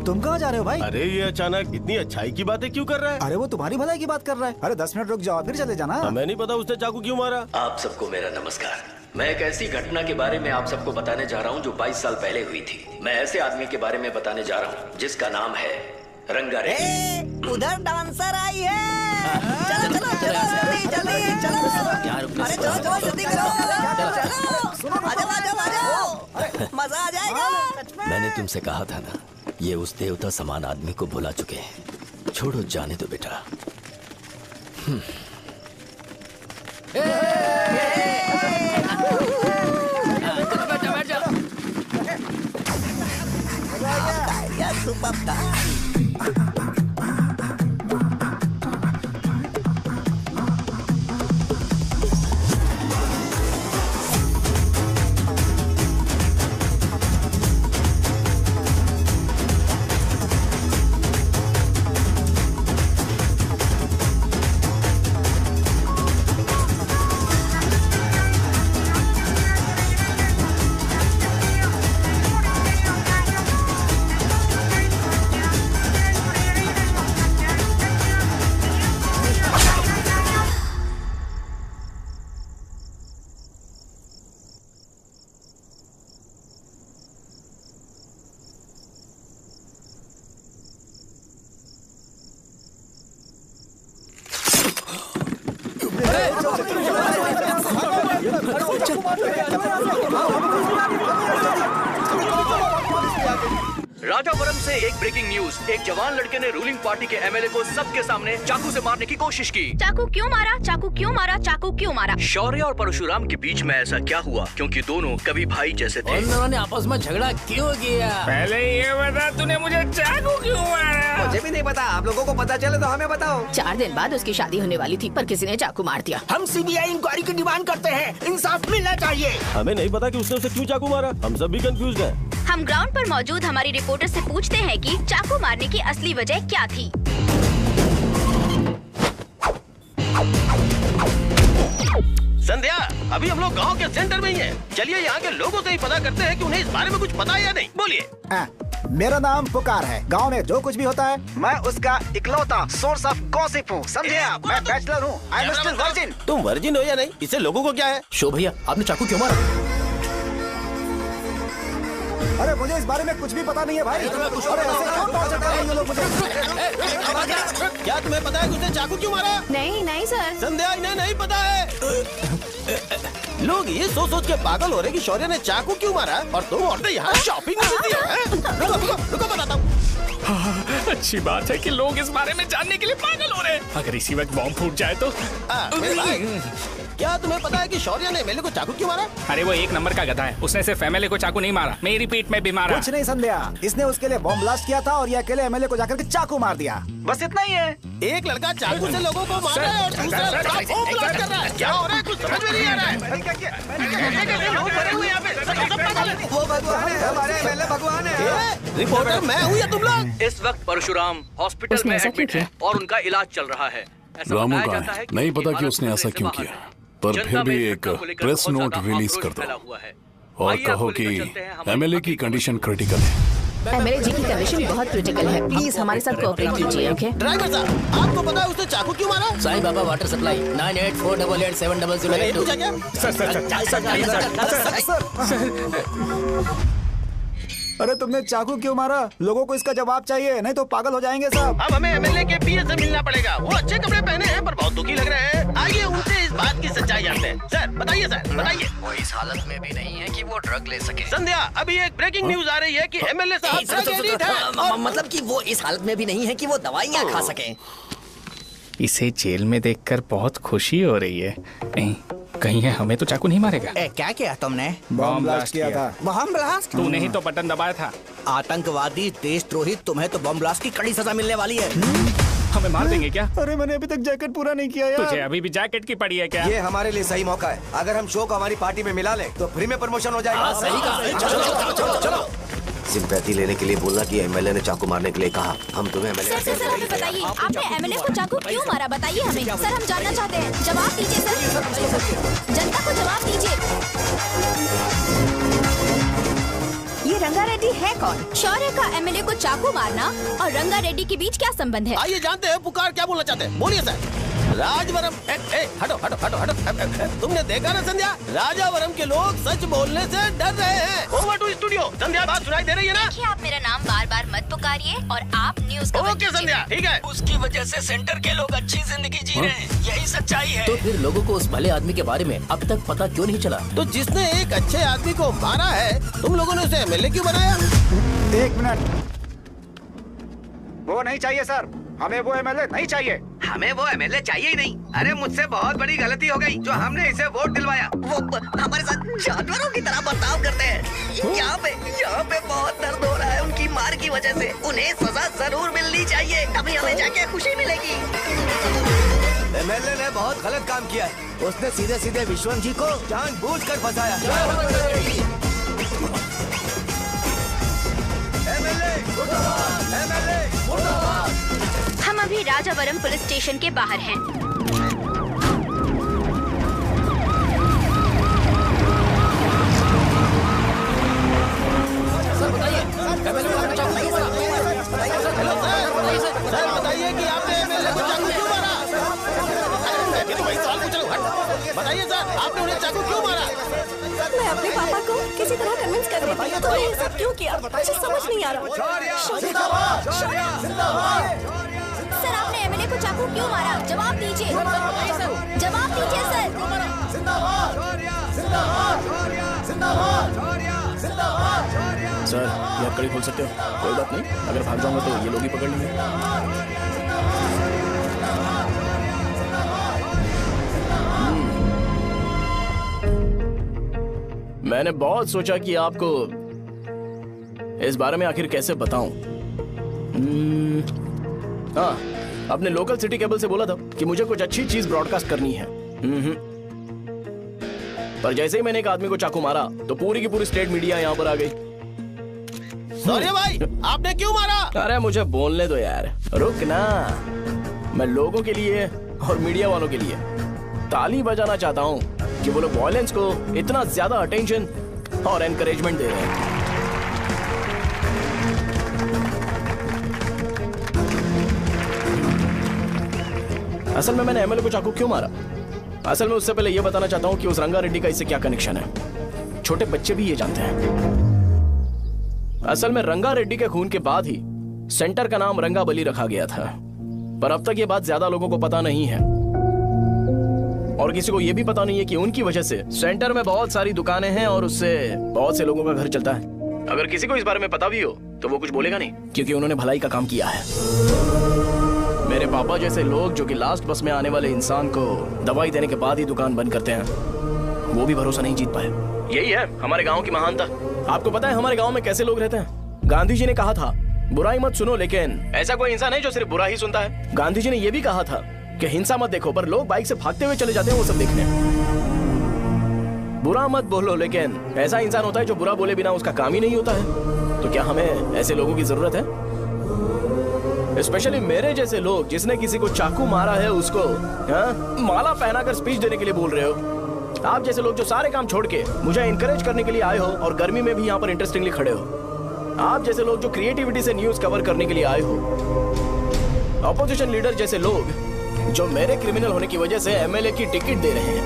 तुम कहाँ जा रहे हो भाई? अरे ये अचानक इतनी अच्छाई की बातें क्यों कर रहा है? अरे वो तुम्हारी भलाई की बात कर रहा है। अरे 10 मिनट रुक जाओ, फिर चले जाना। हमें नहीं पता उसने चाकू क्यों मारा। आप सबको मेरा नमस्कार। मैं एक ऐसी घटना के बारे में आप सबको बताने जा रहा हूं जो 22 साल पहले हुई थी। मैं ऐसे आदमी के बारे में बताने जा रहा हूं जिसका नाम है रंगा रेड्डी। उधर डांसर आई है। चलो चलो चलो जल्दी जल्दी चलो। अरे चलो चलो जल्दी करो। चलो आ जाओ आ जाओ मजा आ जाएगा। मैंने तुमसे कहा था ना, ये उस देवता समान आदमी को भुला चुके हैं। छोड़ो, जाने दो बेटा। राजापुरम से एक ब्रेकिंग न्यूज। एक जवान लड़के ने रूलिंग पार्टी के एमएलए को सबके सामने चाकू से मारने की कोशिश की। चाकू क्यों मारा? चाकू क्यों मारा? चाकू क्यों मारा? शौर्य और परशुराम के बीच में ऐसा क्या हुआ क्योंकि दोनों कभी भाई जैसे थे। उन दोनों ने आपस में झगड़ा क्यों किया? पहले ये बता, तूने मुझे चाकू क्यों मारा? मुझे भी नहीं पता। आप लोगों को पता चले तो हमें बताओ। 4 दिन बाद उसकी शादी होने वाली थी पर किसी ने चाकू मार दिया। हम सीबीआई इंक्वायरी की डिमांड करते हैं। इंसाफ मिलना चाहिए। हमें नहीं पता कि उसने उसे क्यों चाकू मारा। हम सब भी कंफ्यूज हैं। हम ग्राउंड पर मौजूद हमारी रिपोर्टर से पूछते हैं कि चाकू मारने की असली वजह क्या थी। संध्या, अभी हम लोग गांव के सेंटर में ही हैं। चलिए यहाँ के लोगों से ही पता करते हैं कि उन्हें इस बारे में कुछ पता है या नहीं। बोलिए। मेरा नाम पुकार है। गांव में जो कुछ भी होता है मैं उसका इकलौता सोर्स ऑफ गॉसिप हूँ, समझे आप? मैं बैचलर हूँ। I am still virgin. तुम वर्जिन हो या नहीं, इससे लोगों को क्या है? शो भैया, आपने चाकू क्यों मारा? अरे मुझे इस बारे में कुछ भी पता नहीं है भाई। अरे ऐसे क्यों टॉर्चर कर रहे हैं ये लोग मुझे? क्या तुम्हें पता है कि उसने चाकू क्यों मारा? नहीं नहीं सर। संध्या, इन्हें नहीं पता है। लोग ये सोच सोच के पागल हो रहे कि शौर्य ने चाकू क्यों मारा और तुम औरतें यहाँ शॉपिंग में होती हैं। रुको बताता हूँ। अच्छी बात है कि लोग इस बारे में जानने के लिए पागल हो रहे हैं। अगर इसी वक्त बॉम्ब फूट जाए तो। मेरे भाई, क्या तुम्हें पता है कि शौर्य ने एमएलए को चाकू क्यों मारा? अरे वो एक नंबर का गधा है। उसने सिर्फ एमएलए को चाकू नहीं मारा, मेरी पीठ में भी मारा। कुछ नहीं संध्या, इसने उसके लिए बॉम्ब ब्लास्ट किया था और ये अकेले एमएलए को जाकर के चाकू मार दिया। बस इतना ही है। एक लड़का चाकू से लोगों को मार रहा है और दूसरा लड़का बॉम्ब ब्लास्ट कर रहा है। क्या हो रहा है? कुछ समझ में नहीं आ रहा है। लोग भरे हुए यहाँ पे, सब पागल हैं। वो भगवान है, हमारे एमएलए भगवान है। रिपोर्टर मैं हूँ या तुम लोग? इस वक्त परशुराम हॉस्पिटल में एडमिट है और उनका इलाज चल रहा है। रामू का है, नहीं पता कि उसने ऐसा क्यों किया, पर फिर भी एक प्रेस नोट रिलीज कर दो और कहो कि एमएलए की कंडीशन क्रिटिकल है। एमएलए जी की कंडीशन बहुत क्रिटिकल है। प्लीज हमारे साथ कोऑपरेट कीजिए। ओके ड्राइवर साहब, आपको पता है उसने चाकू क्यों मारा? Sai Baba water supply 9848870082। अरे तुमने चाकू क्यों मारा? लोगों को इसका जवाब चाहिए, नहीं तो पागल हो जाएंगे सब। अब हमें एमएलए के पीए से मिलना पड़ेगा। वो अच्छे कपड़े पहने हैं पर बहुत दुखी लग रहे हैं। आइए उनसे इस बात की सच्चाई जानते हैं। सर बताइए, सर बताइए। वो इस हालत में भी नहीं है कि वो ड्रग ले सके। संध्या, अभी एक ब्रेकिंग न्यूज आ रही है कि एमएलए साहब ड्रग एडिक्ट हैं। मतलब कि वो इस हालत में भी नहीं है कि वो दवाइयाँ खा सके। इसे जेल में देखकर बहुत खुशी हो रही है। कहीं है हमें तो चाकू नहीं मारेगा। क्या किया तुमने? बॉम्ब ब्लास्ट किया था। Bomb blast? तूने ही तो बटन दबाया था। आतंकवादी, देशद्रोही, तुम्हें तो बॉम्ब ब्लास्ट की कड़ी सजा मिलने वाली है। हमें मार देंगे क्या? अरे मैंने अभी तक जैकेट पूरा नहीं किया यार। तुझे अभी भी जैकेट की पड़ी है क्या? ये हमारे लिए सही मौका है। अगर हम शो को हमारी पार्टी में मिला ले तो फ्री में प्रमोशन हो जाएगा। सही कहा। चलो। सिंपैथी लेने के लिए बोला कि एमएलए ने चाकू मारने के लिए कहा। हम तुम्हें एमएलए सर हमें बताइए, आपने एमएलए को चाकू क्यों मारा? बताइए हमें। सर हम जानना चाहते हैं। जवाब दीजिए सर। जनता को जवाब दीजिए। ये रंगा रेड्डी है कौन? शौर्य का एमएलए को चाकू मारना और रंगा रेड्डी के बीच क्या संबंध है? आइए जानते हैं पुकार क्या बोलना चाहते हैं। बोलिए सर। राजवरम हटो हटो हटो हटो। तुमने देखा ना संध्या, राजावरम के लोग सच बोलने से डर रहे हैं। Over to studio. संध्या बात सुनाई दे रही है ना? देखिए, आप मेरा नाम बार बार मत पुकारिए और आप न्यूज़ का ओके संध्या, ठीक है। उसकी वजह से सेंटर के लोग अच्छी जिंदगी जी रहे हैं, यही सच्चाई है। तो फिर लोगों को उस भले आदमी के बारे में अब तक पता क्यों नहीं चला? तो जिसने एक अच्छे आदमी को मारा है, तुम लोगों ने उसे एमएलए क्यों बनाया? 1 मिनट, वो नहीं चाहिए सर, हमें वो एमएलए नहीं चाहिए। हमें वो एमएलए चाहिए ही नहीं। अरे मुझसे बहुत बड़ी गलती हो गई जो हमने इसे वोट दिलवाया। वो हमारे साथ जानवरों की तरह बर्ताव करते हैं। यहाँ पे बहुत दर्द हो रहा है उनकी मार की वजह से। उन्हें सजा जरूर मिलनी चाहिए, तभी हमें जाके खुशी मिलेगी। एमएलए ने बहुत गलत काम किया है। उसने सीधे सीधे विश्वम जी को जानबूझकर फंसाया। हम अभी राजावरम पुलिस स्टेशन के बाहर हैं। सर बताइए कि आपने एमएलए को चाकू क्यों मारा? मैं तो वही सवाल पूछ रहा हूँ। बताइए सर, आपने उन्हें चाकू क्यों मारा? मैं अपने पापा को किसी तरह कन्विंस कर रही थी। तो ये सब क्यों किया मुझे समझ नहीं आ रहा। सर, आपने एमएलए को चाकू क्यों मारा? जवाब दीजिए, जवाब दीजिए सर। सर, ये हथकड़ी खोल सकते हो? कोई बात नहीं, अगर भाग जाऊंगा तो ये लोग ही पकड़ लेंगे। मैंने बहुत सोचा कि आपको इस बारे में आखिर कैसे बताऊं। हाँ, अपने लोकल सिटी केबल से बोला था कि मुझे कुछ अच्छी चीज ब्रॉडकास्ट करनी है। पर जैसे ही मैंने एक आदमी को चाकू मारा तो पूरी की पूरी स्टेट मीडिया यहाँ पर आ गई। सॉरी भाई, आपने क्यों मारा? अरे मुझे बोलने दो यार, रुक ना। मैं लोगों के लिए और मीडिया वालों के लिए ताली बजाना चाहता हूँ कि वो लोग वायलेंस को इतना ज्यादा अटेंशन और एनकरेजमेंट दे रहे हैं। असल में मैंने एमएलए को चाकू क्यों मारा? असल में उससे पहले यह बताना चाहता हूं कि उस रंगा रेड्डी का इससे क्या कनेक्शन है। छोटे बच्चे भी ये जानते हैं। असल में रंगा रेड्डी के खून के बाद ही सेंटर का नाम रंगाबली रखा गया था, पर अब तक ये बात ज्यादा लोगों को पता नहीं है और किसी को यह भी पता नहीं है कि उनकी वजह से सेंटर में बहुत सारी दुकानें हैं और उससे बहुत से लोगों का घर चलता है। अगर किसी को इस बारे में पता भी हो तो वो कुछ बोलेगा नहीं, क्योंकि उन्होंने भलाई का काम किया है। मेरे पापा जैसे लोग जो कि लास्ट बस में आने वाले इंसान को दवाई देने के बाद ही दुकान बंद करते हैं, वो भी भरोसा नहीं जीत पाए। यही है हमारे गांव की महानता। आपको पता है हमारे गांव में कैसे लोग रहते हैं? गांधी जी ने कहा था बुराई मत सुनो, लेकिन ऐसा कोई इंसान है जो सिर्फ बुरा ही सुनता है। गांधी जी ने यह भी कहा था कि हिंसा मत देखो, पर लोग बाइक से भागते हुए चले जाते हैं वो सब देखने। बुरा मत बोलो, लेकिन ऐसा इंसान होता है जो बुरा बोले बिना उसका काम ही नहीं होता है। तो क्या हमें ऐसे लोगों की जरूरत है? स्पेशली मेरे जैसे लोग, जिसने किसी को चाकू मारा है उसको माला पहनाकर स्पीच देने के लिए बोल रहे हो। आप जैसे लोग जो सारे काम छोड़ के मुझे इंकरेज करने के लिए आए हो और गर्मी में भी यहाँ पर इंटरेस्टिंगली खड़े हो। आप जैसे लोग जो क्रिएटिविटी से न्यूज कवर करने के लिए आए हो। ऑपोजिशन लीडर जैसे लोग जो मेरे क्रिमिनल होने की वजह से एमएलए की टिकट दे रहे हैं।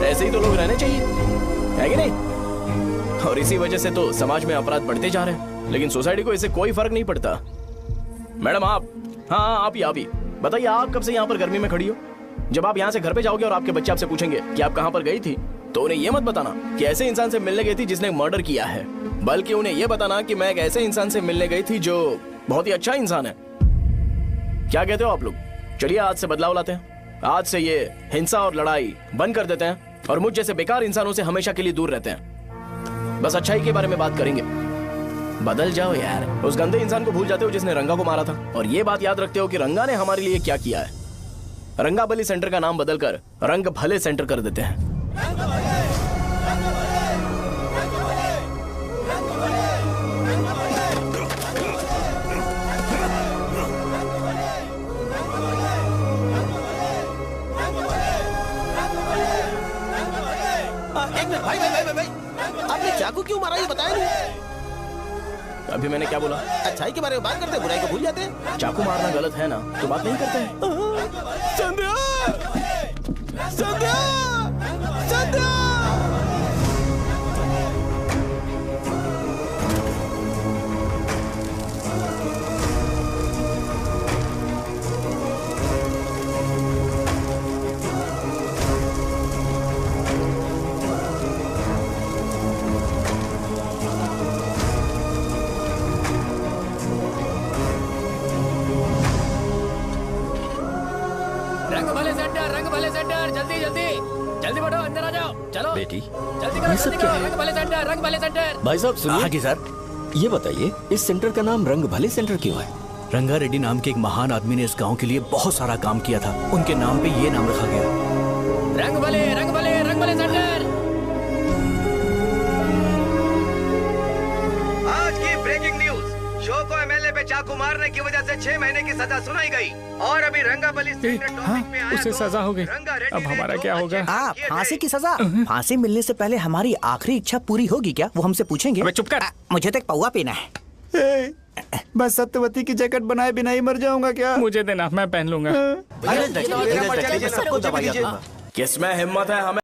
ऐसे ही तो लोग रहने चाहिए, है कि नहीं? और इसी वजह से तो समाज में अपराध बढ़ते जा रहे हैं, लेकिन सोसाइटी को इससे कोई फर्क नहीं पड़ता। मैडम आप, हाँ आप ही बताइए, आप कब से यहाँ पर गर्मी में खड़ी हो? जब आप यहाँ से घर पे जाओगे और आपके बच्चे आपसे पूछेंगे कि आप कहाँ पर गई थी, तो उन्हें यह मत बताना कि ऐसे इंसान से मिलने गई थी जिसने मर्डर किया है, बल्कि उन्हें यह बताना कि मैं एक ऐसे इंसान से मिलने गई थी जो बहुत ही अच्छा इंसान है। क्या कहते हो आप लोग? चलिए आज से बदलाव लाते हैं। आज से ये हिंसा और लड़ाई बंद कर देते हैं और मुझ जैसे बेकार इंसानों से हमेशा के लिए दूर रहते हैं। बस अच्छाई के बारे में बात करेंगे। बदल जाओ यार, उस गंदे इंसान को भूल जाते हो जिसने रंगा को मारा था, और ये बात याद रखते हो कि रंगा ने हमारे लिए क्या किया है। रंगाबली सेंटर का नाम बदलकर रंग भले सेंटर कर देते हैं। एक मिनट भाई, आपने चाकू क्यों मारा ये बताया नहीं? अभी मैंने क्या बोला? अच्छाई के बारे में बात करते हैं, बुराई को भूल जाते हैं। चाकू मारना गलत है ना, तो बात नहीं करते हैं। संध्या! संध्या! संध्या! रंग भले सेंटर, जल्दी जल्दी जल्दी बढ़ो, अंदर आ जाओ। चलो बेटी, जल्दी करो, जल्दी करो। रंग भले सेंटर, रंग भले सेंटर। भाई साहब सुनिए। हाँ जी सर। ये बताइए इस सेंटर का नाम रंग भले सेंटर क्यों है? रंगा रेड्डी नाम के एक महान आदमी ने इस गांव के लिए बहुत सारा काम किया था, उनके नाम पे ये नाम रखा गया। रंग भले, रंग भले, रंग भले सेंटर। आज की ब्रेकिंग न्यूज, शो को एमएलए पे चाकू मारने की वजह से 6 महीने की सजा सुनाई गई और अभी रंगाबली उसे सजा हो गई। अब हमारा क्या होगा? फांसी की सजा? फांसी मिलने से पहले हमारी आखिरी इच्छा पूरी होगी क्या, वो हमसे पूछेंगे? अबे चुप कर। मुझे तो एक पौवा पीना है। मैं सत्यवती की जैकेट बनाए बिना ही मर जाऊंगा क्या? मुझे देना, मैं पहन लूंगा। किसमें हिम्मत है हमें